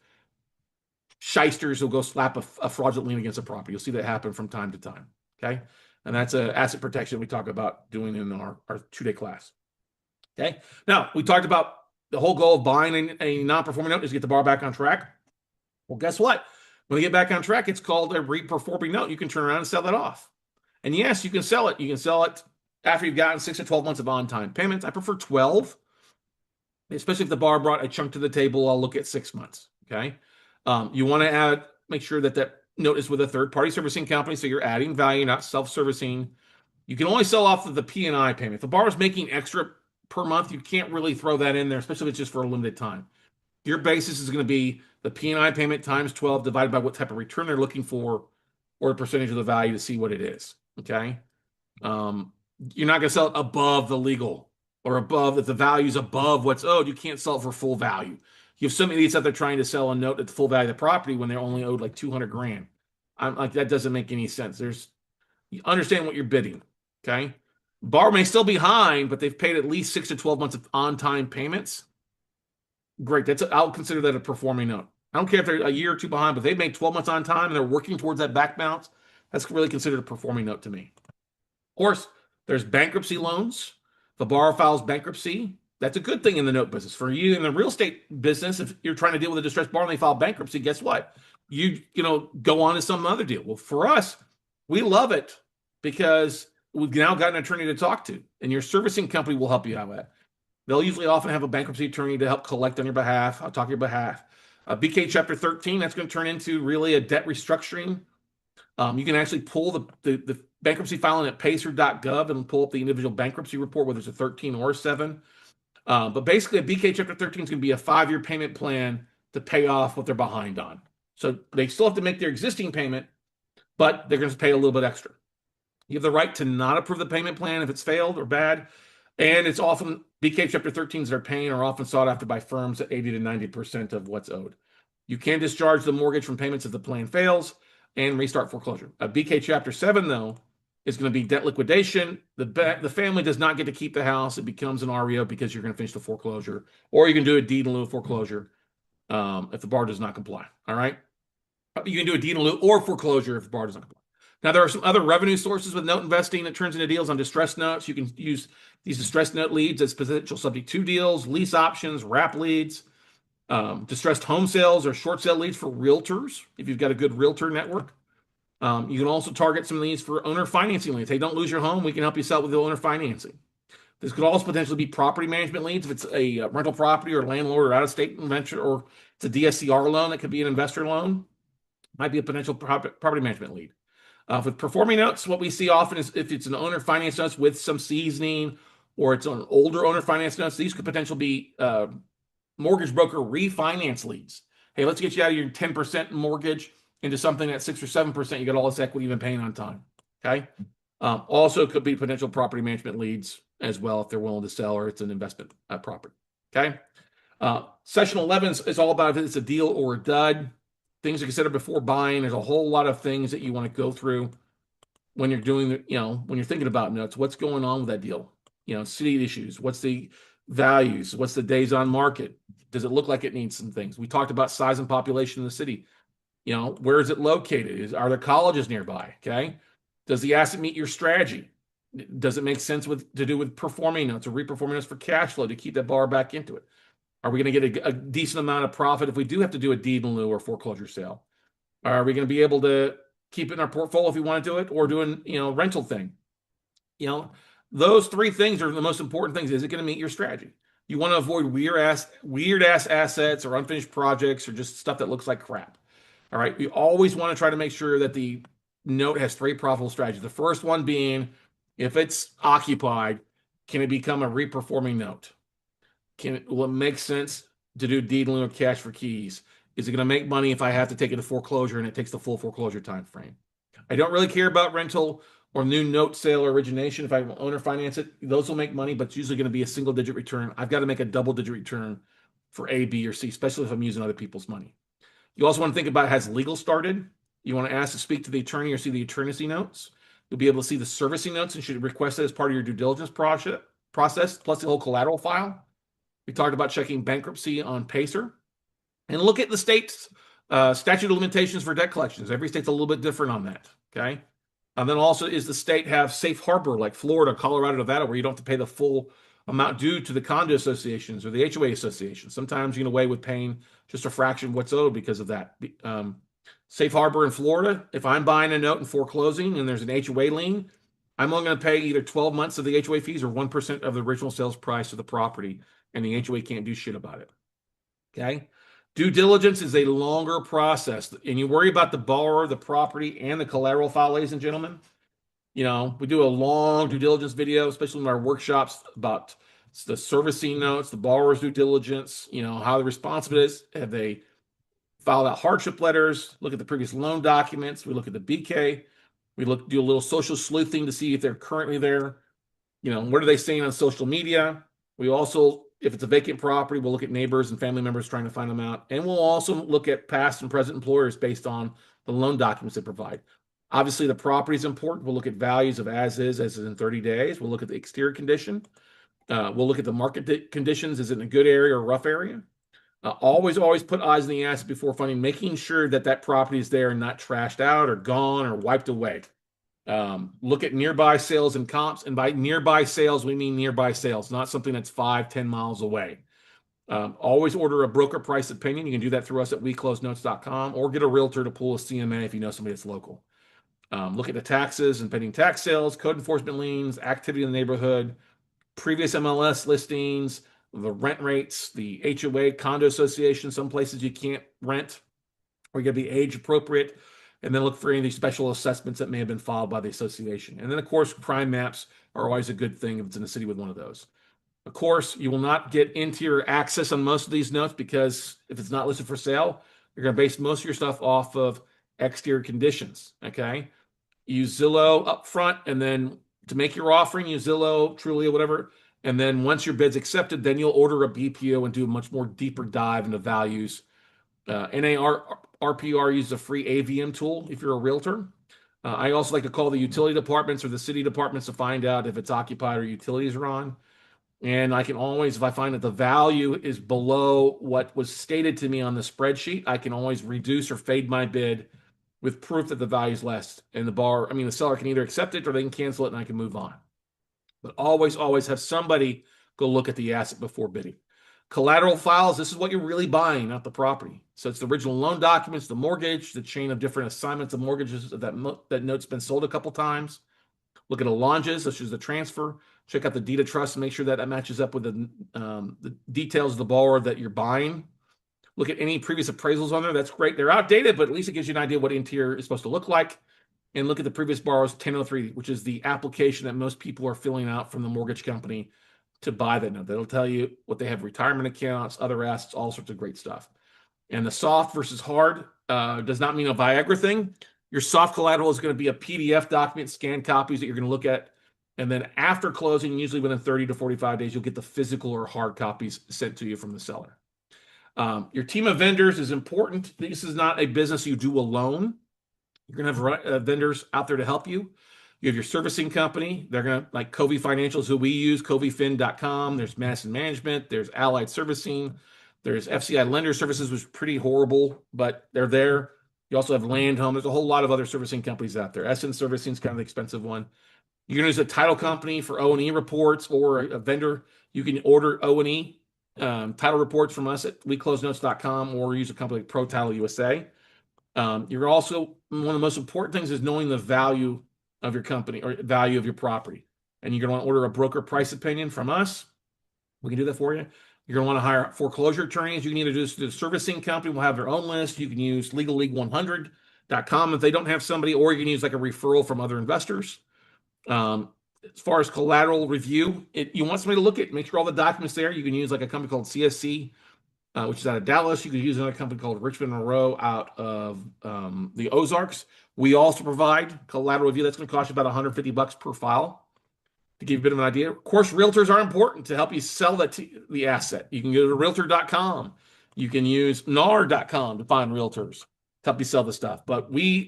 shysters who'll go slap a fraudulent lien against a property. You'll see that happen from time to time. Okay. And that's an asset protection we talk about doing in our 2-day class. Okay. Now, we talked about the whole goal of buying a non-performing note is to get the borrower back on track. Well, guess what? When they get back on track, it's called a re-performing note. You can turn around and sell that off. And yes, you can sell it. You can sell it after you've gotten 6 to 12 months of on-time payments. I prefer 12, especially if the borrower brought a chunk to the table. I'll look at 6 months. Okay. You want to make sure that note is with a third-party servicing company, so you're adding value, not self-servicing. You can only sell off of the P&I payment. If the borrower's making extra per month, you can't really throw that in there, especially if it's just for a limited time. Your basis is going to be the P&I payment times 12 divided by what type of return they're looking for, or a percentage of the value to see what it is. Okay. You're not going to sell it above the legal or above, if the value's above what's owed, you can't sell it for full value. You have some idiots out there trying to sell a note at the full value of the property when they're only owed like 200 grand. I'm like, that doesn't make any sense. You understand what you're bidding. Okay. Borrower may still be behind, but they've paid at least 6 to 12 months of on-time payments. Great. I'll consider that a performing note. I don't care if they're a year or two behind, but they've made 12 months on time and they're working towards that back bounce. That's really considered a performing note to me. Of course, there's bankruptcy loans. If the borrower files bankruptcy, that's a good thing in the note business. For you in the real estate business, if you're trying to deal with a distressed borrower and they file bankruptcy, guess what? You go on to some other deal. Well, for us, we love it because we've now got an attorney to talk to, and your servicing company will help you out with that. They'll usually often have a bankruptcy attorney to help collect on your behalf. I'll talk on your behalf. BK Chapter 13, that's going to turn into really a debt restructuring. You can actually pull the bankruptcy filing at pacer.gov and pull up the individual bankruptcy report, whether it's a 13 or a 7. But basically, a BK Chapter 13 is going to be a 5-year payment plan to pay off what they're behind on. So they still have to make their existing payment, but they're going to pay a little bit extra. You have the right to not approve the payment plan if it's failed or bad. And it's often BK Chapter 13s that are paying are often sought after by firms at 80 to 90% of what's owed. You can discharge the mortgage from payments if the plan fails and restart foreclosure. A BK Chapter 7, though, is going to be debt liquidation. The family does not get to keep the house. It becomes an REO because you're going to finish the foreclosure, or you can do a deed in lieu of foreclosure if the bar does not comply. All right. You can do a deed in lieu or foreclosure if the bar does not comply. Now, there are some other revenue sources with note investing that turns into deals on distressed notes. You can use these distressed note leads as potential subject to deals, lease options, wrap leads, distressed home sales or short sale leads for realtors if you've got a good realtor network. You can also target some of these for owner financing leads. Hey, don't lose your home. We can help you sell with the owner financing. This could also potentially be property management leads if it's a rental property or landlord or out-of-state venture, or it's a DSCR loan that could be an investor loan. Might be a potential property management lead. With performing notes, what we see often is if it's an owner finance notes with some seasoning, or it's an older owner finance notes, these could potentially be mortgage broker refinance leads. Hey, let's get you out of your 10% mortgage into something at 6 or 7%. You got all this equity you've been paying on time. Okay. Also could be potential property management leads as well if they're willing to sell or it's an investment property. Okay. Session 11 is all about if it's a deal or a dud. Things to consider before buying. There's a whole lot of things that you want to go through when you're doing the, when you're thinking about notes. What's going on with that deal? City issues. What's the values? What's the days on market? Does it look like it needs some things? We talked about size and population in the city. Where is it located? Are there colleges nearby? Okay. Does the asset meet your strategy? Does it make sense to do with performing notes or reperforming notes for cash flow to keep that borrower back into it? Are we going to get a decent amount of profit if we do have to do a deed in lieu or foreclosure sale? Are we going to be able to keep it in our portfolio if we want to do it, or doing, rental thing? Those three things are the most important things. Is it going to meet your strategy? You want to avoid weird ass assets or unfinished projects or just stuff that looks like crap. All right. We always want to try to make sure that the note has three profitable strategies. The first one being, if it's occupied, can it become a reperforming note? Will it make sense to do deed in lieu of cash for keys? Is it going to make money if I have to take it to foreclosure and it takes the full foreclosure time frame? I don't really care about rental or new note sale or origination. If I owner finance it, those will make money, but it's usually going to be a single digit return. I've got to make a double digit return for A, B, or C, especially if I'm using other people's money. You also want to think about, has legal started? You want to ask to speak to the attorney or see the attorney notes. You'll be able to see the servicing notes and should request it as part of your due diligence process, plus the whole collateral file. We talked about checking bankruptcy on Pacer. And look at the state's statute of limitations for debt collections. Every state's a little bit different on that, okay? And then also, is the state have safe harbor like Florida, Colorado, Nevada, where you don't have to pay the full amount due to the condo associations or the HOA associations? Sometimes you get away with paying just a fraction of what's owed because of that. Safe harbor in Florida, if I'm buying a note and foreclosing and there's an HOA lien, I'm only going to pay either 12 months of the HOA fees or 1% of the original sales price of the property, and the HOA can't do shit about it. Okay? Due diligence is a longer process, and you worry about the borrower, the property, and the collateral file, ladies and gentlemen. We do a long due diligence video, especially in our workshops, about the servicing notes, the borrower's due diligence, how the responsible is. Have they filed out hardship letters? Look at the previous loan documents. We look at the BK. We do a little social sleuthing to see if they're currently there. What are they saying on social media? We also, if it's a vacant property, we'll look at neighbors and family members trying to find them out. And we'll also look at past and present employers based on the loan documents they provide. Obviously, the property is important. We'll look at values of as is in 30 days. We'll look at the exterior condition. We'll look at the market conditions. Is it in a good area or a rough area? Always put eyes on the asset before funding, making sure that property is there and not trashed out or gone or wiped away. Look at nearby sales and comps. And by nearby sales, we mean nearby sales, not something that's 5-10 miles away. Always order a broker price opinion. You can do that through us at weclosenotes.com, or get a realtor to pull a CMA if you know somebody that's local. Look at the taxes and pending tax sales, code enforcement liens, activity in the neighborhood, previous MLS listings, the rent rates, the HOA, condo association. Some places you can't rent, or you got to be age appropriate. And then look for any of these special assessments that may have been filed by the association. And then, of course, crime maps are always a good thing if it's in a city with one of those. Of course, you will not get interior access on most of these notes because if it's not listed for sale, you're going to base most of your stuff off of exterior conditions. Okay. Use Zillow up front, and then to make your offering, use Zillow, Trulia, whatever. And then once your bid's accepted, then you'll order a BPO and do a much more deeper dive into values. RPR uses a free AVM tool if you're a realtor. I also like to call the utility departments or the city departments to find out if it's occupied or utilities are on. And I can always, if I find that the value is below what was stated to me on the spreadsheet, I can always reduce or fade my bid with proof that the value is less. And the seller can either accept it or they can cancel it and I can move on. But always, always have somebody go look at the asset before bidding. Collateral files, this is what you're really buying, not the property. So it's the original loan documents, the mortgage, the chain of different assignments of mortgages that note's been sold a couple times. Look at allonges, such as the transfer. Check out the deed of trust and make sure that that matches up with the details of the borrower that you're buying. Look at any previous appraisals on there. That's great. They're outdated, but at least it gives you an idea what interior is supposed to look like. And look at the previous borrower's 1003, which is the application that most people are filling out from the mortgage company to buy that note. That'll tell you what they have: retirement accounts, other assets, all sorts of great stuff. And the soft versus hard does not mean a Viagra thing. Your soft collateral is going to be a PDF document, scanned copies that you're going to look at. And then after closing, usually within 30 to 45 days, you'll get the physical or hard copies sent to you from the seller. Your team of vendors is important. This is not a business you do alone. You're going to have vendors out there to help you. You have your servicing company. They're going to, like Covey Financials, who we use, coveyfin.com. There's Madison Management. There's Allied Servicing. There's FCI Lender Services, which is pretty horrible, but they're there. You also have Land Home. There's a whole lot of other servicing companies out there. Essence Servicing is kind of the expensive one. You're going to use a title company for O&E reports, or a vendor. You can order O&E title reports from us at weclosenotes.com, or use a company like Pro Title USA. You're also, one of the most important things is knowing the value of your company or value of your property. And you're going to want to order a broker price opinion from us. We can do that for you. You're going to want to hire foreclosure attorneys. You can either do this to the servicing company, will have their own list. You can use legalleague100.com if they don't have somebody, or you can use like a referral from other investors. As far as collateral review, you want somebody to look at, make sure all the documents there. You can use like a company called CSC, which is out of Dallas. You could use another company called Richmond Monroe out of the Ozarks. We also provide collateral review. That's going to cost you about $150 per file. To give you a bit of an idea, of course, realtors are important to help you sell the asset. You can go to realtor.com. You can use nard.com to find realtors to help you sell the stuff. But when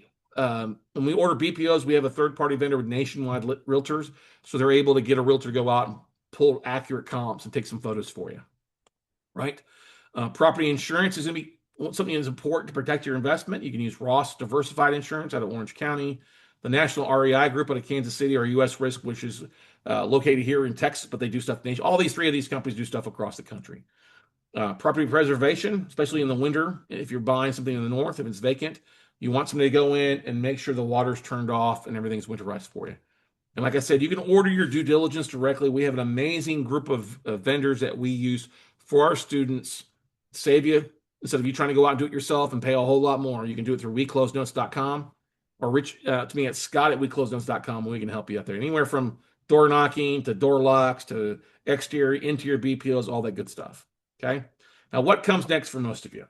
we order BPOs, we have a third-party vendor with nationwide realtors, so they're able to get a realtor to go out and pull accurate comps and take some photos for you, right? Property insurance is going to be something that's important to protect your investment. You can use Ross Diversified Insurance out of Orange County, the National REI Group out of Kansas City, or US Risk, which is located here in Texas, but they do stuff nation. All these three of these companies do stuff across the country. Property preservation, especially in the winter, if you're buying something in the north, if it's vacant, you want somebody to go in and make sure the water's turned off and everything's winterized for you. And like I said, you can order your due diligence directly. We have an amazing group of vendors that we use for our students. Save you, instead of you trying to go out and do it yourself and pay a whole lot more, you can do it through weclosenotes.com, or reach to me at scott@weclosenotes.com, and we can help you out there. Anywhere from door knocking to door locks to exterior, interior BPOs, all that good stuff. Okay. Now, what comes next for most of you?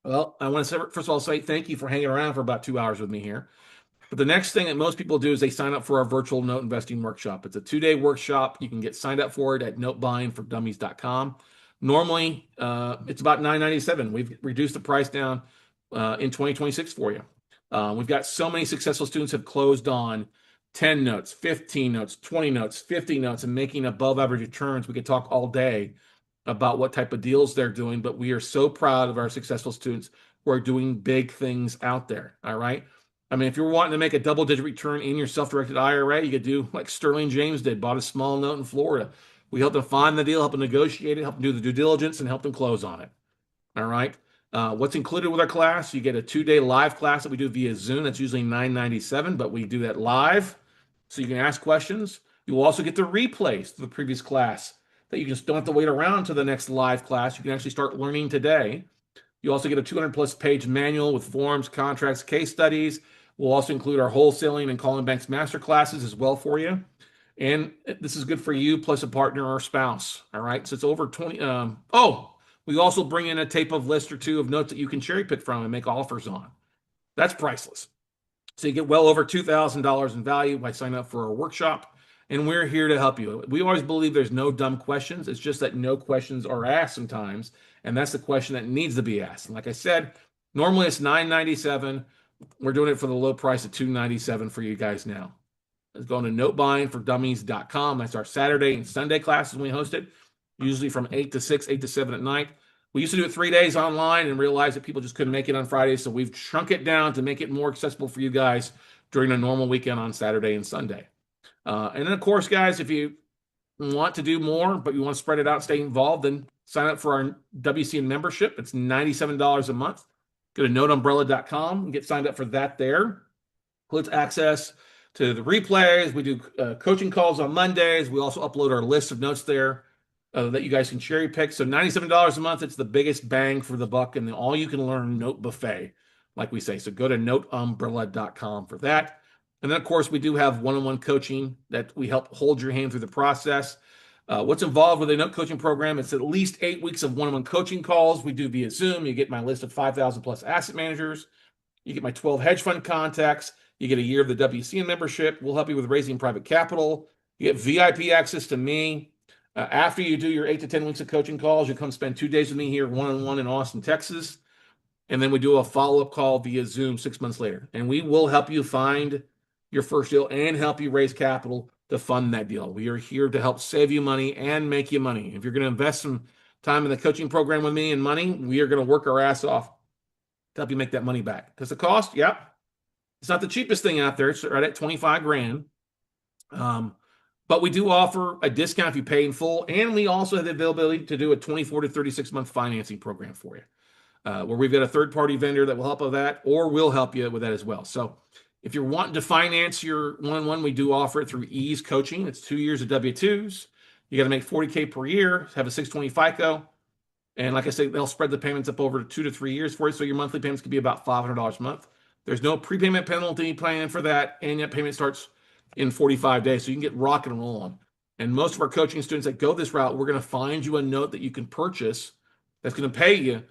Well, I want to first of all say thank you for hanging around for about 2 hours with me here. But the next thing that most people do is they sign up for our virtual note investing workshop. It's a 2-day workshop. You can get signed up for it at notebuyingfordummies.com. Normally, it's about $9.97. We've reduced the price down in 2026 for you. We've got so many successful students have closed on 10 notes, 15 notes, 20 notes, 50 notes, and making above average returns. We could talk all day about what type of deals they're doing, but we are so proud of our successful students who are doing big things out there. All right. I mean, if you're wanting to make a double-digit return in your self-directed IRA, you could do like Sterling James did, bought a small note in Florida. We helped them find the deal, help them negotiate it, help them do the due diligence, and help them close on it. All right. What's included with our class? You get a 2-day live class that we do via Zoom. That's usually $9.97, but we do that live, so you can ask questions. You will also get the replays to the previous class that you just don't have to wait around to the next live class. You can actually start learning today. You also get a 200-plus page manual with forms, contracts, case studies. We'll also include our wholesaling and calling banks master classes as well for you. And this is good for you plus a partner or spouse. All right. So it's over 20. We also bring in a tape of list or two of notes that you can cherry pick from and make offers on. That's priceless. So you get well over $2,000 in value by signing up for our workshop. And we're here to help you. We always believe there's no dumb questions. It's just that no questions are asked sometimes. And that's the question that needs to be asked. And like I said, normally it's $997. We're doing it for the low price of $297 for you guys now. It's going to notebuyingfordummies.com. That's our Saturday and Sunday classes when we host it, usually from 8 to 6, 8 to 7 at night. We used to do it 3 days online and realized that people just couldn't make it on Fridays. So we've shrunk it down to make it more accessible for you guys during a normal weekend on Saturday and Sunday. And then, of course, guys, if you want to do more, but you want to spread it out, stay involved, then sign up for our WCN membership. It's $97 a month. Go to noteumbrella.com and get signed up for that there. Includes access to the replays. We do coaching calls on Mondays. We also upload our list of notes there that you guys can cherry pick. So $97 a month, it's the biggest bang for the buck and the all you can learn note buffet, like we say. So go to noteumbrella.com for that. And then, of course, we do have one-on-one coaching that we help hold your hand through the process. What's involved with a note coaching program? It's at least 8 weeks of one-on-one coaching calls. We do via Zoom. You get my list of 5,000 plus asset managers. You get my 12 hedge fund contacts. You get a year of the WCN membership. We'll help you with raising private capital. You get VIP access to me. After you do your 8 to 10 weeks of coaching calls, you come spend 2 days with me here one-on-one in Austin, Texas. And then we do a follow-up call via Zoom 6 months later. And we will help you find your first deal and help you raise capital to fund that deal. We are here to help save you money and make you money. If you're going to invest some time in the coaching program with me and money, we are going to work our ass off to help you make that money back. Because the cost, it's not the cheapest thing out there. It's right at 25 grand. But we do offer a discount if you pay in full. And we also have the availability to do a 24 to 36 month financing program for you, where we've got a third party vendor that will help with that, or we'll help you with that as well. So if you're wanting to finance your one-on-one, we do offer it through Ease Coaching. It's 2 years of W-2s. You got to make 40K per year, have a 620 FICO. And like I said, they'll spread the payments up over 2 to 3 years for you. So your monthly payments could be about $500 a month. There's no prepayment penalty plan for that. And that payment starts in 45 days. So you can get rocking and rolling. And most of our coaching students that go this route, we're going to find you a note that you can purchase that's going to pay you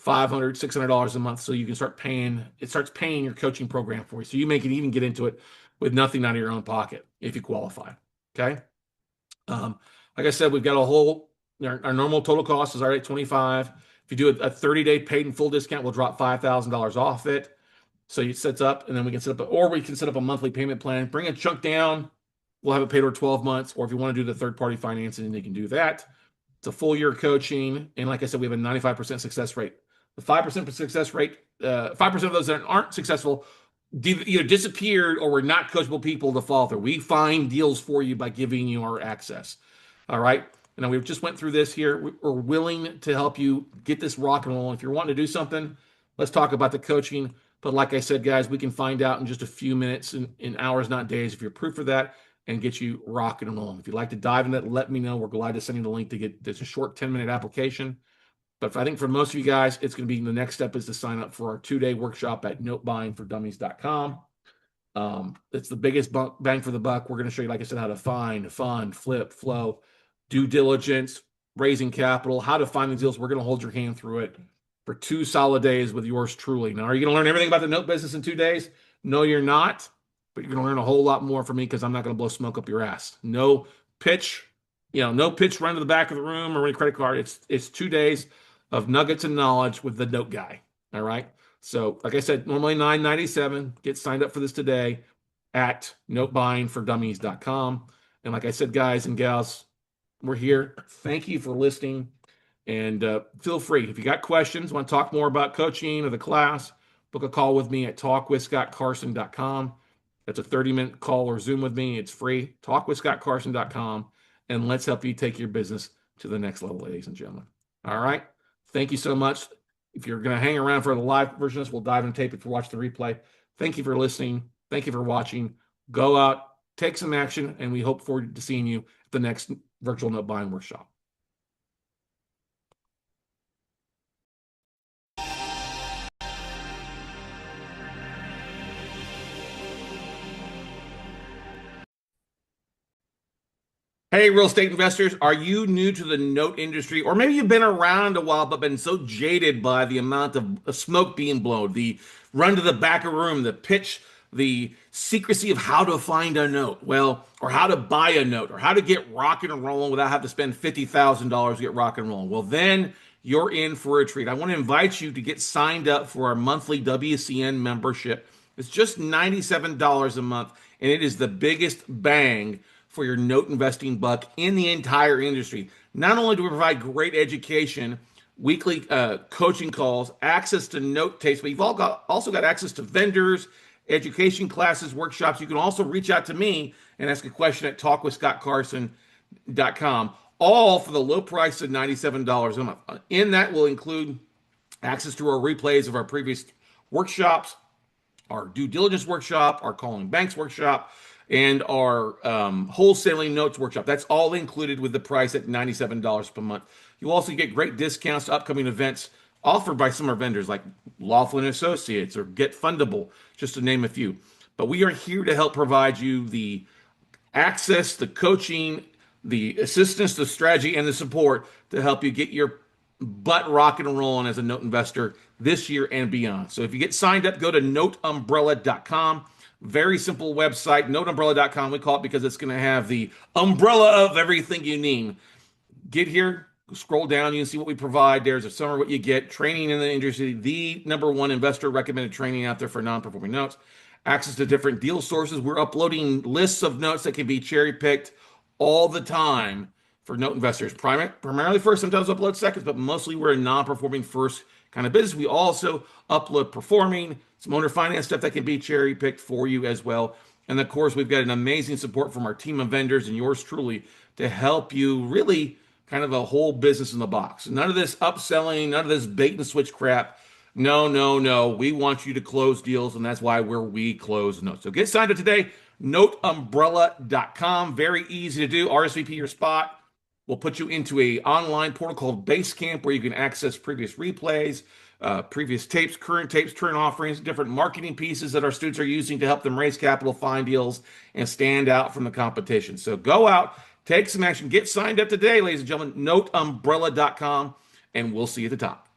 $500, $600 a month. So you can start paying, it starts paying your coaching program for you. So you may can even get into it with nothing out of your own pocket if you qualify. Okay. Like I said, we've got a whole, our normal total cost is already at 25. If you do a 30-day paid in full discount, we'll drop $5,000 off it. So you set up, and then we can set up, or we can set up a monthly payment plan. Bring a chunk down. We'll have it paid over 12 months. Or if you want to do the third-party financing, you can do that. It's a full year coaching, and like I said, we have a 95% success rate. The 5% success rate, 5% of those that aren't successful either disappeared or were not coachable people to follow through. We find deals for you by giving you our access. All right. And we just went through this here. We're willing to help you get this rock and roll. If you're wanting to do something, let's talk about the coaching. But like I said, guys, we can find out in just a few minutes, in hours, not days, if you're proof of that, and get you rocking and rolling. If you'd like to dive in that, let me know. We're glad to send you the link to get this a short 10-minute application. But I think for most of you guys, it's going to be the next step is to sign up for our 2-day workshop at notebuyingfordummies.com. It's the biggest bang for the buck. We're going to show you, like I said, how to find, fund, flip, flow, due diligence, raising capital, how to find these deals. We're going to hold your hand through it for 2 solid days with yours truly. Now, are you going to learn everything about the note business in 2 days? No, you're not. But you're going to learn a whole lot more from me because I'm not going to blow smoke up your ass. No pitch, no pitch run to the back of the room or any credit card. It's 2 days of nuggets and knowledge with the note guy. All right. So, like I said, normally $997. Get signed up for this today at notebuyingfordummies.com. And like I said, guys and gals, we're here. Thank you for listening. And feel free, if you got questions, want to talk more about coaching or the class, book a call with me at talkwithscottcarson.com. That's a 30-minute call or Zoom with me. It's free. Talkwithscottcarson.com. And let's help you take your business to the next level, ladies and gentlemen. All right. Thank you so much. If you're going to hang around for the live version of this, we'll dive and tape it for watch the replay. Thank you for listening. Thank you for watching. Go out, take some action, and we hope forward to seeing you at the next virtual note buying workshop. Hey, real estate investors, are you new to the note industry? Or maybe you've been around a while, but been so jaded by the amount of smoke being blown, the run to the back of the room, the pitch, the secrecy of how to find a note, well, or how to buy a note, or how to get rock and rolling without having to spend $50,000 to get rock and rolling. Well, then you're in for a treat. I want to invite you to get signed up for our monthly WCN membership. It's just $97 a month, and it is the biggest bang for your note investing buck in the entire industry. Not only do we provide great education, weekly coaching calls, access to note tapes, but you've also got access to vendors, education classes, workshops. You can also reach out to me and ask a question at talkwithscottcarson.com, all for the low price of $97 a month. In that will include access to our replays of our previous workshops, our due diligence workshop, our calling banks workshop, and our wholesaling notes workshop. That's all included with the price at $97 per month. You also get great discounts to upcoming events offered by some of our vendors like Laughlin Associates or Get Fundable, just to name a few. But we are here to help provide you the access, the coaching, the assistance, the strategy, and the support to help you get your butt rocking and rolling as a note investor this year and beyond. So if you get signed up, go to noteumbrella.com. Very simple website, noteumbrella.com. We call it because it's going to have the umbrella of everything you need. Get here, scroll down, you can see what we provide. There's a summary of what you get, training in the industry, the number one investor recommended training out there for non-performing notes, access to different deal sources. We're uploading lists of notes that can be cherry picked all the time for note investors. Primarily first, sometimes upload seconds, but mostly we're a non-performing first kind of business. We also upload performing, some owner finance stuff that can be cherry picked for you as well. And of course, we've got an amazing support from our team of vendors and yours truly to help you really kind of a whole business in the box. None of this upselling, none of this bait and switch crap. No, no, no. We want you to close deals, and that's why we close notes. So get signed up today, noteumbrella.com. Very easy to do. RSVP your spot. We'll put you into a online portal called Basecamp where you can access previous replays, previous tapes, current offerings, different marketing pieces that our students are using to help them raise capital, find deals, and stand out from the competition. So go out, take some action, get signed up today, ladies and gentlemen, noteumbrella.com, and we'll see you at the top.